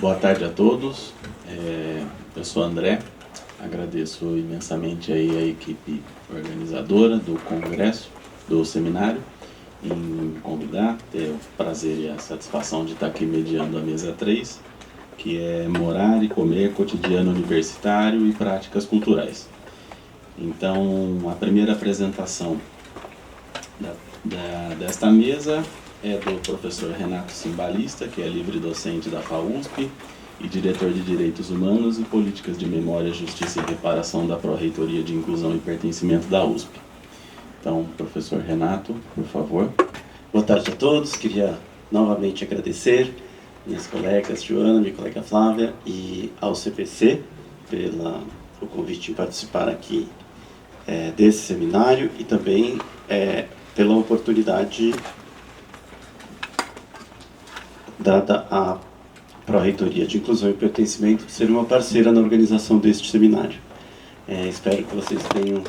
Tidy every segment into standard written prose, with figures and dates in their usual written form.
Boa tarde a todos. Eu sou André, agradeço imensamente aí a equipe organizadora do congresso, do seminário, em me convidar, ter o prazer e a satisfação de estar aqui mediando a mesa 3, que é Morar e Comer, Cotidiano Universitário e Práticas Culturais. Então, a primeira apresentação desta mesa é do professor Renato Cimbalista, que é livre-docente da FAUSP e diretor de Direitos Humanos e Políticas de Memória, Justiça e Reparação da Pró-Reitoria de Inclusão e Pertencimento da USP. Então, professor Renato, por favor. Boa tarde a todos. Queria novamente agradecer minhas colegas Joana, minha colega Flávia e ao CPC pelo convite em participar aqui desse seminário e também pela oportunidade dada à Pró-Reitoria de Inclusão e Pertencimento de ser uma parceira na organização deste seminário. Espero que vocês tenham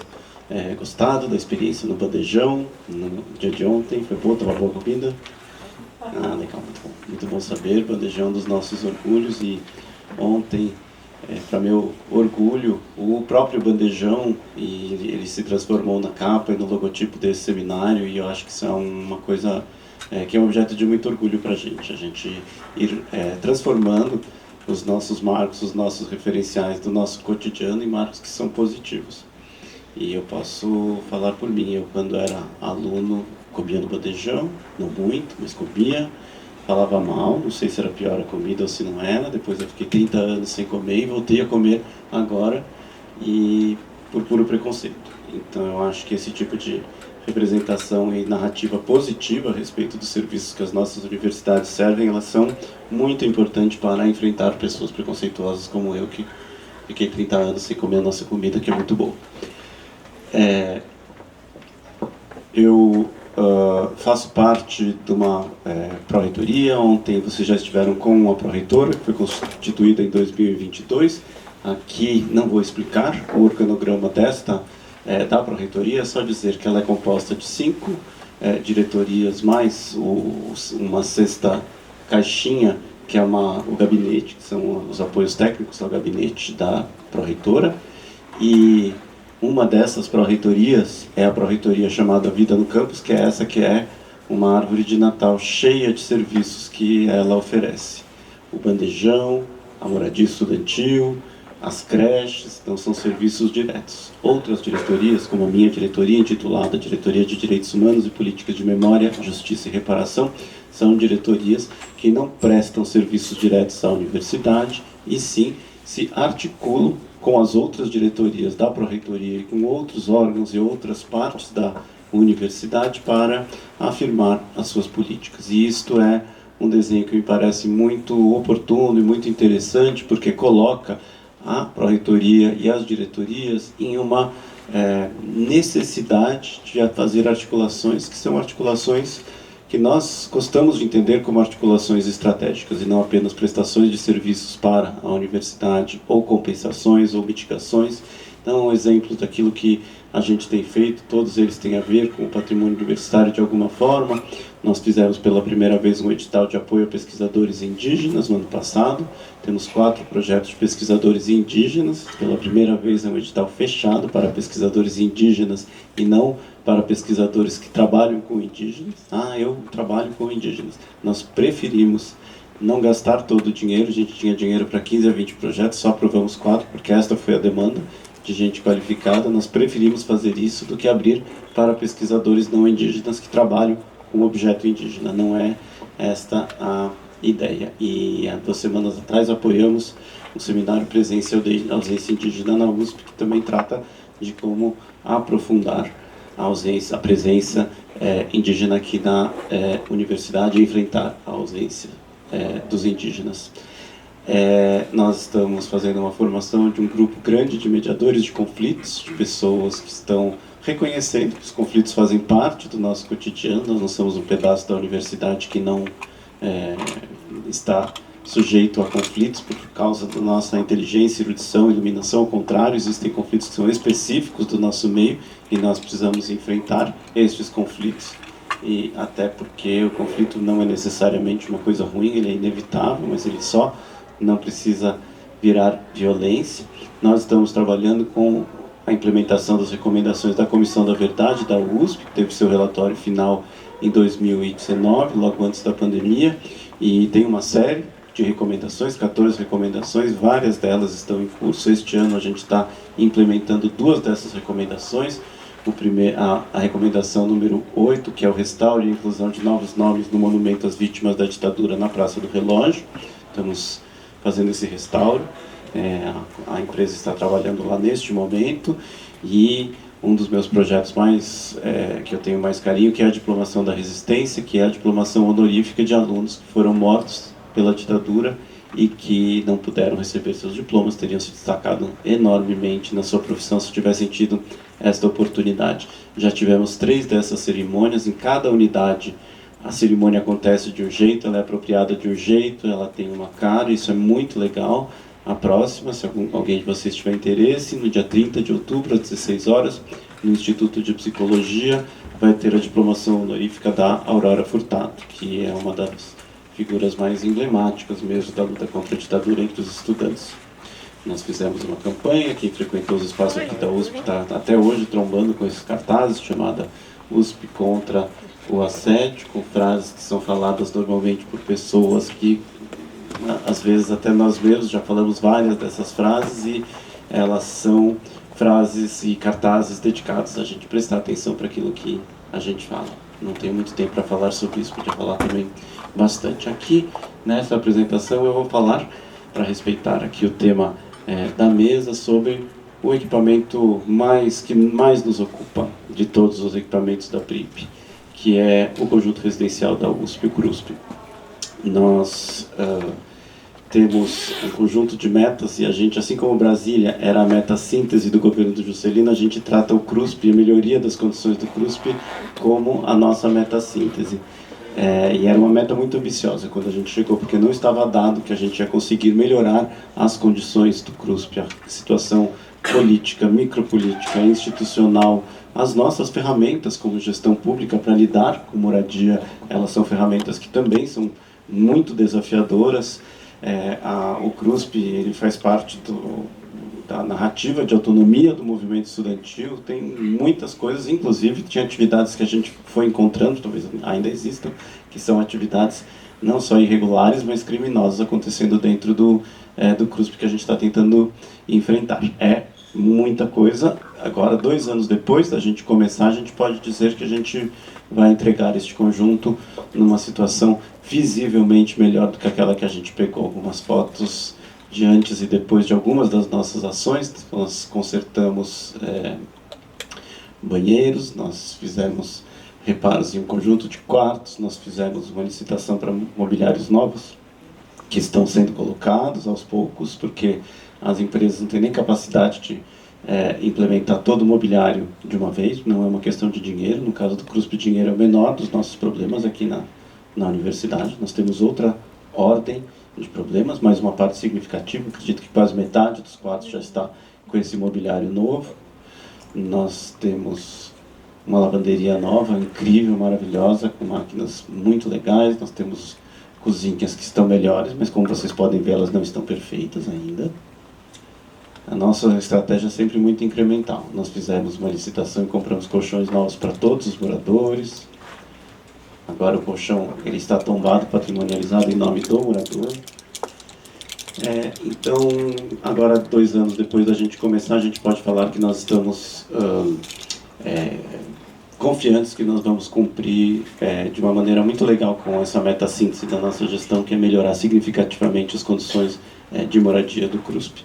gostado da experiência no bandejão, no dia de ontem. Foi bom, estava boa a comida? Ah, legal, muito bom. Muito bom saber, bandejão dos nossos orgulhos. E ontem, para meu orgulho, o próprio bandejão, e ele se transformou na capa e no logotipo desse seminário, e eu acho que isso é uma coisa que é um objeto de muito orgulho para a gente ir transformando os nossos marcos, os nossos referenciais do nosso cotidiano em marcos que são positivos. E eu posso falar por mim, eu quando era aluno comia no bandejão, não muito, mas comia, falava mal, não sei se era pior a comida ou se não era, depois eu fiquei 30 anos sem comer e voltei a comer agora, e por puro preconceito. Então eu acho que esse tipo de representação e narrativa positiva a respeito dos serviços que as nossas universidades servem, elas são muito importantes para enfrentar pessoas preconceituosas como eu, que fiquei 30 anos sem comer a nossa comida, que é muito boa. Eu faço parte de uma pró-reitoria. Ontem vocês já estiveram com uma pró-reitora, que foi constituída em 2022. Aqui não vou explicar o organograma da pró-reitoria, só dizer que ela é composta de 5 diretorias, mais uma sexta caixinha, que é o gabinete, que são os apoios técnicos ao gabinete da pró-reitora. E uma dessas pró-reitorias é a pró-reitoria chamada Vida no Campus, que é essa que é uma árvore de Natal cheia de serviços que ela oferece. O bandejão, a moradia estudantil, as creches, então são serviços diretos. Outras diretorias, como a minha diretoria, intitulada Diretoria de Direitos Humanos e Políticas de Memória, Justiça e Reparação, são diretorias que não prestam serviços diretos à universidade, e sim se articulam com as outras diretorias da Pró-Reitoria e com outros órgãos e outras partes da universidade para afirmar as suas políticas. E isto é um desenho que me parece muito oportuno e muito interessante, porque coloca a Pró-Reitoria e as diretorias em uma necessidade de fazer articulações que são articulações que nós gostamos de entender como articulações estratégicas e não apenas prestações de serviços para a universidade ou compensações ou mitigações. Então, exemplos daquilo que a gente tem feito, todos eles têm a ver com o patrimônio universitário de alguma forma. Nós fizemos pela primeira vez um edital de apoio a pesquisadores indígenas no ano passado. Temos 4 projetos de pesquisadores indígenas. Pela primeira vez é um edital fechado para pesquisadores indígenas e não para pesquisadores que trabalham com indígenas. Eu trabalho com indígenas. Nós preferimos não gastar todo o dinheiro. A gente tinha dinheiro para 15 a 20 projetos, só aprovamos 4, porque esta foi a demanda de gente qualificada. Nós preferimos fazer isso do que abrir para pesquisadores não indígenas que trabalham com objeto indígena. Não é esta a ideia. E há 2 semanas atrás apoiamos um seminário Presença e Ausência Indígena na USP, que também trata de como aprofundar a presença indígena aqui na universidade e enfrentar a ausência dos indígenas. Nós estamos fazendo uma formação de um grupo grande de mediadores de conflitos, de pessoas que estão reconhecendo que os conflitos fazem parte do nosso cotidiano. Nós não somos um pedaço da universidade que não está sujeito a conflitos por causa da nossa inteligência, erudição, iluminação. Ao contrário, existem conflitos que são específicos do nosso meio e nós precisamos enfrentar estes conflitos. E até porque o conflito não é necessariamente uma coisa ruim, ele é inevitável, mas ele só não precisa virar violência. Nós estamos trabalhando com a implementação das recomendações da Comissão da Verdade, da USP, que teve seu relatório final em 2019, logo antes da pandemia, e tem uma série de recomendações, 14 recomendações, várias delas estão em curso. Este ano a gente está implementando 2 dessas recomendações. A recomendação número 8, que é o restauro e inclusão de novos nomes no monumento às vítimas da ditadura na Praça do Relógio. Estamos fazendo esse restauro. A empresa está trabalhando lá neste momento, e um dos meus projetos que eu tenho mais carinho, que é a diplomação da resistência, que é a diplomação honorífica de alunos que foram mortos pela ditadura e que não puderam receber seus diplomas, teriam se destacado enormemente na sua profissão se tivessem tido esta oportunidade. Já tivemos 3 dessas cerimônias. Em cada unidade a cerimônia acontece de um jeito, ela é apropriada de um jeito, ela tem uma cara, isso é muito legal. A próxima, se alguém de vocês tiver interesse, no dia 30 de outubro, às 16 horas, no Instituto de Psicologia, vai ter a diplomação honorífica da Aurora Furtado, que é uma das figuras mais emblemáticas mesmo da luta contra a ditadura entre os estudantes. Nós fizemos uma campanha, quem frequentou os espaços aqui da USP está até hoje trombando com esses cartazes, chamada USP contra o assédio, com frases que são faladas normalmente por pessoas que, às vezes até nós mesmos já falamos várias dessas frases, e elas são frases e cartazes dedicados a gente prestar atenção para aquilo que a gente fala. Não tenho muito tempo para falar sobre isso, podia falar também bastante. Aqui, nessa apresentação, eu vou falar, para respeitar aqui o tema da mesa, sobre o equipamento que mais nos ocupa de todos os equipamentos da PRIP, que é o conjunto residencial da USP, o CRUSP. Nós temos um conjunto de metas, e a gente, assim como Brasília era a meta síntese do governo do Juscelino, a gente trata o CRUSP, a melhoria das condições do CRUSP, como a nossa meta síntese. E era uma meta muito ambiciosa quando a gente chegou, porque não estava dado que a gente ia conseguir melhorar as condições do CRUSP, a situação política, micropolítica, institucional. As nossas ferramentas como gestão pública para lidar com moradia, elas são ferramentas que também são muito desafiadoras. O CRUSP, ele faz parte da narrativa de autonomia do movimento estudantil, tem muitas coisas, inclusive tinha atividades que a gente foi encontrando, talvez ainda existam, que são atividades não só irregulares, mas criminosas acontecendo dentro do CRUSP, que a gente está tentando enfrentar. É muita coisa. Agora, 2 anos depois da gente começar, a gente pode dizer que a gente vai entregar este conjunto numa situação visivelmente melhor do que aquela que a gente pegou. Algumas fotos de antes e depois de algumas das nossas ações. Nós consertamos banheiros, nós fizemos reparos em um conjunto de quartos, nós fizemos uma licitação para mobiliários novos que estão sendo colocados aos poucos, porque as empresas não têm nem capacidade de implementar todo o mobiliário de uma vez. Não é uma questão de dinheiro. No caso do CRUSP, o dinheiro é o menor dos nossos problemas aqui na universidade. Nós temos outra ordem de problemas, mas uma parte significativa, acredito que quase metade dos quartos já está com esse mobiliário novo. Nós temos uma lavanderia nova, incrível, maravilhosa, com máquinas muito legais. Nós temos cozinhas que estão melhores, mas como vocês podem ver, elas não estão perfeitas ainda. A nossa estratégia é sempre muito incremental. Nós fizemos uma licitação e compramos colchões novos para todos os moradores. Agora o colchão ele está tombado, patrimonializado em nome do morador. Então, agora 2 anos depois da gente começar, a gente pode falar que nós estamos confiantes que nós vamos cumprir de uma maneira muito legal com essa meta síntese da nossa gestão, que é melhorar significativamente as condições de moradia do CRUSP.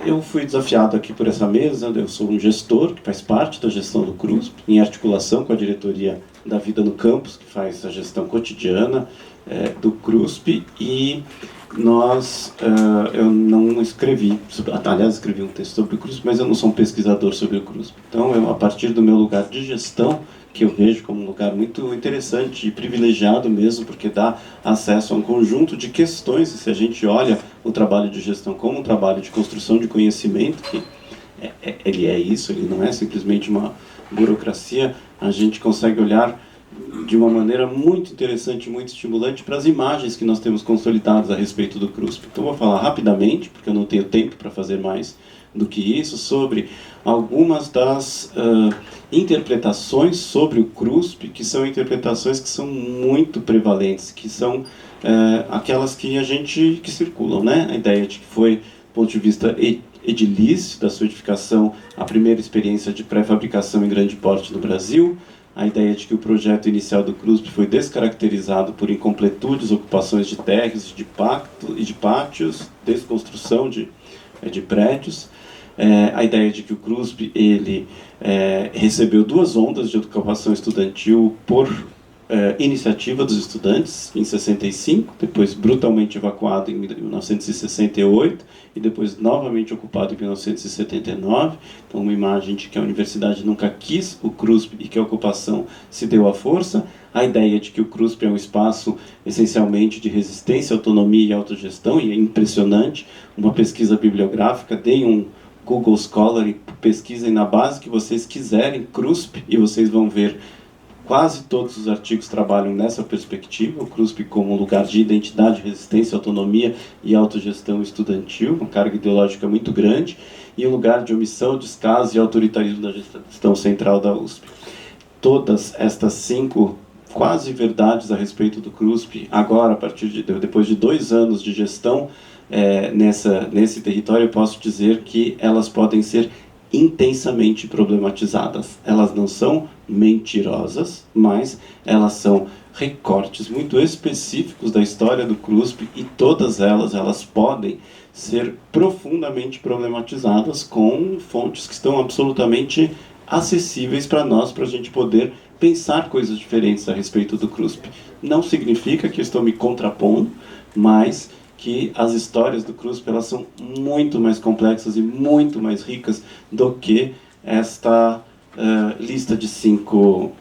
Eu fui desafiado aqui por essa mesa. Eu sou um gestor que faz parte da gestão do CRUSP, em articulação com a diretoria da Vida no Campus, que faz a gestão cotidiana do CRUSP, e eu não escrevi, aliás, escrevi um texto sobre o CRUSP, mas eu não sou um pesquisador sobre o CRUSP. Então, a partir do meu lugar de gestão, que eu vejo como um lugar muito interessante e privilegiado mesmo, porque dá acesso a um conjunto de questões, e se a gente olha o trabalho de gestão como um trabalho de construção de conhecimento, que ele é isso, ele não é simplesmente uma burocracia, a gente consegue olhar de uma maneira muito interessante, muito estimulante para as imagens que nós temos consolidadas a respeito do CRUSP. Então vou falar rapidamente, porque eu não tenho tempo para fazer mais do que isso, sobre algumas das interpretações sobre o CRUSP, que são interpretações que são muito prevalentes, que são aquelas que circulam, né? A ideia de que foi, do ponto de vista edilício, da sua edificação, a primeira experiência de pré-fabricação em grande porte no Brasil, a ideia de que o projeto inicial do CRUSP foi descaracterizado por incompletudes, ocupações de térreos e de pátios, desconstrução de prédios, a ideia de que o CRUSP ele recebeu 2 ondas de ocupação estudantil por iniciativa dos estudantes em 65, depois brutalmente evacuado em 1968 e depois novamente ocupado em 1979. Então, uma imagem de que a universidade nunca quis o CRUSP e que a ocupação se deu à força. A ideia de que o CRUSP é um espaço essencialmente de resistência, autonomia e autogestão, e é impressionante. Uma pesquisa bibliográfica, deem um Google Scholar e pesquisem na base que vocês quiserem CRUSP e vocês vão ver. Quase todos os artigos trabalham nessa perspectiva, o CRUSP como um lugar de identidade, resistência, autonomia e autogestão estudantil, uma carga ideológica muito grande, e um lugar de omissão, descaso e autoritarismo da gestão central da USP. Todas estas 5 quase verdades a respeito do CRUSP, agora, depois de 2 anos de gestão nesse território, eu posso dizer que elas podem ser intensamente problematizadas. Elas não são mentirosas, mas elas são recortes muito específicos da história do CRUSP e todas elas podem ser profundamente problematizadas com fontes que estão absolutamente acessíveis para nós, para a gente poder pensar coisas diferentes a respeito do CRUSP. Não significa que eu estou me contrapondo, mas que as histórias do CRUSP elas são muito mais complexas e muito mais ricas do que esta lista de 5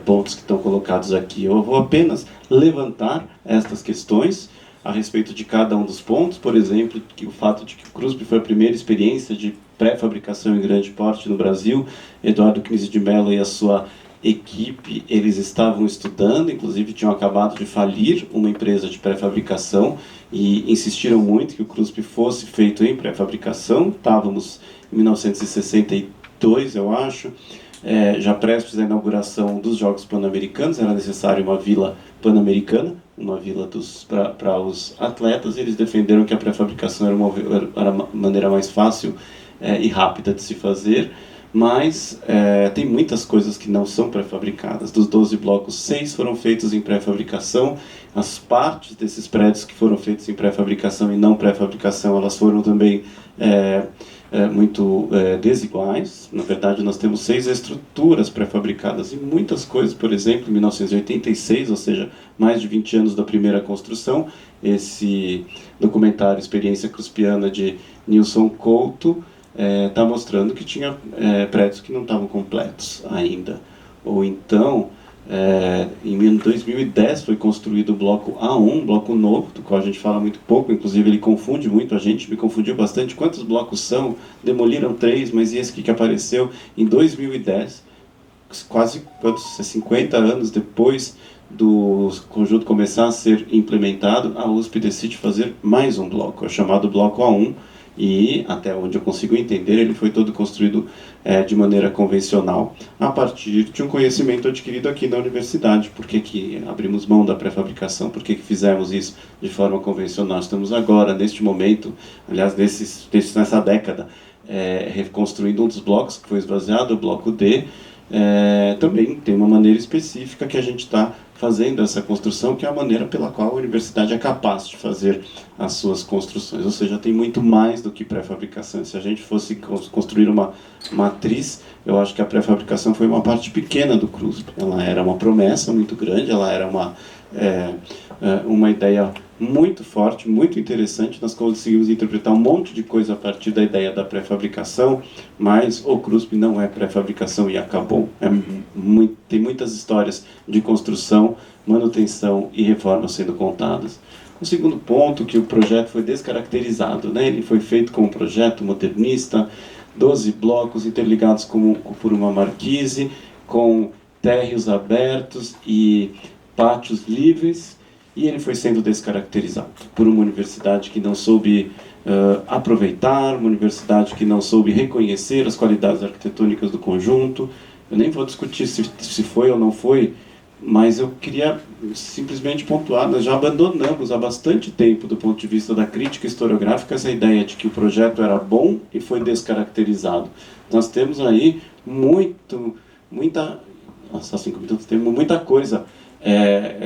pontos que estão colocados aqui. Eu vou apenas levantar estas questões a respeito de cada um dos pontos. Por exemplo, que o fato de que o CRUSP foi a primeira experiência de pré-fabricação em grande porte no Brasil. Eduardo Knizzi de Mello e a sua equipe, eles estavam estudando, inclusive tinham acabado de falir uma empresa de pré-fabricação e insistiram muito que o CRUSP fosse feito em pré-fabricação. Estávamos em 1962, eu acho, já prestes à inauguração dos Jogos Pan-Americanos, era necessário uma vila pan-americana, uma vila para os atletas, e eles defenderam que a pré-fabricação era uma maneira mais fácil e rápida de se fazer. Mas tem muitas coisas que não são pré-fabricadas. Dos 12 blocos, 6 foram feitos em pré-fabricação. As partes desses prédios que foram feitos em pré-fabricação e não pré-fabricação, elas foram também muito desiguais. Na verdade, nós temos 6 estruturas pré-fabricadas e muitas coisas. Por exemplo, em 1986, ou seja, mais de 20 anos da primeira construção, esse documentário Experiência Cruspiana de Nilson Couto está mostrando que tinha prédios que não estavam completos ainda. Ou então, em 2010 foi construído o bloco A1, um bloco novo, do qual a gente fala muito pouco, inclusive ele confunde muito a gente, me confundiu bastante. Quantos blocos são? Demoliram 3, mas e esse que apareceu em 2010, quase 50 anos depois do conjunto começar a ser implementado, a USP decide fazer mais um bloco, chamado bloco A1, e, até onde eu consigo entender, ele foi todo construído de maneira convencional, a partir de um conhecimento adquirido aqui na universidade. Por que abrimos mão da pré-fabricação? Por que fizemos isso de forma convencional? Estamos agora, neste momento, aliás, nessa década, reconstruindo um dos blocos que foi esvaziado, o bloco D. Também tem uma maneira específica que a gente está fazendo essa construção, que é a maneira pela qual a universidade é capaz de fazer as suas construções. Ou seja, tem muito mais do que pré-fabricação. Se a gente fosse construir uma matriz, eu acho que a pré-fabricação foi uma parte pequena do CRUSP. Ela era uma promessa muito grande, ela era uma ideia muito forte, muito interessante. Nós conseguimos interpretar um monte de coisa a partir da ideia da pré-fabricação, mas o CRUSP não é pré-fabricação e acabou. Tem muitas histórias de construção, manutenção e reforma sendo contadas. O segundo ponto, que o projeto foi descaracterizado, né? Ele foi feito como um projeto modernista, 12 blocos interligados por uma marquise, com térreos abertos e pátios livres, e ele foi sendo descaracterizado por uma universidade que não soube aproveitar, uma universidade que não soube reconhecer as qualidades arquitetônicas do conjunto. Eu nem vou discutir se foi ou não foi, mas eu queria simplesmente pontuar, nós já abandonamos há bastante tempo, do ponto de vista da crítica historiográfica, essa ideia de que o projeto era bom e foi descaracterizado. Nós temos aí muita coisa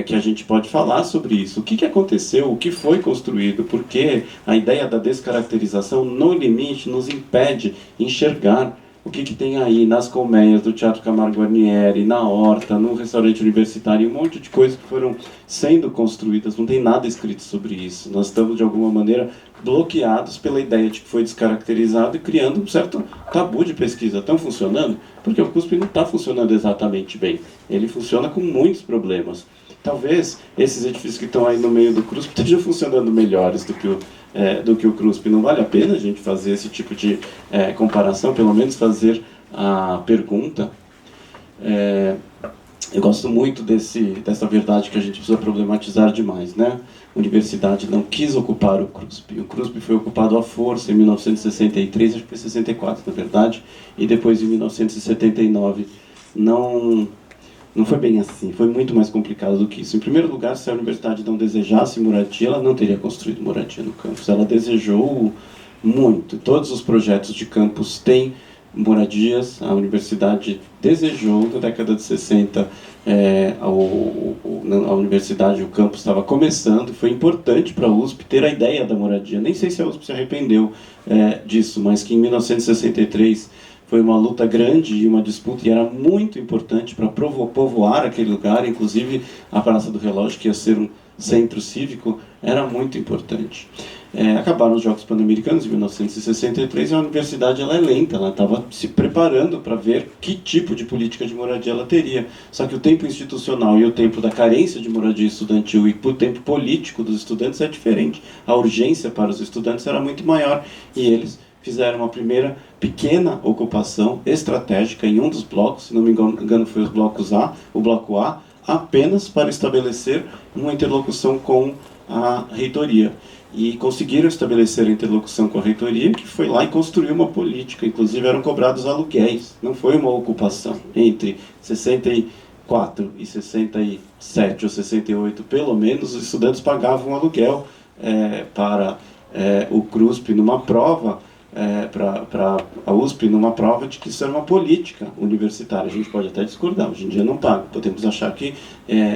que a gente pode falar sobre isso. O que aconteceu, o que foi construído, porque a ideia da descaracterização, no limite, nos impede enxergar o que tem aí nas colmeias do Teatro Camargo Guarnieri, na Horta, no restaurante universitário, um monte de coisas que foram sendo construídas, não tem nada escrito sobre isso. Nós estamos, de alguma maneira, bloqueados pela ideia de que foi descaracterizado e criando um certo tabu de pesquisa. Estão funcionando? Porque o CUSP não está funcionando exatamente bem. Ele funciona com muitos problemas. Talvez esses edifícios que estão aí no meio do CRUSP estejam funcionando melhores do que o CRUSP. Não vale a pena a gente fazer esse tipo de comparação, pelo menos fazer a pergunta. Eu gosto muito dessa verdade que a gente precisa problematizar demais, né? A universidade não quis ocupar o CRUSP. O CRUSP foi ocupado à força em 1963, acho que foi 64, na verdade, e depois em 1979. Não foi bem assim, foi muito mais complicado do que isso. Em primeiro lugar, se a universidade não desejasse moradia, ela não teria construído moradia no campus. Ela desejou muito. Todos os projetos de campus têm moradias. A universidade desejou, na década de 60, a universidade, o campus estava começando. Foi importante para a USP ter a ideia da moradia. Nem sei se a USP se arrependeu disso, mas que em 1963... foi uma luta grande e uma disputa, e era muito importante para povoar aquele lugar, inclusive a Praça do Relógio, que ia ser um centro cívico, era muito importante. Acabaram os Jogos Pan-Americanos em 1963 e a universidade ela é lenta, ela estava se preparando para ver que tipo de política de moradia ela teria. Só que o tempo institucional e o tempo da carência de moradia estudantil e o tempo político dos estudantes é diferente. A urgência para os estudantes era muito maior e eles fizeram uma primeira pequena ocupação estratégica em um dos blocos, se não me engano foi o bloco A, apenas para estabelecer uma interlocução com a reitoria. E conseguiram estabelecer a interlocução com a reitoria, que foi lá e construiu uma política. Inclusive eram cobrados aluguéis, não foi uma ocupação. Entre 64 e 67 ou 68, pelo menos, os estudantes pagavam aluguel para o CRUSP numa prova, para a USP, numa prova de que isso era uma política universitária. A gente pode até discordar, hoje em dia não paga. Podemos achar que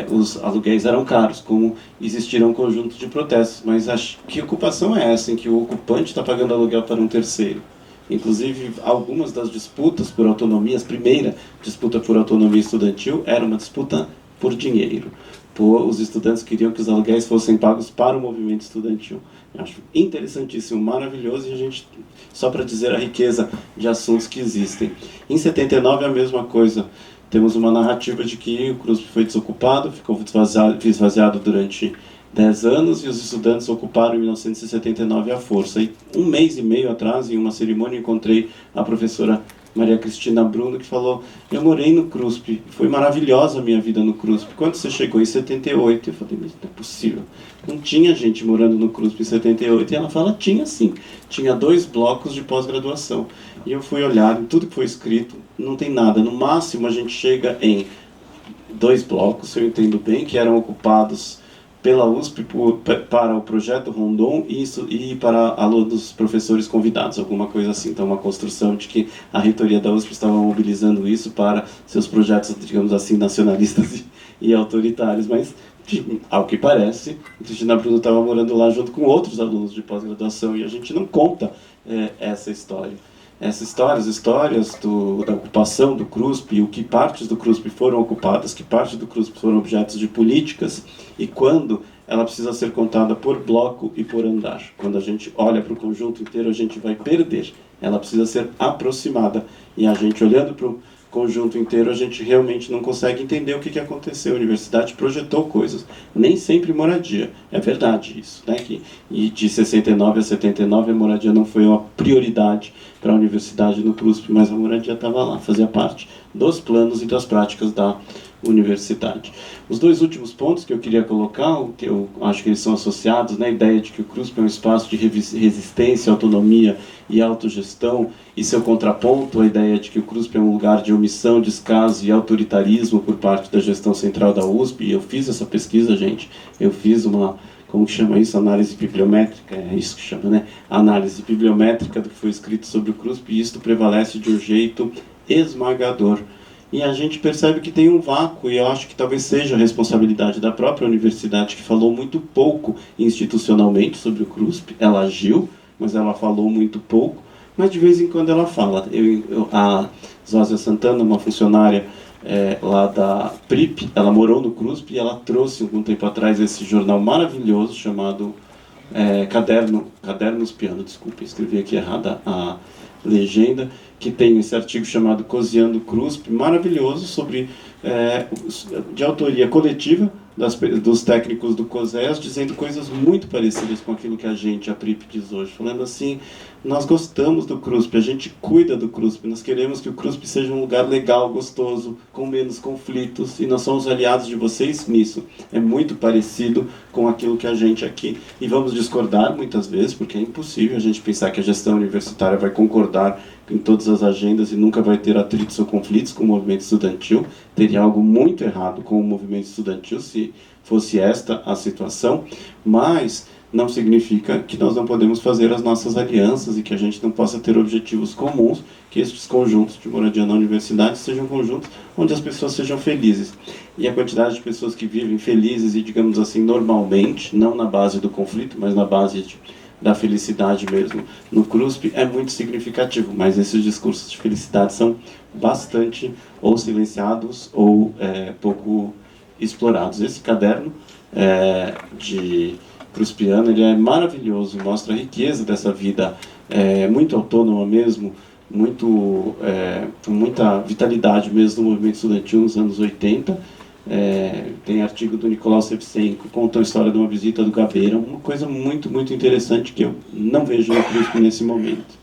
os aluguéis eram caros, como existiram um conjunto de protestos. Mas que ocupação é essa em que o ocupante está pagando aluguel para um terceiro? Inclusive, algumas das disputas por autonomia, a primeira disputa por autonomia estudantil, era uma disputa por dinheiro. Os estudantes queriam que os aluguéis fossem pagos para o movimento estudantil. Eu acho interessantíssimo, maravilhoso, e a gente, só para dizer a riqueza de assuntos que existem. Em 79 é a mesma coisa. Temos uma narrativa de que o CRUSP foi desocupado, ficou esvaziado durante 10 anos, e os estudantes ocuparam em 1979 à força. E um mês e meio atrás, em uma cerimônia, encontrei a professora Maria Cristina Bruno, que falou: eu morei no CRUSP, foi maravilhosa a minha vida no CRUSP. Quando você chegou em 78, eu falei: mas não é possível, não tinha gente morando no CRUSP em 78. E ela fala: tinha sim, tinha 2 blocos de pós-graduação. E eu fui olhar em tudo que foi escrito, não tem nada. No máximo a gente chega em 2 blocos, se eu entendo bem, que eram ocupados pela USP para o projeto Rondon e para alunos, professores convidados, alguma coisa assim. Então, uma construção de que a reitoria da USP estava mobilizando isso para seus projetos, digamos assim, nacionalistas e autoritários. Mas, ao que parece, Cristina Bruno estava morando lá junto com outros alunos de pós-graduação, e a gente não conta essa história. As histórias da ocupação do CRUSP, o que partes do CRUSP foram ocupadas, que partes do CRUSP foram objetos de políticas, e quando ela precisa ser contada por bloco e por andar. Quando a gente olha para o conjunto inteiro, a gente vai perder. Ela precisa ser aproximada. E a gente, olhando para o conjunto inteiro, a gente realmente não consegue entender o que aconteceu. A universidade projetou coisas, nem sempre moradia, é verdade isso, né? E de 69 a 79 a moradia não foi uma prioridade para a universidade no CRUSP, mas a moradia estava lá, fazia parte dos planos e das práticas da universidade. Os dois últimos pontos que eu queria colocar, que eu acho que eles são associados, né, a ideia de que o CRUSP é um espaço de resistência, autonomia e autogestão, e seu contraponto, a ideia de que o CRUSP é um lugar de omissão, descaso e autoritarismo por parte da gestão central da USP. E eu fiz essa pesquisa, gente, eu fiz uma, como que chama isso? Análise bibliométrica, é isso que chama, né? Análise bibliométrica do que foi escrito sobre o CRUSP, e isto prevalece de um jeito esmagador. E a gente percebe que tem um vácuo, e eu acho que talvez seja a responsabilidade da própria universidade, que falou muito pouco institucionalmente sobre o CRUSP. Ela agiu, mas ela falou muito pouco, mas de vez em quando ela fala. A Zósia Santana, uma funcionária lá da PRIP, ela morou no CRUSP, e ela trouxe algum tempo atrás esse jornal maravilhoso chamado Cadernos Piano, desculpa, escrevi aqui errada a legenda, que tem esse artigo chamado Cozinhando CRUSP, maravilhoso, sobre de autoria coletiva dos técnicos do COSES, dizendo coisas muito parecidas com aquilo que a PRIP, diz hoje, falando assim: nós gostamos do CRUSP, a gente cuida do CRUSP, nós queremos que o CRUSP seja um lugar legal, gostoso, com menos conflitos, e nós somos aliados de vocês nisso. É muito parecido com aquilo que a gente aqui, e vamos discordar muitas vezes, porque é impossível a gente pensar que a gestão universitária vai concordar em todas as agendas e nunca vai ter atritos ou conflitos com o movimento estudantil. Teria algo muito errado com o movimento estudantil se fosse esta a situação, mas não significa que nós não podemos fazer as nossas alianças e que a gente não possa ter objetivos comuns, que estes conjuntos de moradia na universidade sejam conjuntos onde as pessoas sejam felizes. E a quantidade de pessoas que vivem felizes e, digamos assim, normalmente, não na base do conflito, mas na base da felicidade mesmo, no CRUSP, é muito significativo, mas esses discursos de felicidade são bastante ou silenciados ou pouco explorados. Esse caderno de CRUSPiano, ele é maravilhoso, mostra a riqueza dessa vida muito autônoma mesmo, com muita vitalidade mesmo no movimento estudantil nos anos 80. Tem artigo do Nicolau Shevchenko, conta a história de uma visita do Gabeira, uma coisa muito, muito interessante que eu não vejo no CRUSP nesse momento.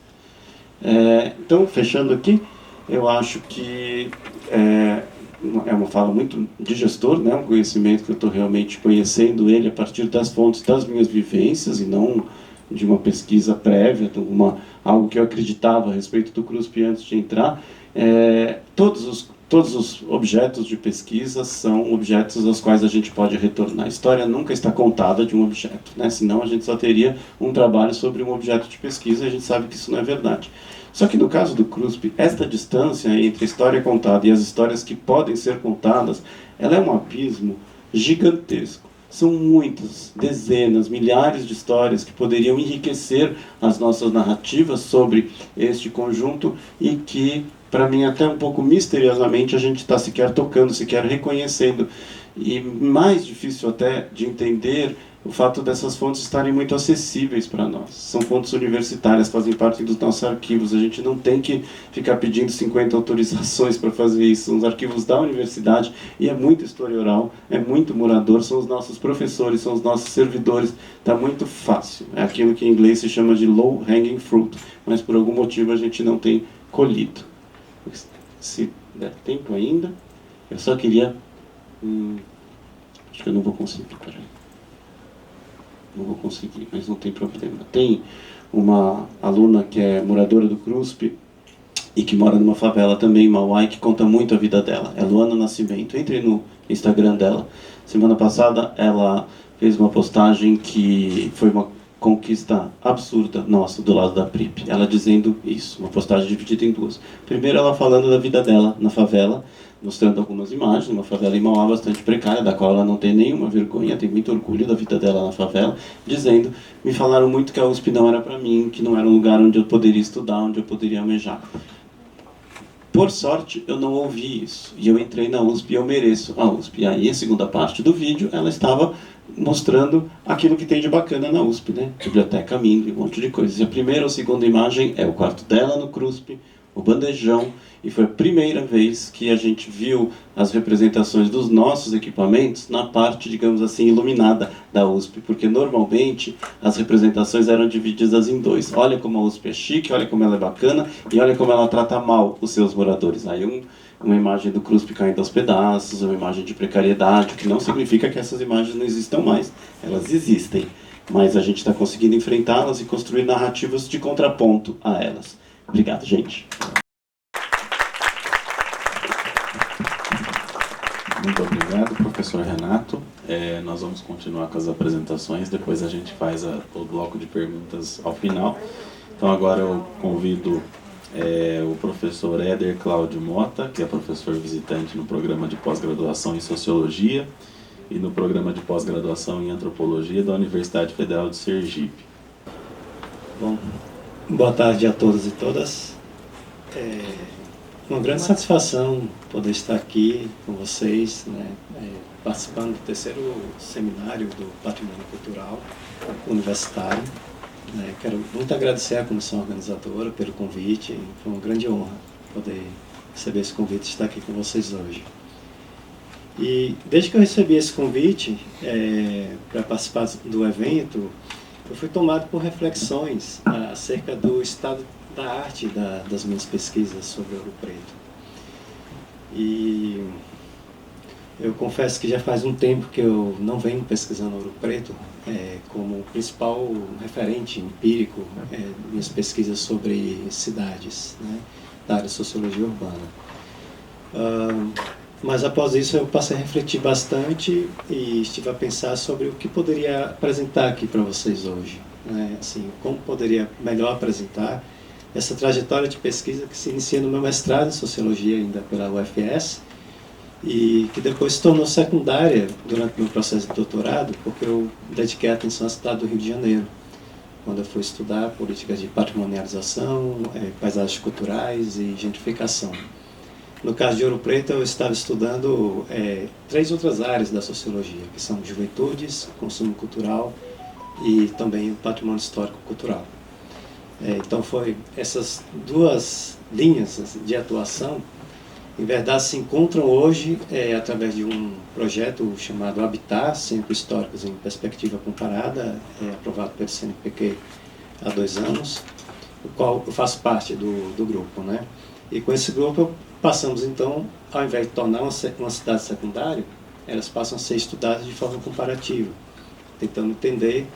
Então, fechando aqui, eu acho que é uma fala muito de gestor, né? Um conhecimento que eu estou realmente conhecendo ele a partir das fontes das minhas vivências e não de uma pesquisa prévia, de algo que eu acreditava a respeito do CRUSP antes de entrar. Todos os objetos de pesquisa são objetos aos quais a gente pode retornar. A história nunca está contada de um objeto, né? Senão a gente só teria um trabalho sobre um objeto de pesquisa, e a gente sabe que isso não é verdade. Só que no caso do CRUSP, esta distância entre a história contada e as histórias que podem ser contadas, ela é um abismo gigantesco. São muitas, dezenas, milhares de histórias que poderiam enriquecer as nossas narrativas sobre este conjunto e que, para mim, até um pouco misteriosamente, a gente está sequer tocando, sequer reconhecendo. E mais difícil até de entender o fato dessas fontes estarem muito acessíveis para nós. São fontes universitárias, fazem parte dos nossos arquivos. A gente não tem que ficar pedindo 50 autorizações para fazer isso. São os arquivos da universidade, e é muito história oral, é muito morador, são os nossos professores, são os nossos servidores. Está muito fácil. É aquilo que em inglês se chama de low hanging fruit, mas por algum motivo a gente não tem colhido. Se der tempo ainda, eu só queria... acho que eu não vou conseguir, peraí. Não vou conseguir, mas não tem problema. Tem uma aluna que é moradora do CRUSP e que mora numa favela também em Mauá, e que conta muito a vida dela. É Luana Nascimento. Entre no Instagram dela. Semana passada ela fez uma postagem que foi uma conquista absurda nossa do lado da PRIP. Ela dizendo isso, uma postagem dividida em duas. Primeiro, ela falando da vida dela na favela, mostrando algumas imagens, uma favela em Mauá bastante precária, da qual ela não tem nenhuma vergonha, tem muito orgulho da vida dela na favela, dizendo: me falaram muito que a USP não era para mim, que não era um lugar onde eu poderia estudar, onde eu poderia almejar. Por sorte, eu não ouvi isso, e eu entrei na USP e eu mereço a USP. E aí, a segunda parte do vídeo, ela estava mostrando aquilo que tem de bacana na USP, né? Biblioteca Mindre, um monte de coisas. E a primeira ou segunda imagem é o quarto dela no CRUSP, o bandejão, e foi a primeira vez que a gente viu as representações dos nossos equipamentos na parte, digamos assim, iluminada da USP, porque normalmente as representações eram divididas em dois. Olha como a USP é chique, olha como ela é bacana, e olha como ela trata mal os seus moradores. Aí uma imagem do CRUSP caindo aos pedaços, uma imagem de precariedade, o que não significa que essas imagens não existam mais. Elas existem, mas a gente está conseguindo enfrentá-las e construir narrativas de contraponto a elas. Obrigado, gente. Muito obrigado, professor Renato. Nós vamos continuar com as apresentações, depois a gente faz o bloco de perguntas ao final. Então agora eu convido o professor Éder Cláudio Mota, que é professor visitante no programa de pós-graduação em Sociologia e no programa de pós-graduação em Antropologia da Universidade Federal de Sergipe. Bom, boa tarde a todos e todas. Uma grande satisfação poder estar aqui com vocês, né, participando do terceiro seminário do Patrimônio Cultural Universitário. Quero muito agradecer à comissão organizadora pelo convite. Foi uma grande honra poder receber esse convite e estar aqui com vocês hoje. E desde que eu recebi esse convite para participar do evento, eu fui tomado por reflexões acerca do estado da arte das minhas pesquisas sobre Ouro Preto. E eu confesso que já faz um tempo que eu não venho pesquisando Ouro Preto como principal referente empírico de minhas pesquisas sobre cidades, né, da área de sociologia urbana. Mas após isso eu passei a refletir bastante e estive a pensar sobre o que poderia apresentar aqui para vocês hoje, né? Assim, como poderia melhor apresentar essa trajetória de pesquisa que se inicia no meu mestrado em Sociologia ainda pela UFS e que depois se tornou secundária durante o meu processo de doutorado, porque eu dediquei a atenção à cidade do Rio de Janeiro, quando eu fui estudar políticas de patrimonialização, paisagens culturais e gentrificação. No caso de Ouro Preto, eu estava estudando 3 outras áreas da sociologia, que são juventudes, consumo cultural e também o patrimônio histórico-cultural. Então, foi essas 2 linhas de atuação, em verdade, se encontram hoje através de um projeto chamado Habitar, Centros Históricos em Perspectiva Comparada, aprovado pelo CNPq há 2 anos, o qual eu faço parte do grupo, né? E com esse grupo passamos então, ao invés de tornar uma cidade secundária, elas passam a ser estudadas de forma comparativa, tentando entender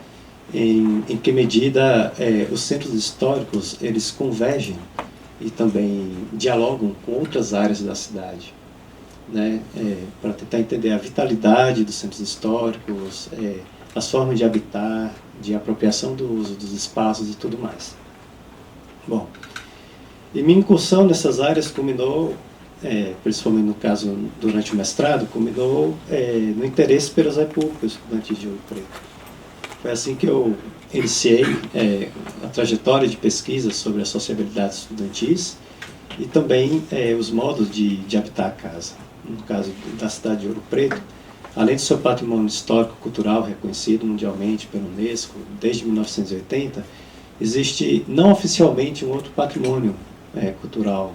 em que medida os centros históricos eles convergem e também dialogam com outras áreas da cidade, né, para tentar entender a vitalidade dos centros históricos, as formas de habitar, de apropriação do uso dos espaços e tudo mais. Bom, e minha incursão nessas áreas culminou, principalmente no caso durante o mestrado, culminou no interesse pelas repúblicas estudantis de Ouro Preto. Foi assim que eu iniciei a trajetória de pesquisa sobre as sociabilidades estudantis e também os modos de habitar a casa. No caso da cidade de Ouro Preto, além do seu patrimônio histórico-cultural reconhecido mundialmente pela Unesco desde 1980, existe não oficialmente um outro patrimônio cultural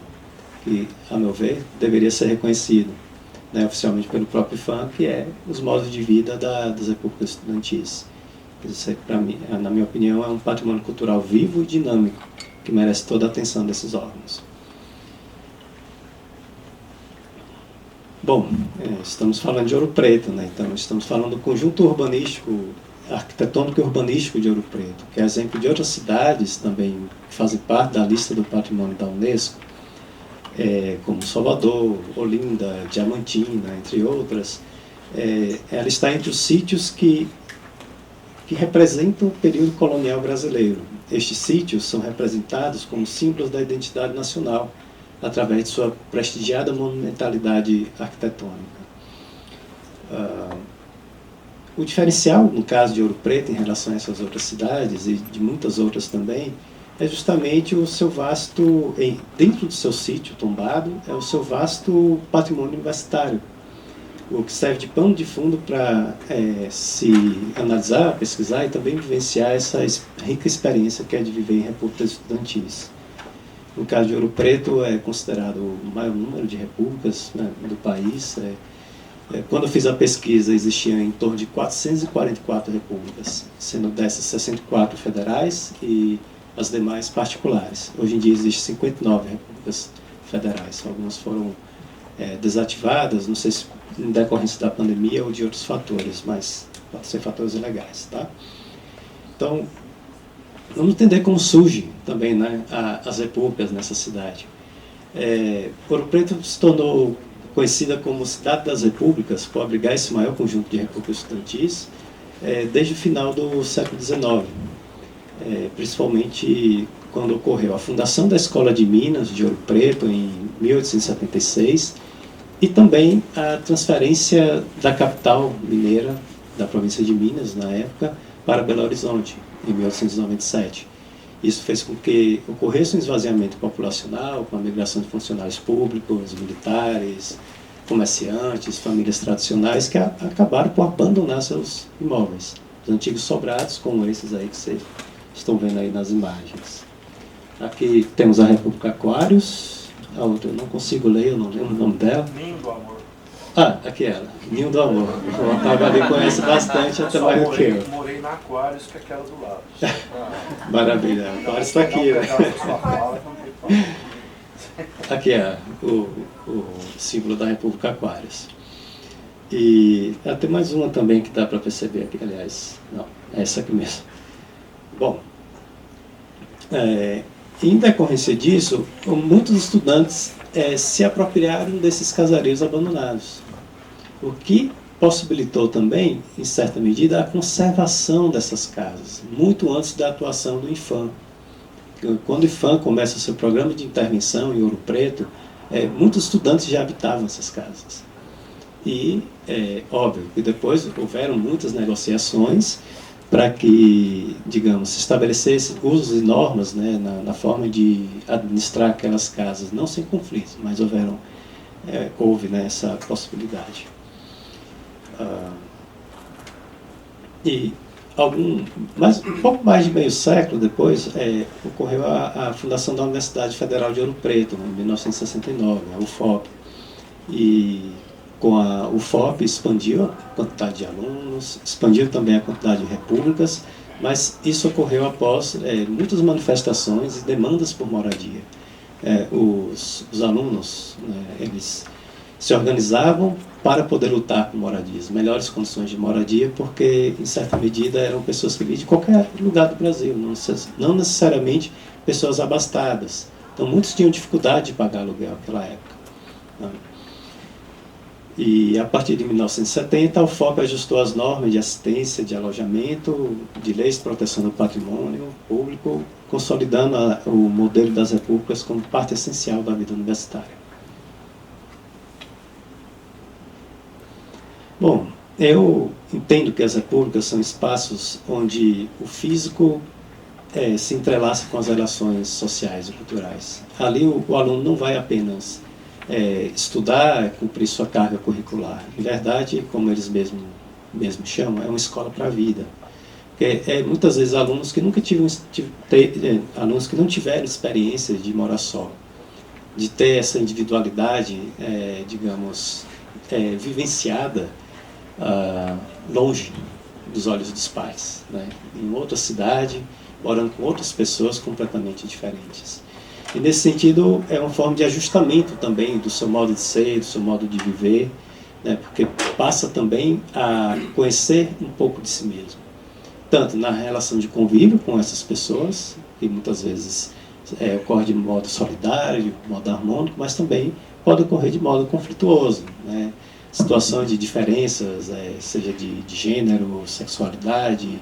que, a meu ver, deveria ser reconhecido, né, oficialmente pelo próprio IPHAN, que é os modos de vida das repúblicas estudantis. Isso, para mim, na minha opinião, é um patrimônio cultural vivo e dinâmico, que merece toda a atenção desses órgãos. Bom, estamos falando de Ouro Preto, né? Então estamos falando do conjunto urbanístico, arquitetônico e urbanístico de Ouro Preto, que é exemplo de outras cidades também que fazem parte da lista do patrimônio da Unesco, como Salvador, Olinda, Diamantina, entre outras. Ela está entre os sítios que representam o período colonial brasileiro. Estes sítios são representados como símbolos da identidade nacional, através de sua prestigiada monumentalidade arquitetônica. O diferencial, no caso de Ouro Preto, em relação a essas outras cidades, e de muitas outras também, é justamente o seu vasto, dentro do seu sítio tombado, é o seu vasto patrimônio universitário, o que serve de pano de fundo para se analisar, pesquisar e também vivenciar essa rica experiência que é de viver em repúblicas estudantis. No caso de Ouro Preto, é considerado o maior número de repúblicas, né, do país. Quando eu fiz a pesquisa, existiam em torno de 444 repúblicas, sendo dessas 64 federais e as demais particulares. Hoje em dia existem 59 repúblicas federais. Algumas foram desativadas, não sei se em decorrência da pandemia ou de outros fatores, mas pode ser fatores ilegais. Tá? Então, vamos entender como surgem também, né, as repúblicas nessa cidade. Ouro Preto se tornou conhecida como Cidade das Repúblicas, por abrigar esse maior conjunto de repúblicas estudantis, desde o final do século XIX, principalmente quando ocorreu a fundação da Escola de Minas de Ouro Preto em 1876 e também a transferência da capital mineira da província de Minas, na época, para Belo Horizonte, em 1897. Isso fez com que ocorresse um esvaziamento populacional, com a migração de funcionários públicos, militares, comerciantes, famílias tradicionais, que acabaram por abandonar seus imóveis. Os antigos sobrados, como esses aí que vocês estão vendo aí nas imagens. Aqui temos a República Aquários, a outra eu não consigo ler, eu não lembro o nome dela. Ninho do Amor. Ah, aqui é ela, Ninho do Amor. O Otávio ali conhece bastante, até mais do que eu. Morei na Aquários, que é aquela do lado. Maravilha, Aquários está aqui, né? Aqui é o símbolo da República Aquários. E tem mais uma também que dá para perceber aqui, aliás, não, é essa aqui mesmo. Bom, em decorrência disso, muitos estudantes se apropriaram desses casarios abandonados, o que possibilitou também, em certa medida, a conservação dessas casas, muito antes da atuação do IPHAN. Quando o IPHAN começa o seu programa de intervenção em Ouro Preto, muitos estudantes já habitavam essas casas. E, óbvio, que depois houveram muitas negociações para que, digamos, se estabelecesse usos e normas, né, na forma de administrar aquelas casas, não sem conflitos, mas houve, né, essa possibilidade. E um pouco mais de meio século depois, ocorreu a fundação da Universidade Federal de Ouro Preto, em 1969, a UFOP. E com a UFOP expandiu a quantidade de alunos, expandiu também a quantidade de repúblicas, mas isso ocorreu após muitas manifestações e demandas por moradia. Os alunos, né, eles se organizavam para poder lutar por moradias, melhores condições de moradia, porque, em certa medida, eram pessoas que vinham de qualquer lugar do Brasil, não necessariamente pessoas abastadas. Então, muitos tinham dificuldade de pagar aluguel naquela época. Né? E, a partir de 1970, a UFOP ajustou as normas de assistência, de alojamento, de leis de proteção do patrimônio público, consolidando o modelo das repúblicas como parte essencial da vida universitária. Bom, eu entendo que as repúblicas são espaços onde o físico se entrelaça com as relações sociais e culturais. Ali o aluno não vai apenas estudar, cumprir sua carga curricular. Em verdade, como eles mesmos chamam, é uma escola para a vida. Muitas vezes alunos que nunca alunos que não tiveram experiência de morar só, de ter essa individualidade, digamos, vivenciada longe dos olhos dos pais, né? Em outra cidade, morando com outras pessoas completamente diferentes. E nesse sentido é uma forma de ajustamento também do seu modo de ser, do seu modo de viver, né? Porque passa também a conhecer um pouco de si mesmo, tanto na relação de convívio com essas pessoas, que muitas vezes ocorre de modo solidário, de modo harmônico, mas também pode ocorrer de modo conflituoso, né? Situações de diferenças, seja de gênero, sexualidade,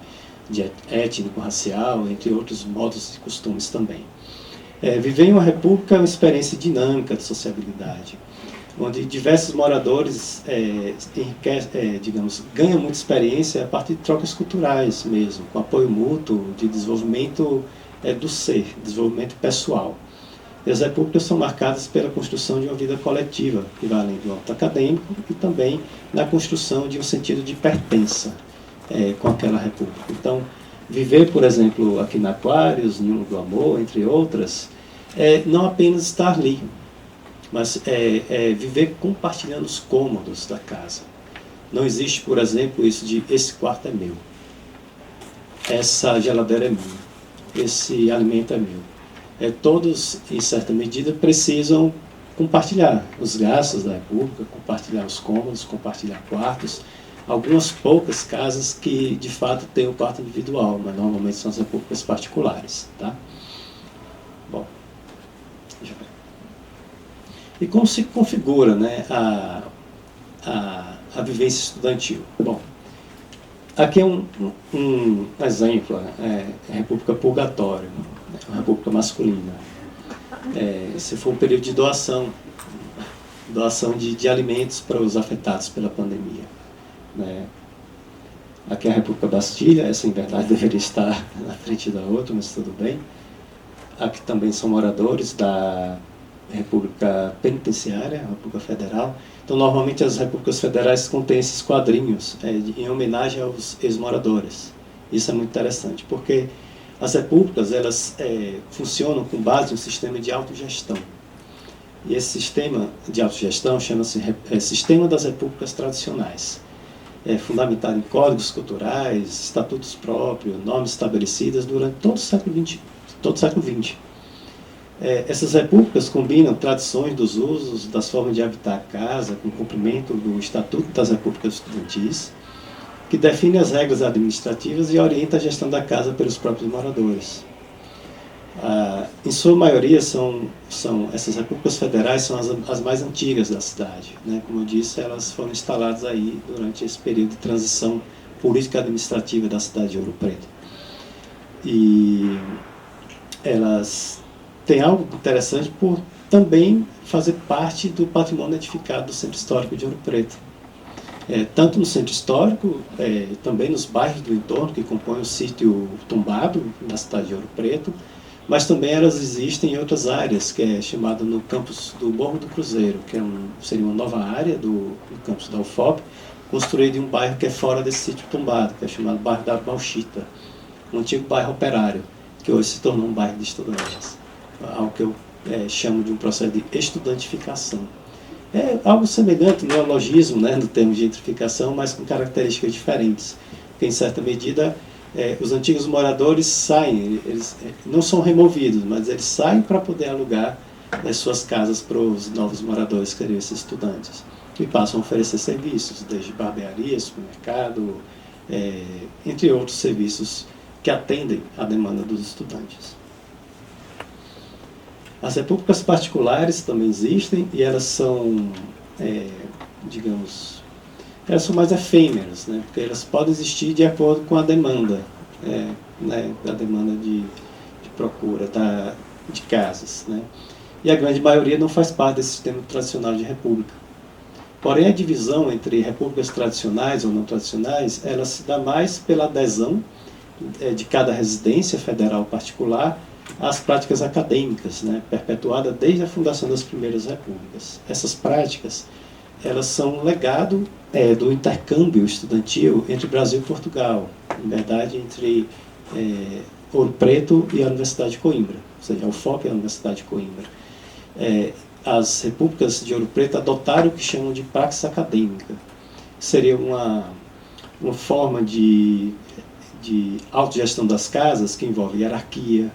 de étnico, racial, entre outros modos e costumes também. Viver em uma república é uma experiência dinâmica de sociabilidade, onde diversos moradores ganham muita experiência a partir de trocas culturais mesmo, com apoio mútuo, de desenvolvimento do ser, desenvolvimento pessoal. E as repúblicas são marcadas pela construção de uma vida coletiva, que vai além do âmbito acadêmico, e também na construção de um sentido de pertença com aquela república. Então, viver, por exemplo, aqui na Aquários, Ninho do Amor, entre outras, é não apenas estar ali, mas viver compartilhando os cômodos da casa. Não existe, por exemplo, isso de esse quarto é meu, essa geladeira é minha, esse alimento é meu. Todos, em certa medida, precisam compartilhar os gastos da República, compartilhar os cômodos, compartilhar quartos. Algumas poucas casas que, de fato, têm o quarto individual, mas normalmente são as repúblicas particulares. Tá? Bom, deixa eu ver. E como se configura, né, a vivência estudantil? Bom, aqui é um exemplo, a República Purgatório, uma república masculina. Se for um período de doação de alimentos para os afetados pela pandemia. Né? Aqui é a República Bastilha, essa em verdade deveria estar na frente da outra, mas tudo bem. Aqui também são moradores da República Penitenciária, República Federal. Então, normalmente as repúblicas federais contêm esses quadrinhos em homenagem aos ex-moradores. Isso é muito interessante, porque as repúblicas elas funcionam com base no sistema de autogestão. E esse sistema de autogestão chama-se Sistema das Repúblicas Tradicionais. É fundamentado em códigos culturais, estatutos próprios, normas estabelecidas durante todo o século XX. Essas repúblicas combinam tradições dos usos, das formas de habitar a casa, com o cumprimento do Estatuto das Repúblicas Estudantis, que define as regras administrativas e orienta a gestão da casa pelos próprios moradores. Em sua maioria, essas repúblicas federais são as mais antigas da cidade. Né? Como eu disse, elas foram instaladas aí durante esse período de transição política-administrativa da cidade de Ouro Preto. E elas têm algo interessante por também fazer parte do patrimônio edificado do Centro Histórico de Ouro Preto. Tanto no Centro Histórico, também nos bairros do entorno, que compõem o sítio tombado da cidade de Ouro Preto, mas também elas existem em outras áreas, que é chamado no campus do Morro do Cruzeiro, que seria uma nova área do campus da UFOP, construído em um bairro que é fora desse sítio tombado, que é chamado bairro da Bauxita, um antigo bairro operário, que hoje se tornou um bairro de estudantes, algo que eu chamo de um processo de estudantificação. É algo semelhante ao neologismo, né, no termo de gentrificação, mas com características diferentes, porque em certa medida os antigos moradores saem, eles não são removidos, mas eles saem para poder alugar as suas casas para os novos moradores, que seriam esses estudantes, e passam a oferecer serviços, desde barbearia, supermercado, entre outros serviços que atendem à demanda dos estudantes. As repúblicas particulares também existem e elas são, elas são mais efêmeras, né? Porque elas podem existir de acordo com a demanda, a demanda de procura de casas, né? E a grande maioria não faz parte desse sistema tradicional de república. Porém, a divisão entre repúblicas tradicionais ou não tradicionais, ela se dá mais pela adesão de cada residência federal particular às práticas acadêmicas, né, perpetuada desde a fundação das primeiras repúblicas. Essas práticas, elas são um legado do intercâmbio estudantil entre Brasil e Portugal, na verdade, entre Ouro Preto e a Universidade de Coimbra, ou seja, a UFOP e a Universidade de Coimbra. As repúblicas de Ouro Preto adotaram o que chamam de praxis acadêmica. Seria uma forma de autogestão das casas que envolve hierarquia,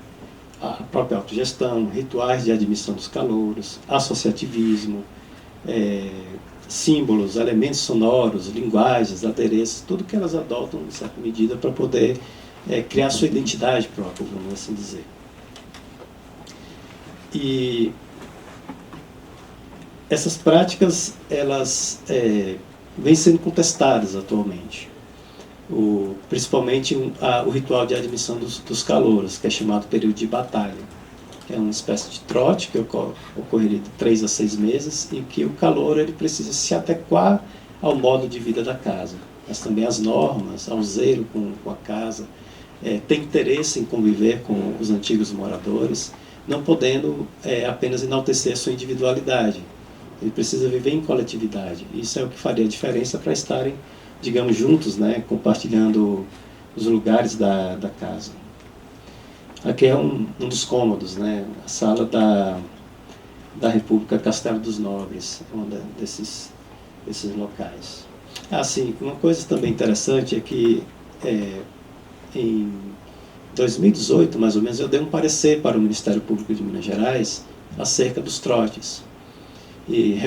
a própria autogestão, rituais de admissão dos calouros, associativismo, símbolos, elementos sonoros, linguagens, adereços, tudo que elas adotam, em certa medida, para poder criar sua identidade própria, vamos assim dizer. E essas práticas, elas vêm sendo contestadas atualmente. Principalmente o ritual de admissão dos calouros, que é chamado período de batalha, que é uma espécie de trote que ocorreria de 3 a 6 meses, em que o calouro ele precisa se adequar ao modo de vida da casa, mas também às normas, ao zelo com a casa, tem interesse em conviver com os antigos moradores, não podendo apenas enaltecer a sua individualidade. Ele precisa viver em coletividade. Isso é o que faria a diferença para estarem, digamos, juntos, né, compartilhando os lugares da casa. Aqui é um dos cômodos, né? A sala da República Castelo dos Nobres, desses locais. Assim, uma coisa também interessante é que em 2018, mais ou menos, eu dei um parecer para o Ministério Público de Minas Gerais acerca dos trotes. E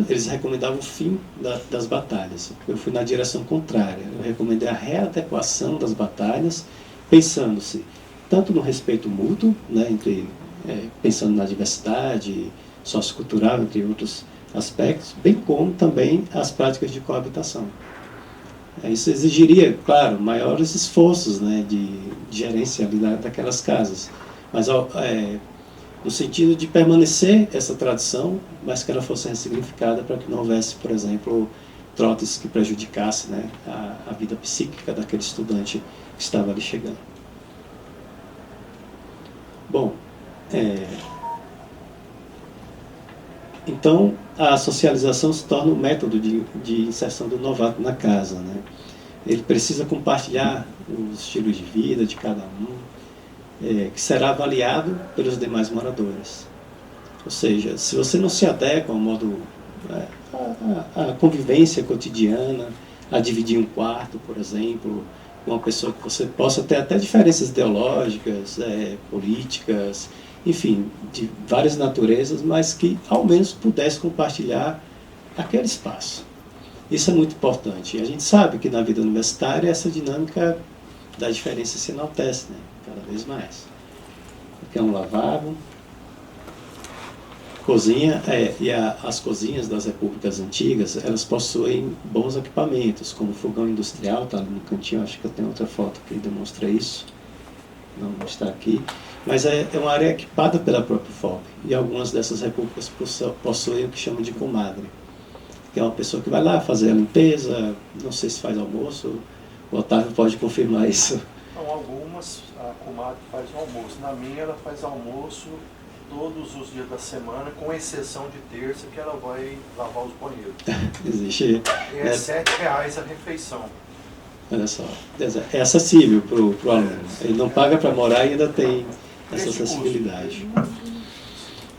eles recomendavam o fim das batalhas. Eu fui na direção contrária. Eu recomendei a readequação das batalhas, pensando-se tanto no respeito mútuo, né, pensando na diversidade sociocultural, entre outros aspectos, bem como também as práticas de coabitação. Isso exigiria, claro, maiores esforços, né, de gerência ali daquelas casas, mas no sentido de permanecer essa tradição, mas que ela fosse ressignificada para que não houvesse, por exemplo, trotes que prejudicassem, né, a vida psíquica daquele estudante que estava ali chegando. Bom, então a socialização se torna um método de inserção do novato na casa, né? Ele precisa compartilhar os estilos de vida de cada um, que será avaliado pelos demais moradores. Ou seja, se você não se adequa ao modo, a convivência cotidiana, a dividir um quarto, por exemplo, com uma pessoa que você possa ter até diferenças ideológicas, políticas, enfim, de várias naturezas, mas que ao menos pudesse compartilhar aquele espaço. Isso é muito importante. E a gente sabe que na vida universitária essa dinâmica da diferença se enaltece, né? Cada vez mais. Aqui é um lavabo, cozinha, e as cozinhas das repúblicas antigas, elas possuem bons equipamentos, como fogão industrial, está ali no cantinho, acho que eu tenho outra foto que demonstra isso, não está aqui, mas é uma área equipada pela própria FOP, e algumas dessas repúblicas possuem o que chamam de comadre, que é uma pessoa que vai lá fazer a limpeza, não sei se faz almoço, o Otávio pode confirmar isso. Não, algumas a comadre faz o almoço, na minha ela faz almoço todos os dias da semana, com exceção de terça, que ela vai lavar os banheiros. Existe. É R$7 a refeição. Olha só, é acessível para o aluno. Ele não paga para morar e ainda tem essa acessibilidade.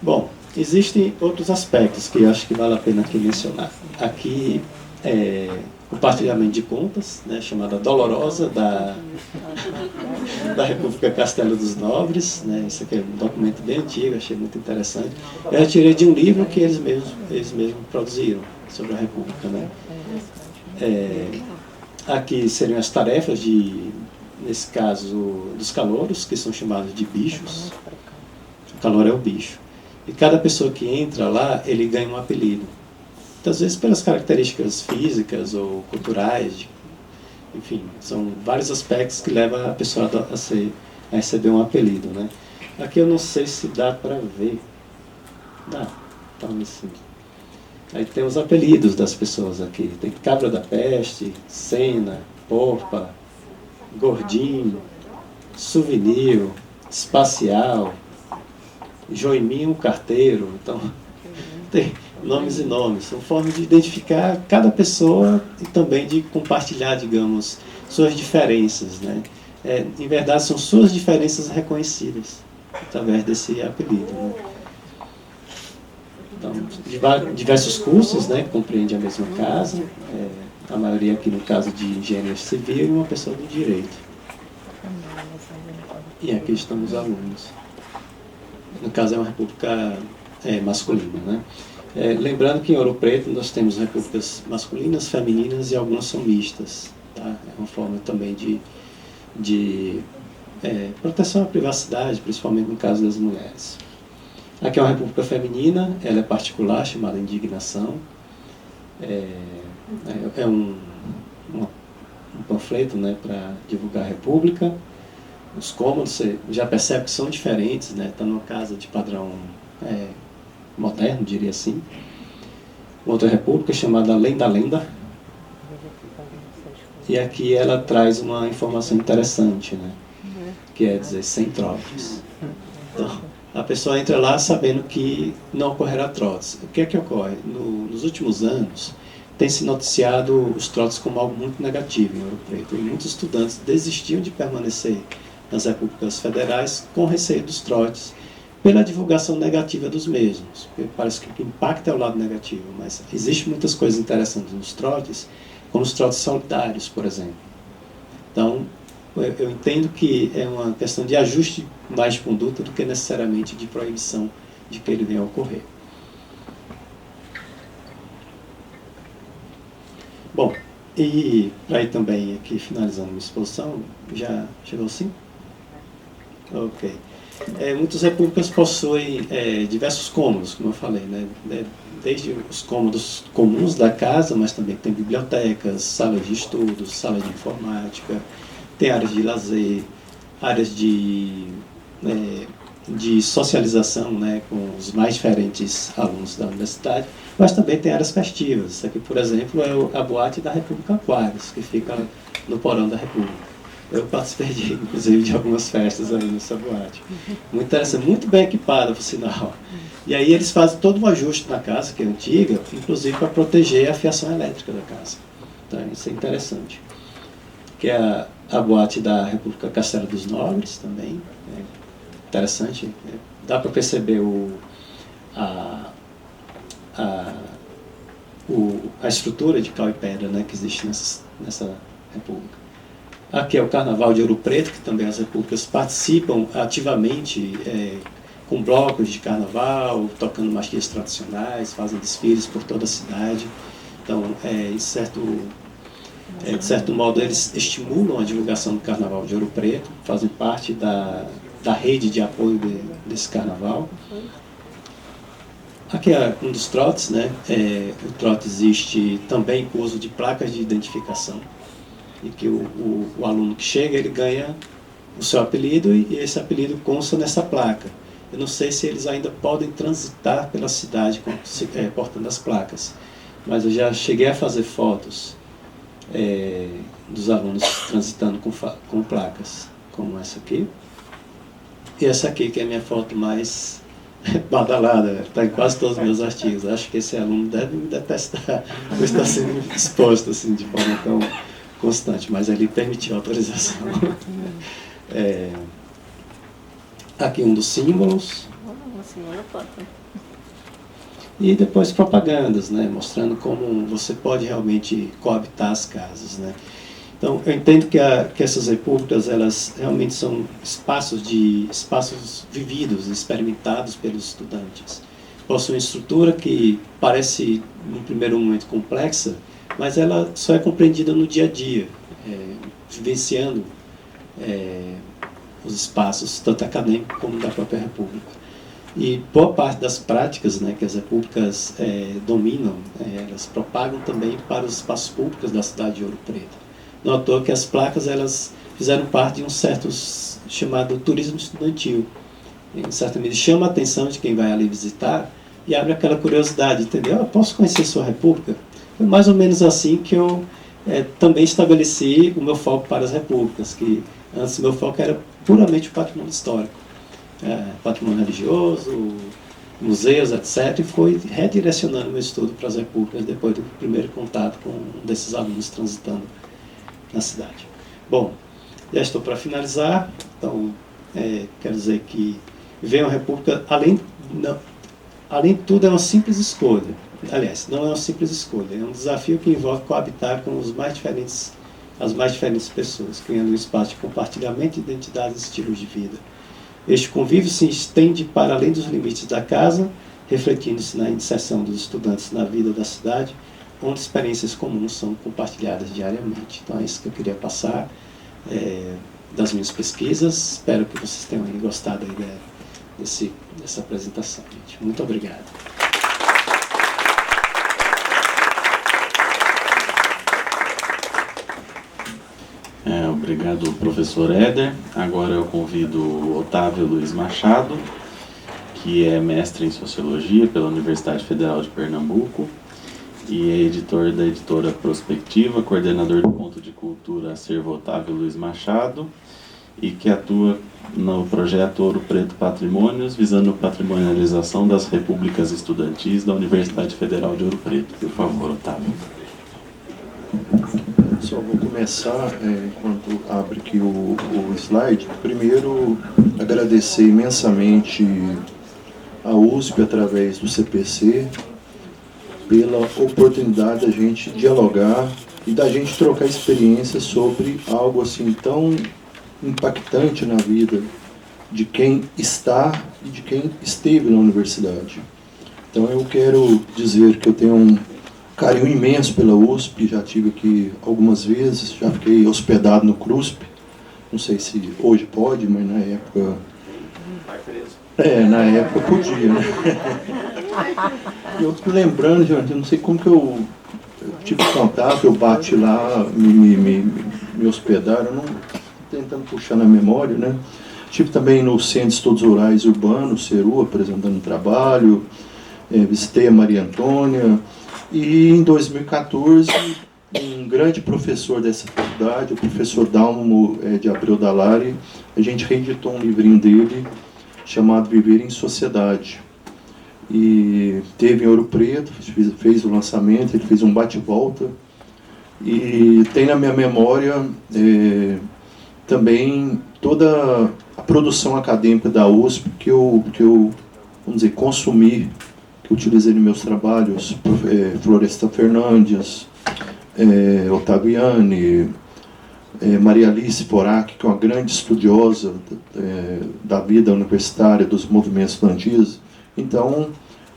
Bom, existem outros aspectos que eu acho que vale a pena aqui mencionar. Aqui compartilhamento de contas, né, chamada Dolorosa, da República Castelo dos Nobres, né, isso aqui é um documento bem antigo, achei muito interessante. Eu retirei de um livro que eles mesmos produziram sobre a República, né. Aqui seriam as tarefas nesse caso, dos calouros, que são chamados de bichos. O calouro é o bicho. E cada pessoa que entra lá, ele ganha um apelido. Muitas vezes pelas características físicas ou culturais, enfim, são vários aspectos que levam a pessoa a receber um apelido, né? Aqui eu não sei se dá para ver. Dá, talvez sim. Aí tem os apelidos das pessoas aqui. Tem Cabra da Peste, Cena, Popa, Gordinho, Souvenir, Espacial, Joiminho Carteiro. Então, tem nomes e nomes. São formas de identificar cada pessoa e também de compartilhar, digamos, suas diferenças, né? Em verdade, são suas diferenças reconhecidas através desse apelido, né? Então, diversos cursos, né, que compreendem a mesma casa, a maioria aqui no caso de engenharia civil e uma pessoa do direito. E aqui estão os alunos. No caso é uma república masculina, né? Lembrando que em Ouro Preto nós temos repúblicas masculinas, femininas e algumas são mistas, tá? É uma forma também de proteção à privacidade, principalmente no caso das mulheres. Aqui é uma república feminina, ela é particular, chamada Indignação. É um panfleto, né, para divulgar a república. Os cômodos, você já percebe que são diferentes, né? Está numa casa de padrão moderno, diria assim. Outra república chamada Além da Lenda. E aqui ela traz uma informação interessante, né? Que é dizer, sem trotes. Então, a pessoa entra lá sabendo que não ocorrerá trotes. O que é que ocorre? Nos últimos anos, tem se noticiado os trotes como algo muito negativo em Ouro Preto. E muitos estudantes desistiam de permanecer nas repúblicas federais, com receio dos trotes, pela divulgação negativa dos mesmos. Parece que o impacto é o lado negativo, mas existem muitas coisas interessantes nos trotes, como os trotes solidários, por exemplo. Então, eu entendo que é uma questão de ajuste mais de conduta do que necessariamente de proibição de que ele venha a ocorrer. Bom, e para ir também aqui finalizando minha exposição, já chegou sim? Ok. Muitas repúblicas possuem diversos cômodos, como eu falei, né? Desde os cômodos comuns da casa, mas também tem bibliotecas, salas de estudos, sala de informática, tem áreas de lazer, áreas de socialização, né, com os mais diferentes alunos da universidade, mas também tem áreas festivas. Isso aqui, por exemplo, é a boate da República Aquários, que fica no porão da República. Eu participei, inclusive, de algumas festas aí nessa boate. Muito interessante, muito bem equipada, por sinal. E aí eles fazem todo um ajuste na casa, que é antiga, inclusive para proteger a fiação elétrica da casa. Então, isso é interessante. Que é a boate da República Castelo dos Nobres, também. Interessante. Dá para perceber a estrutura de cal e pedra, né, que existe nessa república. Aqui é o Carnaval de Ouro Preto, que também as repúblicas participam ativamente com blocos de carnaval, tocando marchinhas tradicionais, fazem desfiles por toda a cidade. Então, de certo modo, eles estimulam a divulgação do Carnaval de Ouro Preto, fazem parte da rede de apoio desse carnaval. Aqui é um dos trotes, né? O trote existe também com o uso de placas de identificação, e que o aluno que chega, ele ganha o seu apelido e esse apelido consta nessa placa. Eu não sei se eles ainda podem transitar pela cidade portando as placas, mas eu já cheguei a fazer fotos dos alunos transitando com placas, como essa aqui. E essa aqui, que é a minha foto mais badalada, está em quase todos os meus artigos. Acho que esse aluno deve me detestar por estar sendo exposto assim, de forma tão constante, mas ele permitiu a autorização. Aqui um dos símbolos. E depois propagandas, né, mostrando como você pode realmente coabitar as casas, né. Então, eu entendo que essas repúblicas, elas realmente são espaços vividos, experimentados pelos estudantes. Possuem uma estrutura que parece, no primeiro momento, complexa, mas ela só é compreendida no dia a dia, vivenciando os espaços, tanto acadêmicos como da própria república. E boa parte das práticas, né, que as repúblicas dominam, elas propagam também para os espaços públicos da cidade de Ouro Preto. Notou que as placas, elas fizeram parte de um certo chamado turismo estudantil. Em certa medida, chama a atenção de quem vai ali visitar e abre aquela curiosidade, entendeu? Posso conhecer sua república? Foi mais ou menos assim que eu também estabeleci o meu foco para as repúblicas, que antes o meu foco era puramente o patrimônio histórico, patrimônio religioso, museus, etc., e foi redirecionando meu estudo para as repúblicas depois do primeiro contato com um desses alunos transitando na cidade. Bom, já estou para finalizar, então quero dizer que ver uma república, além de tudo, é uma simples escolha. Aliás, não é uma simples escolha, é um desafio que envolve coabitar com as mais diferentes pessoas, criando um espaço de compartilhamento de identidades e estilos de vida. Este convívio se estende para além dos limites da casa, refletindo-se na inserção dos estudantes na vida da cidade, onde experiências comuns são compartilhadas diariamente. Então é isso que eu queria passar das minhas pesquisas. Espero que vocês tenham gostado dessa apresentação, gente. Muito obrigado. Obrigado, professor Éder. Agora eu convido o Otávio Luiz Machado, que é mestre em Sociologia pela Universidade Federal de Pernambuco e é editor da editora Prospectiva, coordenador do Ponto de Cultura Acervo Otávio Luiz Machado, e que atua no projeto Ouro Preto Patrimônios, visando a patrimonialização das repúblicas estudantis da Universidade Federal de Ouro Preto. Por favor, Otávio. Só vou começar, enquanto abre aqui o slide. Primeiro, agradecer imensamente a USP, através do CPC, pela oportunidade da gente dialogar e da gente trocar experiências sobre algo assim tão impactante na vida de quem está e de quem esteve na universidade. Então eu quero dizer que eu tenho um carinho imenso pela USP, já estive aqui algumas vezes, já fiquei hospedado no CRUSP, não sei se hoje pode, mas na época... na época podia, né? Eu tô lembrando, gente, eu não sei como que eu tive contato, eu bati lá, me hospedaram, eu não tentando puxar na memória, né? Estive também no Centro de Estudos Rurais Urbanos, CERU, apresentando trabalho, visitei a Maria Antônia, e em 2014, um grande professor dessa faculdade, o professor Dalmo de Abreu Dalari, a gente reeditou um livrinho dele, chamado Viver em Sociedade. E teve em Ouro Preto, fez o lançamento, ele fez um bate-volta. E tem na minha memória também toda a produção acadêmica da USP que eu vamos dizer, consumi, que eu utilizei nos meus trabalhos, Floresta Fernandes, Ottaviani, Maria Alice Porac, que é uma grande estudiosa da vida universitária, dos movimentos estudantis. Então,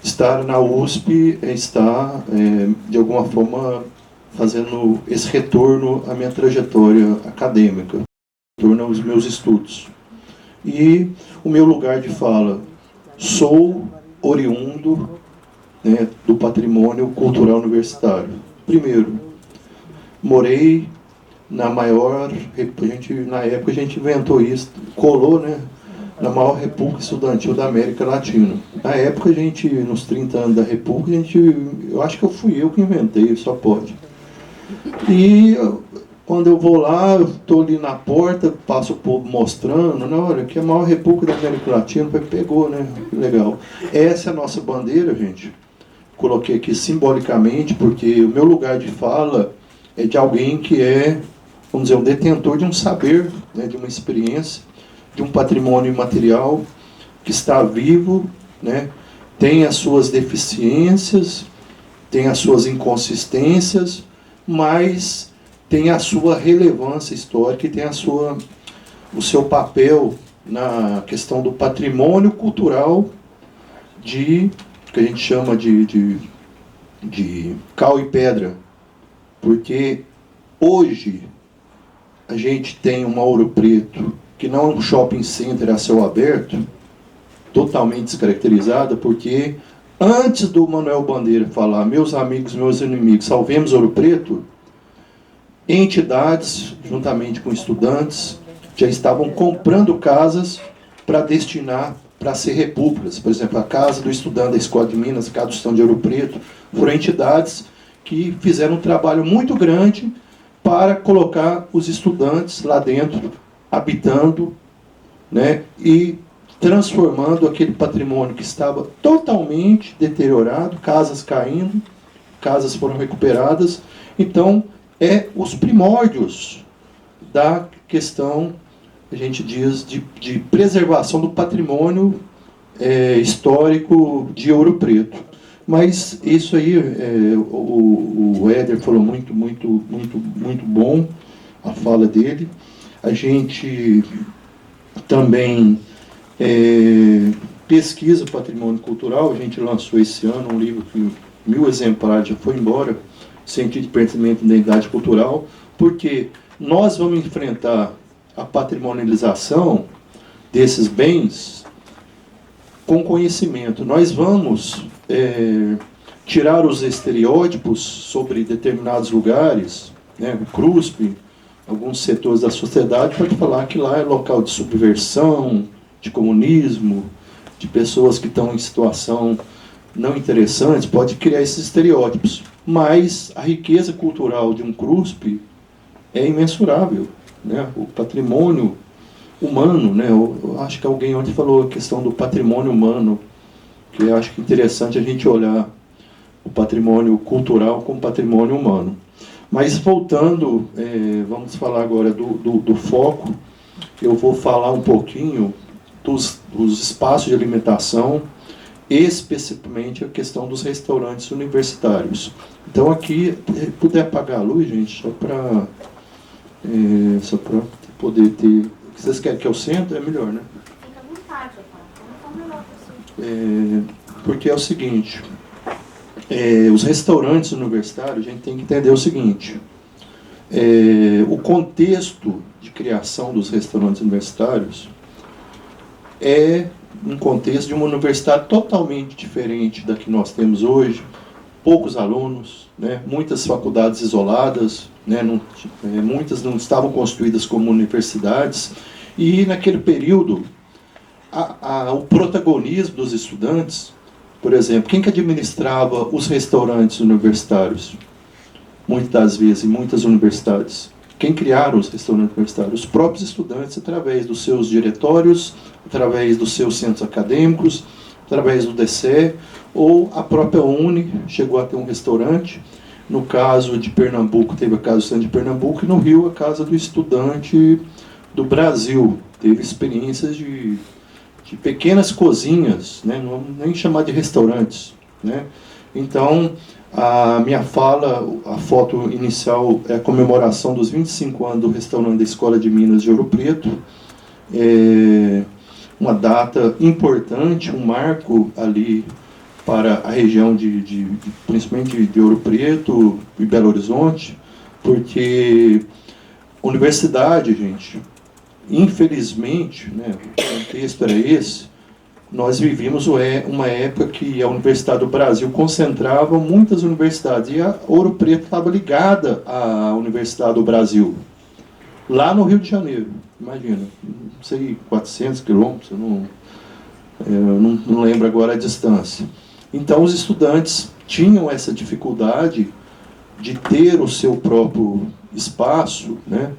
estar na USP é estar, de alguma forma, fazendo esse retorno à minha trajetória acadêmica, retorno aos meus estudos. E o meu lugar de fala, sou oriundo, né, do patrimônio cultural universitário. Primeiro, morei na maior, na época a gente inventou isso, colou, né, na maior república estudantil da América Latina. Na época, nos 30 anos da república, eu acho que fui eu que inventei, só pode. E quando eu vou lá, eu estou ali na porta, passo o povo mostrando, não, olha, aqui é a maior república da América Latina, pegou, né, que legal. Essa é a nossa bandeira, gente. Coloquei aqui simbolicamente, porque o meu lugar de fala é de alguém que é, vamos dizer, um detentor de um saber, né, de uma experiência, de um patrimônio imaterial que está vivo, né, tem as suas deficiências, tem as suas inconsistências, mas tem a sua relevância histórica e tem o seu papel na questão do patrimônio cultural que a gente chama de cal e pedra. Porque hoje a gente tem uma Ouro Preto que não é um shopping center a céu aberto, totalmente descaracterizada, porque antes do Manuel Bandeira falar, meus amigos, meus inimigos, salvemos Ouro Preto, entidades, juntamente com estudantes, já estavam comprando casas para destinar para ser repúblicas. Por exemplo, a casa do estudante da Escola de Minas, a casa do estudante de Ouro Preto, foram entidades que fizeram um trabalho muito grande para colocar os estudantes lá dentro, habitando, né, e transformando aquele patrimônio que estava totalmente deteriorado, casas caindo, casas foram recuperadas. Então, os primórdios da questão, a gente diz, de preservação do patrimônio histórico de Ouro Preto. Mas isso aí, o Éder falou muito bom, a fala dele. A gente também pesquisa patrimônio cultural. A gente lançou esse ano um livro que 1000 exemplares já foi embora, Sentido de Pertencimento da Identidade Cultural, porque nós vamos enfrentar a patrimonialização desses bens com conhecimento. Nós vamos tirar os estereótipos sobre determinados lugares, né, o CRUSP, alguns setores da sociedade, para falar que lá é local de subversão, de comunismo, de pessoas que estão em situação não interessante, pode criar esses estereótipos. Mas a riqueza cultural de um CRUSP é imensurável, né? O patrimônio humano, né? Eu acho que alguém ontem falou a questão do patrimônio humano, que eu acho que é interessante a gente olhar o patrimônio cultural como patrimônio humano. Mas voltando, vamos falar agora do foco. Eu vou falar um pouquinho dos espaços de alimentação, especificamente a questão dos restaurantes universitários. Então aqui, puder apagar a luz, gente, só para poder ter... Vocês querem que eu sento? É melhor, né? Fica à vontade, como melhor possível. Porque é o seguinte, os restaurantes universitários, a gente tem que entender o seguinte, o contexto de criação dos restaurantes universitários é um contexto de uma universidade totalmente diferente da que nós temos hoje, poucos alunos, né, muitas faculdades isoladas, né, muitas não estavam construídas como universidades, e naquele período o protagonismo dos estudantes, por exemplo, quem que administrava os restaurantes universitários? Muitas das vezes, em muitas universidades. Quem criaram os restaurantes universitários? Os próprios estudantes, através dos seus diretórios, através dos seus centros acadêmicos, através do DCE, ou a própria Uni chegou a ter um restaurante. No caso de Pernambuco, teve a Casa do Estudante de Pernambuco, e no Rio, a Casa do Estudante do Brasil. Teve experiências de pequenas cozinhas, né? Não vamos nem chamar de restaurantes, né? Então, a minha fala, a foto inicial é a comemoração dos 25 anos do restaurante da Escola de Minas de Ouro Preto. Uma data importante, um marco ali para a região principalmente de Ouro Preto e Belo Horizonte, porque universidade, gente, infelizmente, né, o contexto era esse, nós vivíamos uma época que a Universidade do Brasil concentrava muitas universidades, e a Ouro Preto estava ligada à Universidade do Brasil, lá no Rio de Janeiro, imagina, não sei, 400 quilômetros, eu não lembro agora a distância. Então os estudantes tinham essa dificuldade de ter o seu próprio espaço, né?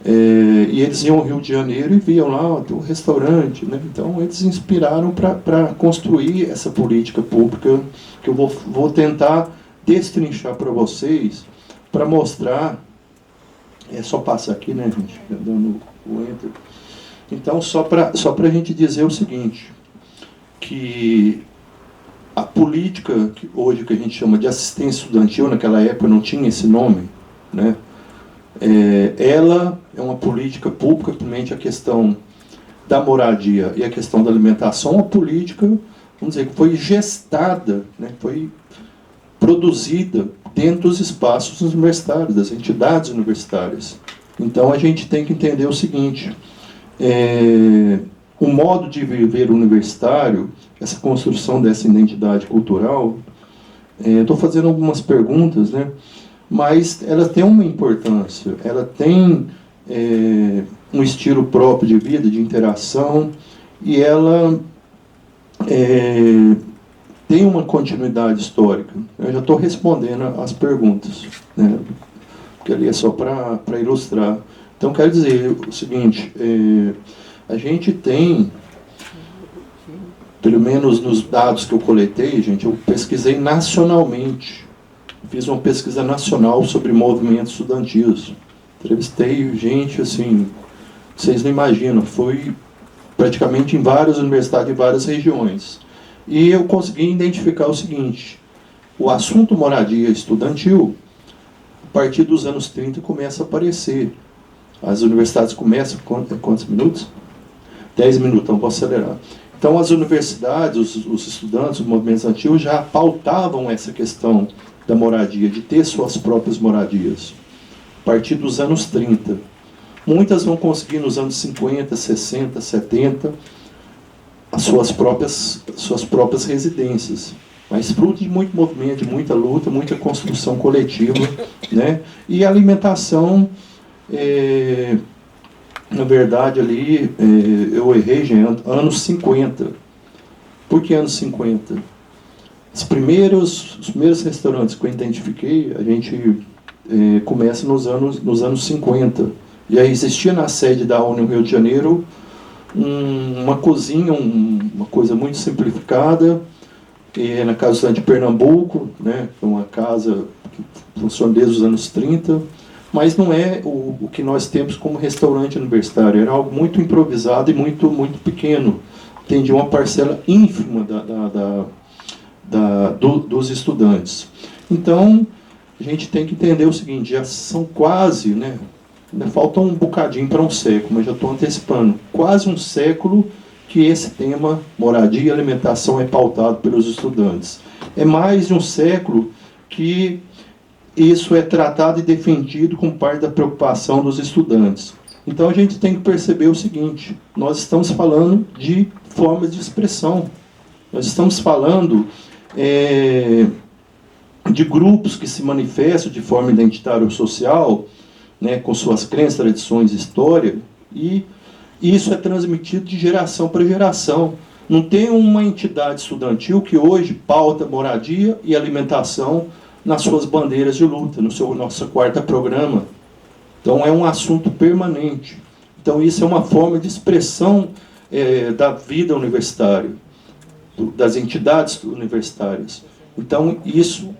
E eles iam ao Rio de Janeiro e viam lá tem um restaurante, né? Então eles inspiraram para construir essa política pública que eu vou tentar destrinchar para vocês, para mostrar. É só passar aqui, né, gente? Dando o enter. Então, só para a gente dizer o seguinte, que a política que hoje que a gente chama de assistência estudantil, naquela época não tinha esse nome, né? Ela é uma política pública, principalmente a questão da moradia e a questão da alimentação, uma política, vamos dizer, que foi gestada, né, foi produzida dentro dos espaços universitários, das entidades universitárias. Então a gente tem que entender o seguinte, o modo de viver universitário, essa construção dessa identidade cultural, estou fazendo algumas perguntas, né? Mas ela tem uma importância, ela tem um estilo próprio de vida, de interação, e ela tem uma continuidade histórica. Eu já estou respondendo as perguntas, né? Porque ali é só para ilustrar. Então, quero dizer o seguinte, a gente tem, pelo menos nos dados que eu coletei, gente, eu pesquisei nacionalmente. Fiz uma pesquisa nacional sobre movimentos estudantis. Entrevistei gente, assim, vocês não imaginam, foi praticamente em várias universidades, em várias regiões. E eu consegui identificar o seguinte, o assunto moradia estudantil, a partir dos anos 30, começa a aparecer. As universidades começam, quantos minutos? 10 minutos, então posso acelerar. Então as universidades, os estudantes, os movimentos estudantis já pautavam essa questão da moradia, de ter suas próprias moradias, a partir dos anos 30. Muitas vão conseguir nos anos 50, 60, 70, as suas próprias residências, mas fruto de muito movimento, de muita luta, muita construção coletiva, né? E a alimentação, na verdade, ali, eu errei, gente, anos 50. Por que anos 50? Os primeiros restaurantes que eu identifiquei, a gente começa nos anos 50. Já existia na sede da ONU no Rio de Janeiro uma cozinha, uma coisa muito simplificada, que é na Casa Estudante de Pernambuco, né, que é uma casa que funciona desde os anos 30, mas não é o que nós temos como restaurante universitário. Era algo muito improvisado e muito pequeno. Atendia uma parcela ínfima dos estudantes. Então, a gente tem que entender o seguinte, já são quase, né, ainda falta um bocadinho para um século, mas já estou antecipando, quase um século que esse tema, moradia e alimentação, é pautado pelos estudantes. É mais de um século que isso é tratado e defendido como parte da preocupação dos estudantes. Então a gente tem que perceber o seguinte, nós estamos falando de formas de expressão, nós estamos falando de grupos que se manifestam de forma identitária ou social, né, com suas crenças, tradições, história, e isso é transmitido de geração para geração. Não tem uma entidade estudantil que hoje pauta moradia e alimentação nas suas bandeiras de luta, no nosso quarto programa. Então é um assunto permanente. Então isso é uma forma de expressão da vida universitária, das entidades universitárias. Então isso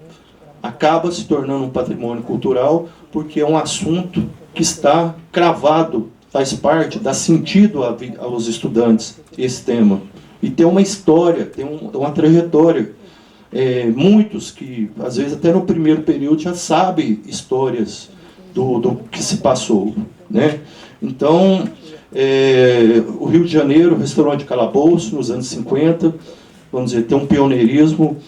acaba se tornando um patrimônio cultural porque é um assunto que está cravado, faz parte, dá sentido aos estudantes esse tema. E tem uma história, tem uma trajetória. Muitos que, às vezes, até no primeiro período já sabem histórias do que se passou, né? Então, o Rio de Janeiro, o restaurante Calabouço, nos anos 50, vamos dizer, tem um pioneirismo,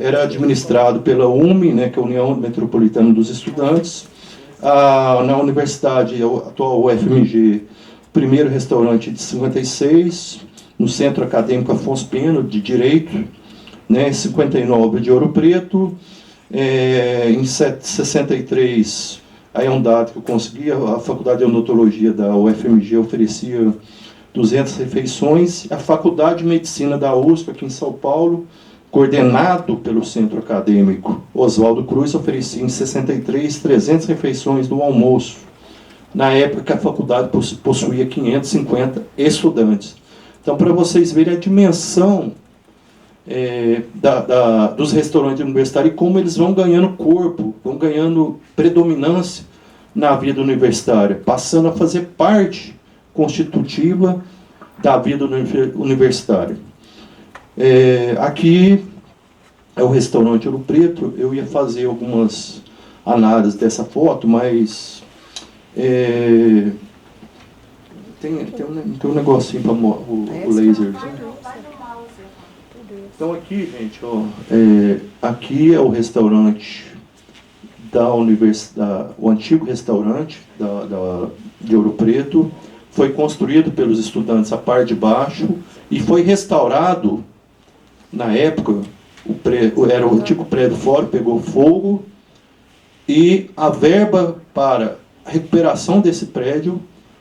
era administrado pela UME, né, que é a União Metropolitana dos Estudantes. Na universidade, a atual UFMG, primeiro restaurante de 56, no Centro Acadêmico Afonso Pena, de Direito, né, 59 de Ouro Preto, em 63, aí é um dado que eu consegui, a Faculdade de Odontologia da UFMG oferecia 200 refeições, a Faculdade de Medicina da USP, aqui em São Paulo, coordenado pelo Centro Acadêmico Oswaldo Cruz, oferecia em 63 300 refeições no almoço. Na época, a faculdade possuía 550 estudantes. Então, para vocês verem a dimensão dos restaurantes universitários e como eles vão ganhando corpo, vão ganhando predominância na vida universitária, passando a fazer parte constitutiva da vida universitária. Aqui é o restaurante Ouro Preto. Eu ia fazer algumas análises dessa foto, mas tem um negocinho para o laser. Então aqui, gente, ó, aqui é o restaurante da universidade, o antigo restaurante de Ouro Preto. Foi construído pelos estudantes a parte de baixo e foi restaurado. Na época, era o antigo prédio fora, pegou fogo, e a verba para a recuperação desse prédio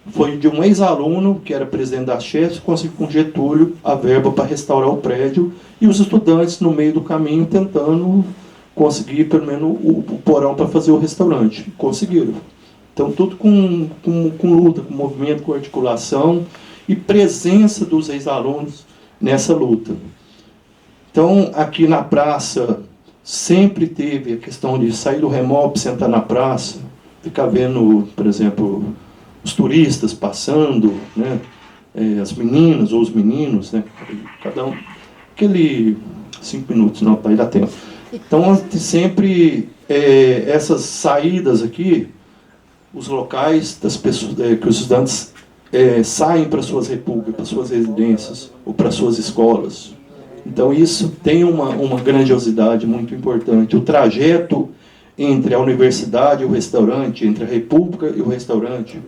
foi de um ex-aluno, que era presidente da Chefs, conseguiu com Getúlio a verba para restaurar o prédio, e os estudantes, no meio do caminho, tentando conseguir, pelo menos, o porão para fazer o restaurante. Conseguiram. Então, tudo com luta, com movimento, com articulação e presença dos ex-alunos nessa luta. Então, aqui na praça, sempre teve a questão de sair do Remop, sentar na praça, ficar vendo, por exemplo, os turistas passando, né, as meninas ou os meninos, né, cada um, aquele 5 minutos, não, aí dá tempo. Então, sempre essas saídas aqui, os locais das pessoas, que os estudantes saem para suas repúblicas, para suas residências ou para suas escolas. Então isso tem uma grandiosidade muito importante. O trajeto entre a universidade e o restaurante, entre a república e o restaurante,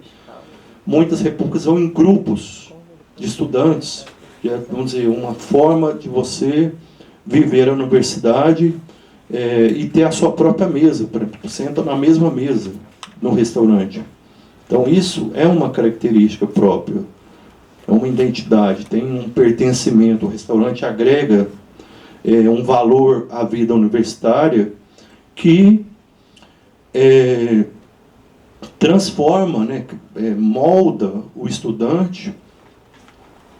muitas repúblicas vão em grupos de estudantes, vamos dizer, uma forma de você viver a universidade e ter a sua própria mesa, senta na mesma mesa no restaurante. Então isso é uma característica própria, é uma identidade, tem um pertencimento. O restaurante agrega um valor à vida universitária que transforma, né, molda o estudante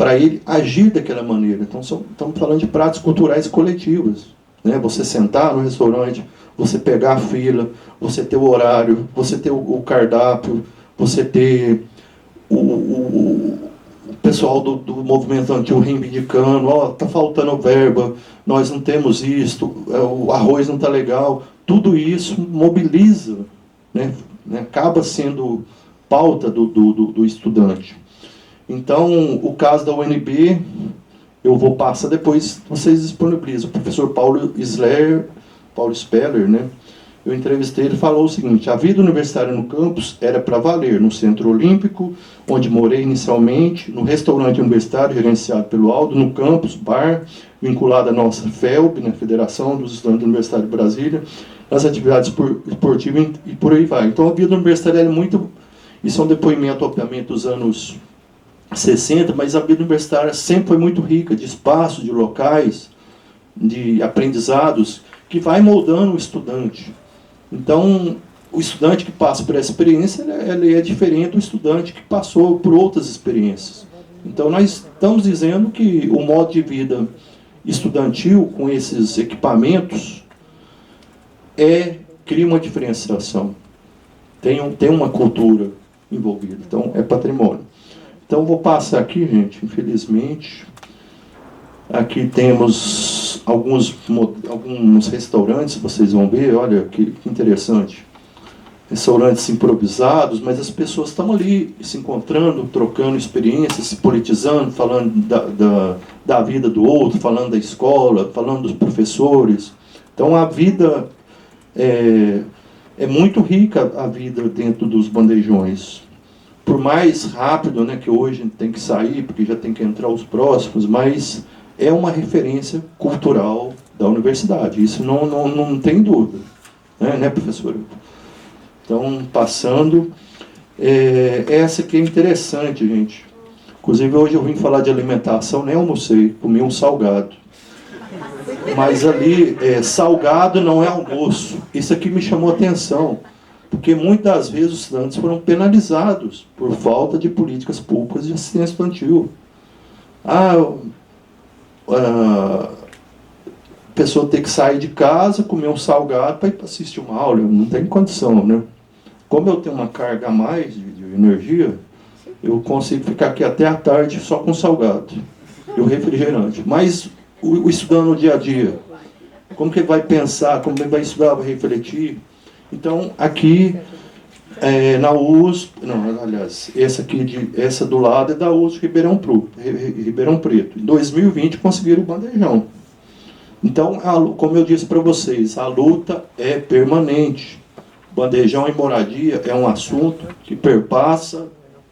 para ele agir daquela maneira. Então, estamos falando de práticas culturais coletivas, né? Você sentar no restaurante, você pegar a fila, você ter o horário, você ter o cardápio, você ter o pessoal do movimento estudantil reivindicando, está faltando verba, nós não temos isto, o arroz não está legal. Tudo isso mobiliza, né? Acaba sendo pauta do estudante. Então, o caso da UNB, eu vou passar depois, vocês disponibilizam. O professor Paulo Speller, né? Eu entrevistei, ele falou o seguinte: a vida universitária no campus era para valer, no Centro Olímpico, onde morei inicialmente, no restaurante universitário gerenciado pelo Aldo, no campus, bar, vinculado à nossa FELB, né, Federação dos Estudantes Universitários de Brasília, nas atividades esportivas e por aí vai. Então, a vida universitária era muito... Isso é um depoimento, obviamente, dos anos 60, mas a vida universitária sempre foi muito rica de espaços, de locais, de aprendizados, que vai moldando o estudante. Então, o estudante que passa por essa experiência, ele é diferente do estudante que passou por outras experiências. Então, nós estamos dizendo que o modo de vida estudantil, com esses equipamentos, cria uma diferenciação. Tem uma cultura envolvida. Então, é patrimônio. Então, vou passar aqui, gente, infelizmente. Aqui temos alguns restaurantes, vocês vão ver, olha que interessante. Restaurantes improvisados, mas as pessoas estão ali se encontrando, trocando experiências, se politizando, falando da vida do outro, falando da escola, falando dos professores. Então, a vida é muito rica, a vida dentro dos bandejões. Por mais rápido, né, que hoje tem que sair, porque já tem que entrar os próximos, mas é uma referência cultural da universidade. Isso não tem dúvida. Né, professora? Então, passando... essa aqui é interessante, gente. Inclusive, hoje eu vim falar de alimentação, nem almocei, comi um salgado. Mas ali, salgado não é almoço. Isso aqui me chamou a atenção, porque muitas das vezes os estudantes foram penalizados por falta de políticas públicas de assistência estudantil. A pessoa tem que sair de casa, comer um salgado para ir assistir uma aula, não tem condição, né? Como eu tenho uma carga a mais de energia, eu consigo ficar aqui até a tarde só com salgado e o refrigerante. Mas o estudante no dia a dia, como que ele vai pensar, como ele vai estudar, vai refletir? Então, aqui na USP, aliás, essa do lado é da USP Ribeirão Preto. Em 2020 conseguiram o bandejão. Então, como eu disse para vocês, a luta é permanente. Bandejão e moradia é um assunto que perpassa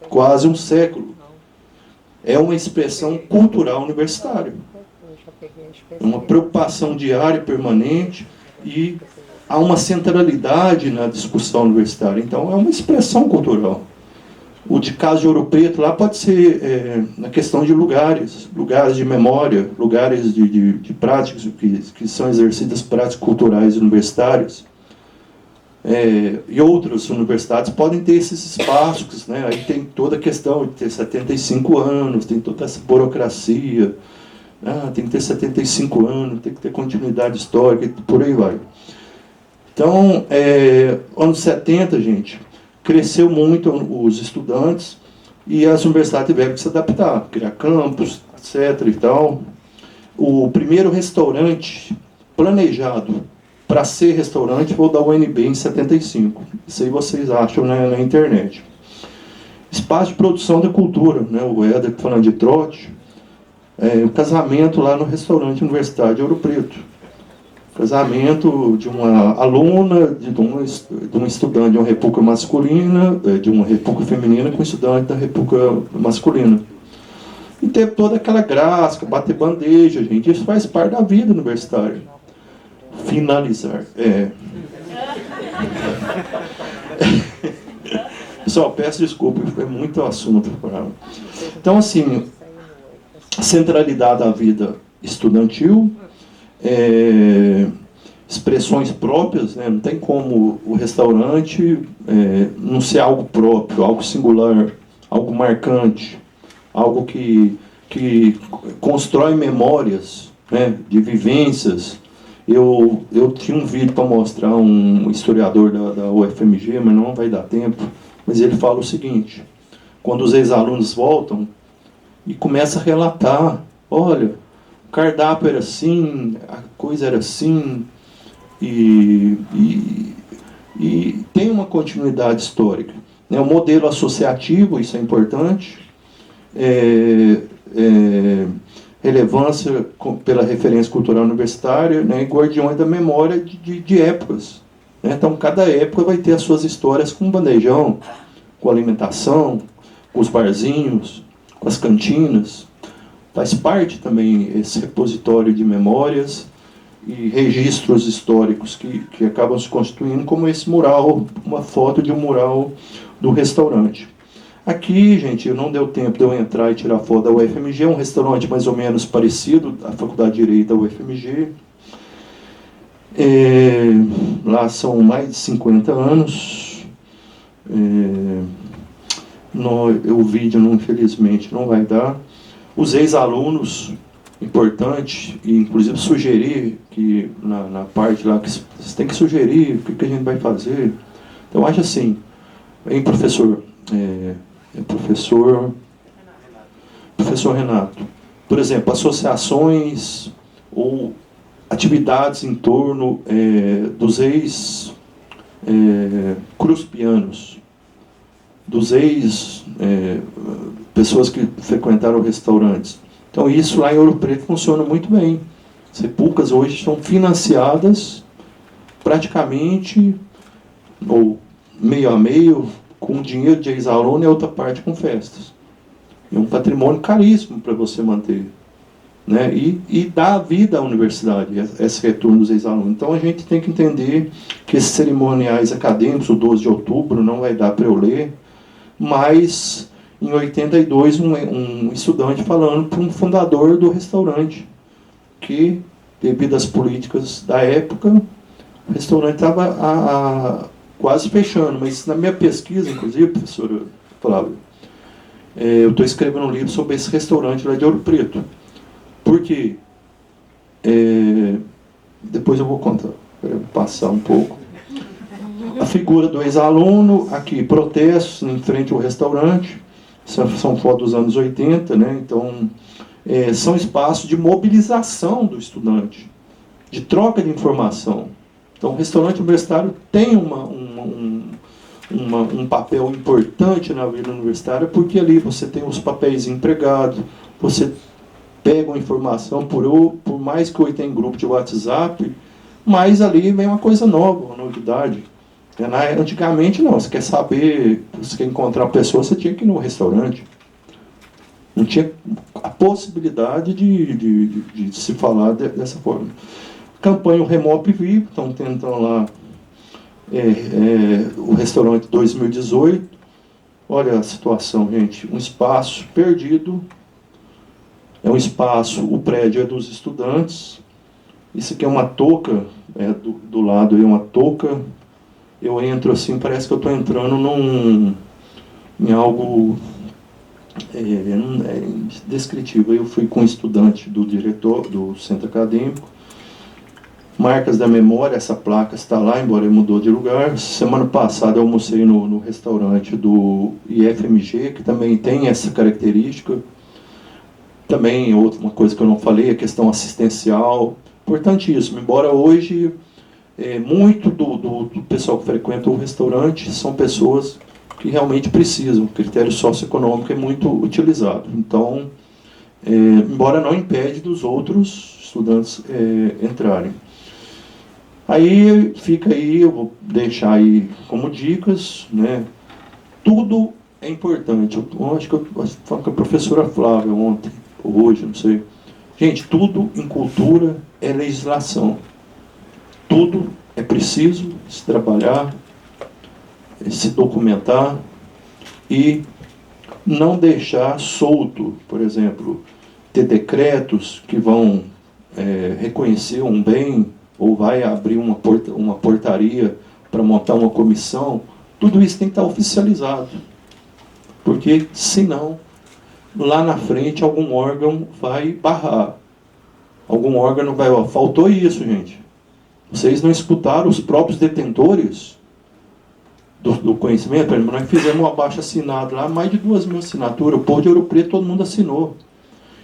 quase um século. É uma expressão cultural universitária. É uma preocupação diária e permanente e há uma centralidade na discussão universitária. Então, é uma expressão cultural. O de caso de Ouro Preto lá pode ser na questão de lugares de memória, lugares de práticas que são exercidas, práticas culturais universitárias. E outras universidades podem ter esses espaços, né? Aí tem toda a questão de ter 75 anos, tem toda essa burocracia, tem que ter 75 anos, tem que ter continuidade histórica, e por aí vai. Então, anos 70, gente, cresceu muito os estudantes e as universidades tiveram que se adaptar, criar campus, etc. e tal. O primeiro restaurante planejado para ser restaurante foi o da UNB em 75. Isso aí vocês acham na internet. Espaço de produção da cultura, né? O Éder falando de trote. O casamento lá no restaurante Universidade de Ouro Preto. Casamento de uma aluna, de um estudante de uma república masculina, de uma república feminina com um estudante da república masculina. E teve toda aquela graça, bater bandeja, gente. Isso faz parte da vida universitária. Finalizar. Pessoal, peço desculpa, foi muito assunto. Então, assim, centralidade da vida estudantil, expressões próprias, né? Não tem como o restaurante não ser algo próprio, algo singular, algo marcante, algo que que constrói memórias, né, de vivências. Eu tinha um vídeo para mostrar um historiador da UFMG, mas não vai dar tempo. Mas ele fala o seguinte: quando os ex-alunos voltam e começam a relatar, olha, o cardápio era assim, a coisa era assim, e tem uma continuidade histórica. Né? O modelo associativo, isso é importante, relevância pela referência cultural universitária, né? E guardiões da memória de épocas. Né? Então, cada época vai ter as suas histórias com o bandejão, com a alimentação, com os barzinhos, com as cantinas. Faz parte também esse repositório de memórias e registros históricos que acabam se constituindo, como esse mural, uma foto de um mural do restaurante. Aqui, gente, não deu tempo de eu entrar e tirar foto da UFMG, é um restaurante mais ou menos parecido à Faculdade de Direito da UFMG. Lá são mais de 50 anos. O vídeo, infelizmente, não vai dar. Os ex-alunos, importante, e inclusive sugerir que na parte lá, que vocês têm que sugerir o que a gente vai fazer. Então, acho assim, hein, professor? Professor Renato. Por exemplo, associações ou atividades em torno dos ex-cruspianos, dos pessoas que frequentaram restaurantes. Então, isso lá em Ouro Preto funciona muito bem. As repúblicas hoje estão financiadas praticamente, ou meio a meio, com dinheiro de ex-aluno e outra parte com festas. É um patrimônio caríssimo para você manter. Né? E dá vida à universidade, esse retorno dos ex-alunos. Então, a gente tem que entender que esses cerimoniais acadêmicos, o 12 de outubro, não vai dar para eu ler, mas em 82, um estudante falando para um fundador do restaurante que, devido às políticas da época, o restaurante estava quase fechando. Mas na minha pesquisa, inclusive, professora Flávia, eu estou escrevendo um livro sobre esse restaurante lá de Ouro Preto. Por quê? Depois eu vou contar, vou passar um pouco. A figura do ex-aluno, aqui, protestos em frente ao restaurante, são fotos dos anos 80, né? Então, são espaços de mobilização do estudante, de troca de informação. Então, o restaurante universitário tem um papel importante na vida universitária, porque ali você tem os papéis empregados, você pega uma informação, por mais que hoje tem grupo de WhatsApp, mas ali vem uma coisa nova, uma novidade. Antigamente não, você quer saber, você quer encontrar uma pessoa, você tinha que ir no restaurante. Não tinha a possibilidade de se falar dessa forma. Campanha Remop Vivo, estão tentando lá o restaurante 2018. Olha a situação, gente. Um espaço perdido. É um espaço, o prédio é dos estudantes. Isso aqui é uma touca, do lado é uma touca. Eu entro assim, parece que eu estou entrando em algo indescritível. Eu fui com um estudante do diretor do centro acadêmico. Marcas da memória, essa placa está lá, embora ele mudou de lugar. Semana passada eu almocei no restaurante do IFMG, que também tem essa característica. Também, uma coisa que eu não falei, a questão assistencial, importantíssimo. Embora hoje, muito do pessoal que frequenta o restaurante são pessoas que realmente precisam. O critério socioeconômico é muito utilizado. Então, embora não impede dos outros estudantes entrarem. Aí, fica aí, eu vou deixar aí como dicas, né? Tudo é importante. Eu acho que eu falei com a professora Flávia ontem, ou hoje, não sei. Gente, tudo em cultura é legislação. Tudo é preciso se trabalhar, se documentar e não deixar solto, por exemplo, ter decretos que vão reconhecer um bem ou vai abrir uma portaria para montar uma comissão. Tudo isso tem que estar oficializado, porque senão lá na frente algum órgão vai barrar. Algum órgão vai, ó, faltou isso, gente. Vocês não escutaram os próprios detentores do conhecimento? Por exemplo, nós fizemos um abaixo-assinado lá, mais de 2.000 assinaturas. O povo de Ouro Preto, todo mundo assinou.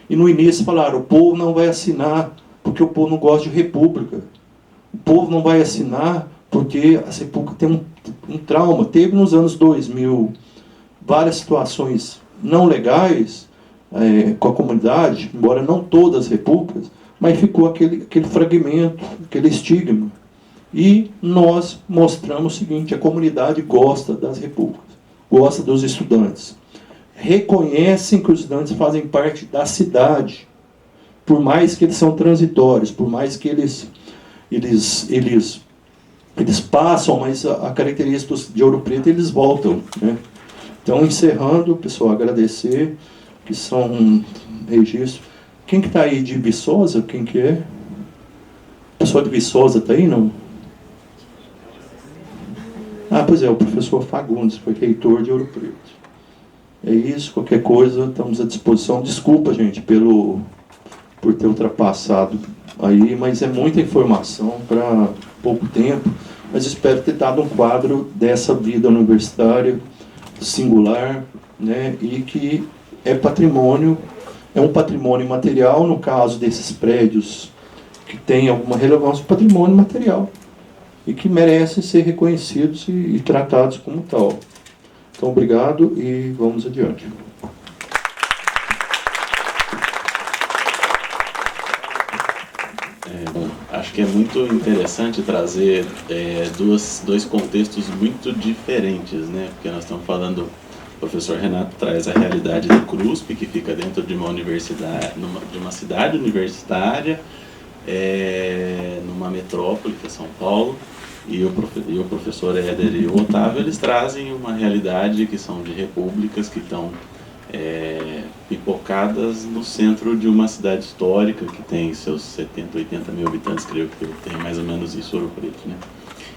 E no início falaram, o povo não vai assinar porque o povo não gosta de república. O povo não vai assinar porque a república tem um trauma. Teve nos anos 2000 várias situações não legais com a comunidade, embora não todas as repúblicas, mas ficou aquele fragmento, aquele estigma. E nós mostramos o seguinte, a comunidade gosta das repúblicas, gosta dos estudantes. Reconhecem que os estudantes fazem parte da cidade, por mais que eles são transitórios, por mais que eles passam, mas a característica de Ouro Preto, eles voltam, né? Então, encerrando, pessoal, agradecer, que são um registro. Quem que está aí de Viçosa? Quem que é? O pessoal de Viçosa está aí, não? Ah, pois é, o professor Fagundes, foi reitor de Ouro Preto. É isso, qualquer coisa, estamos à disposição. Desculpa, gente, por ter ultrapassado aí, mas é muita informação para pouco tempo, mas espero ter dado um quadro dessa vida universitária singular, né, e que é patrimônio, é um patrimônio material, no caso desses prédios que tem alguma relevância, patrimônio material, e que merecem ser reconhecidos e tratados como tal. Então, obrigado e vamos adiante. Acho que é muito interessante trazer dois contextos muito diferentes, né? Porque nós estamos falando, o professor Renato traz a realidade do CRUSP, que fica dentro de uma universidade, de uma cidade universitária, numa metrópole, que é São Paulo, e o professor Éder e o Otávio, eles trazem uma realidade que são de repúblicas que estão pipocadas no centro de uma cidade histórica que tem seus 70, 80 mil habitantes, creio que tem mais ou menos isso, Ouro Preto, né?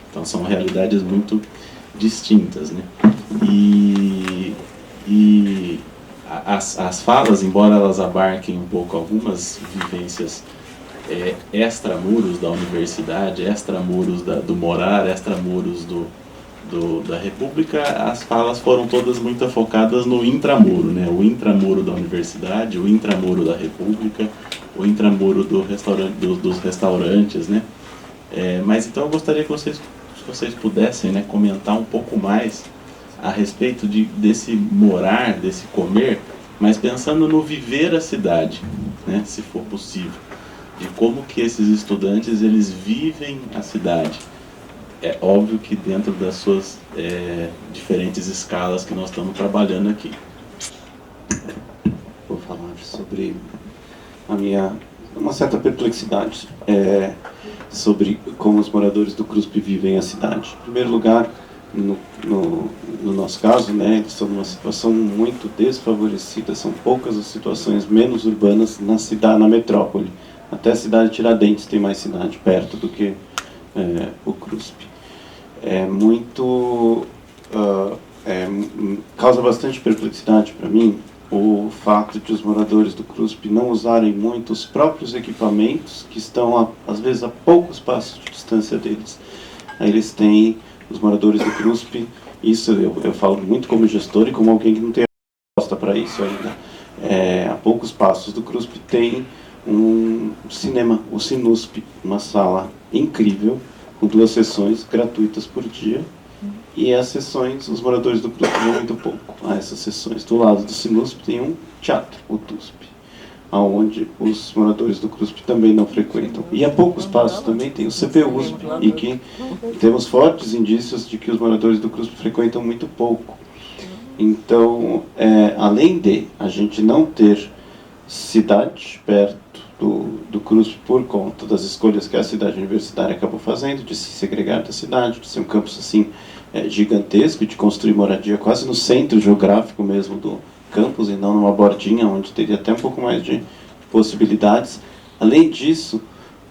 Então são realidades muito distintas, né? E as falas, embora elas abarquem um pouco algumas vivências extramuros da universidade, extramuros do morar, extramuros da República, as falas foram todas muito focadas no intramuro, né? O intramuro da universidade, o intramuro da República, o intramuro dos restaurantes, né? Mas então eu gostaria que vocês pudessem, né, comentar um pouco mais a respeito desse morar, desse comer, mas pensando no viver a cidade, né, se for possível, de como que esses estudantes eles vivem a cidade. É óbvio que dentro das suas diferentes escalas que nós estamos trabalhando aqui. Vou falar sobre uma certa perplexidade sobre como os moradores do CRUSP vivem a cidade. Em primeiro lugar, no nosso caso, né, eles estão numa situação muito desfavorecida. São poucas as situações menos urbanas na metrópole. Até a cidade de Tiradentes tem mais cidade perto do que o CRUSP. Causa bastante perplexidade para mim o fato de os moradores do CRUSP não usarem muito os próprios equipamentos que estão, às vezes, a poucos passos de distância deles. Aí eles têm, os moradores do CRUSP, isso eu falo muito como gestor e como alguém que não tem resposta para isso ainda. A poucos passos do CRUSP tem um cinema, o Sinusp, uma sala incrível, com 2 sessões gratuitas por dia, e as sessões, os moradores do CRUSP vão muito pouco a essas sessões. Do lado do Sinusp tem um teatro, o TUSP, onde os moradores do CRUSP também não frequentam. E a poucos passos também tem o CPUSP, e que temos fortes indícios de que os moradores do CRUSP frequentam muito pouco. Então, além de a gente não ter cidade perto do CRUSP por conta das escolhas que a cidade universitária acabou fazendo, de se segregar da cidade, de ser um campus assim gigantesco, de construir moradia quase no centro geográfico mesmo do campus e não numa bordinha onde teria até um pouco mais de possibilidades. Além disso,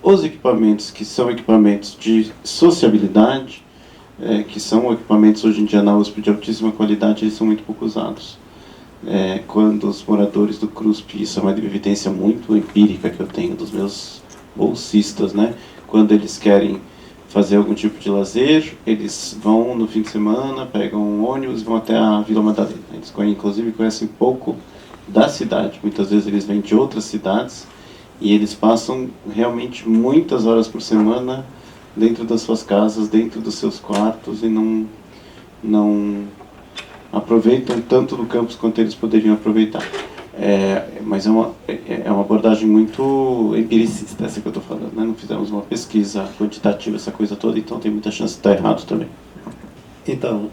os equipamentos que são equipamentos de sociabilidade, que são equipamentos hoje em dia na USP de altíssima qualidade, eles são muito pouco usados. quando os moradores do CRUSP, isso é uma evidência muito empírica que eu tenho dos meus bolsistas, né? Quando eles querem fazer algum tipo de lazer, eles vão no fim de semana, pegam um ônibus e vão até a Vila Madalena. Eles inclusive conhecem pouco da cidade, muitas vezes eles vêm de outras cidades e eles passam realmente muitas horas por semana dentro das suas casas, dentro dos seus quartos, e não aproveitam tanto do campus quanto eles poderiam aproveitar. Mas é uma abordagem muito empiricista, essa que eu estou falando, né? Não fizemos uma pesquisa quantitativa, essa coisa toda, então tem muita chance de estar errado também. Então,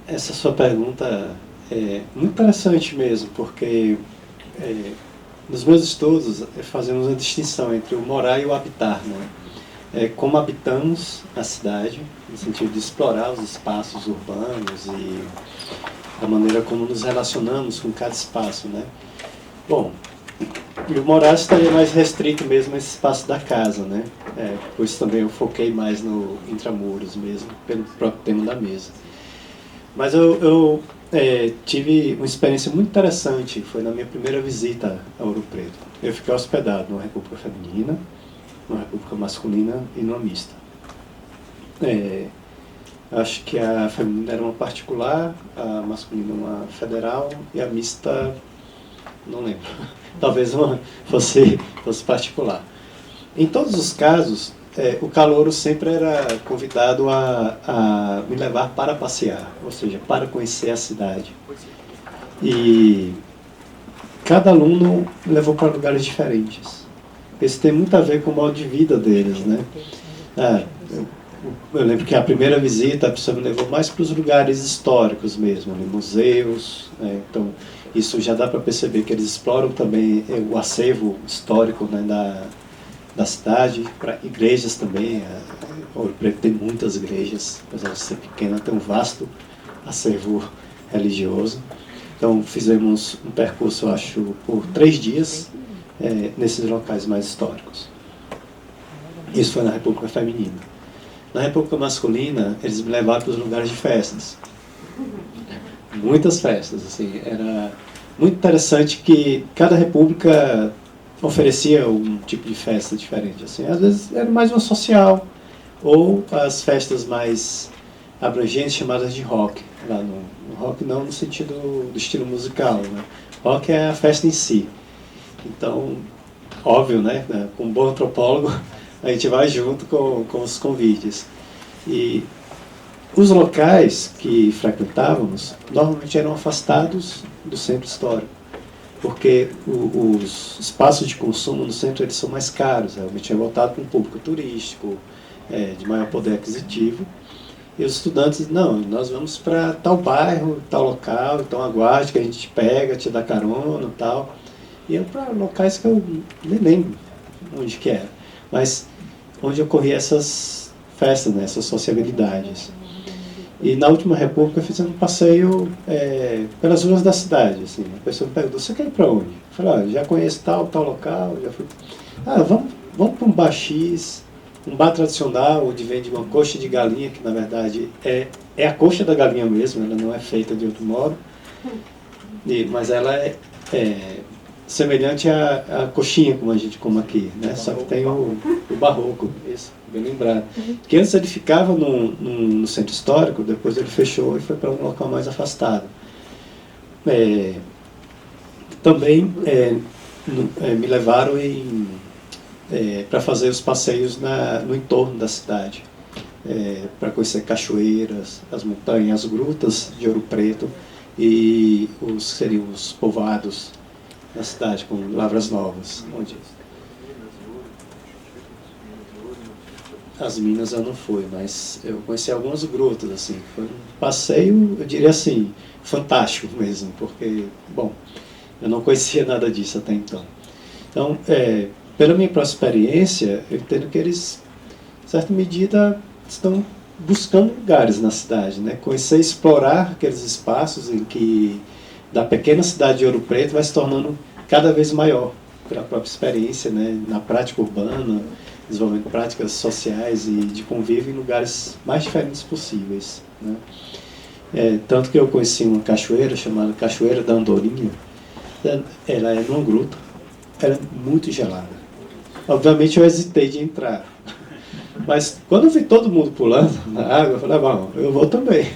essa sua pergunta é muito interessante mesmo, porque nos meus estudos fazemos uma distinção entre o morar e o habitar, né? Como habitamos a cidade, no sentido de explorar os espaços urbanos e a maneira como nos relacionamos com cada espaço, né? Bom, e o morar estaria mais restrito mesmo a esse espaço da casa, né? Pois também eu foquei mais no intramuros mesmo, pelo próprio tema da mesa. Mas eu tive uma experiência muito interessante, foi na minha primeira visita a Ouro Preto. Eu fiquei hospedado numa república feminina, numa república masculina e numa mista. Acho que a feminina era uma particular, a masculina uma federal e a mista, não lembro, talvez uma fosse particular. Em todos os casos, o calouro sempre era convidado a me levar para passear, ou seja, para conhecer a cidade. E cada aluno me levou para lugares diferentes. Isso tem muito a ver com o modo de vida deles, né? Eu lembro que a primeira visita a pessoa me levou mais para os lugares históricos mesmo, né? Museus, né? Então isso já dá para perceber que eles exploram também o acervo histórico, né, da cidade, para igrejas também. Ouro Preto tem muitas igrejas, apesar de ser pequena, tem um vasto acervo religioso. Então fizemos um percurso, eu acho, por 3 dias nesses locais mais históricos. Isso foi na República Feminina. Na República Masculina, eles me levaram para os lugares de festas. Muitas festas, assim. Era muito interessante que cada república oferecia um tipo de festa diferente. Assim. Às vezes era mais uma social, ou as festas mais abrangentes chamadas de rock. Lá no rock não no sentido do estilo musical, né? Rock é a festa em si. Então, óbvio, né? Com um bom antropólogo, a gente vai junto com os convites. E os locais que frequentávamos normalmente eram afastados do centro histórico, porque os espaços de consumo no centro eles são mais caros, realmente é voltado para um público turístico, de maior poder aquisitivo. E os estudantes, não, nós vamos para tal bairro, tal local, então aguarde que a gente te pega, te dá carona e tal. E eu para locais que eu nem lembro onde que era, mas onde ocorriam essas festas, né, essas sociabilidades. E na última república eu fiz um passeio pelas ruas da cidade. Assim. A pessoa me perguntou, você quer ir para onde? Eu falei, já conheço tal local, já fui. Vamos para um bar X, um bar tradicional, onde vende uma coxa de galinha, que na verdade é a coxa da galinha mesmo, ela não é feita de outro modo, mas ela é semelhante à coxinha, como a gente come aqui, né? Só que tem o barroco, isso, bem lembrado. Que antes ele ficava no centro histórico, depois ele fechou e foi para um local mais afastado. Também me levaram para fazer os passeios no entorno da cidade, para conhecer cachoeiras, as montanhas, as grutas de Ouro Preto e seriam os povoados da cidade, com Lavras Novas, onde as minas eu não fui, mas eu conheci algumas grutas, assim, foi um passeio, eu diria assim, fantástico mesmo, porque, bom, eu não conhecia nada disso até então. Então, pela minha própria experiência, eu entendo que eles, em certa medida, estão buscando lugares na cidade, né? Conhecer e explorar aqueles espaços em que da pequena cidade de Ouro Preto vai se tornando cada vez maior, pela própria experiência, né, na prática urbana, desenvolvendo práticas sociais e de convívio em lugares mais diferentes possíveis, né? Tanto que eu conheci uma cachoeira chamada Cachoeira da Andorinha. Ela é numa gruta, ela é muito gelada. Obviamente eu hesitei de entrar, mas quando eu vi todo mundo pulando na água, eu falei, bom, eu vou também.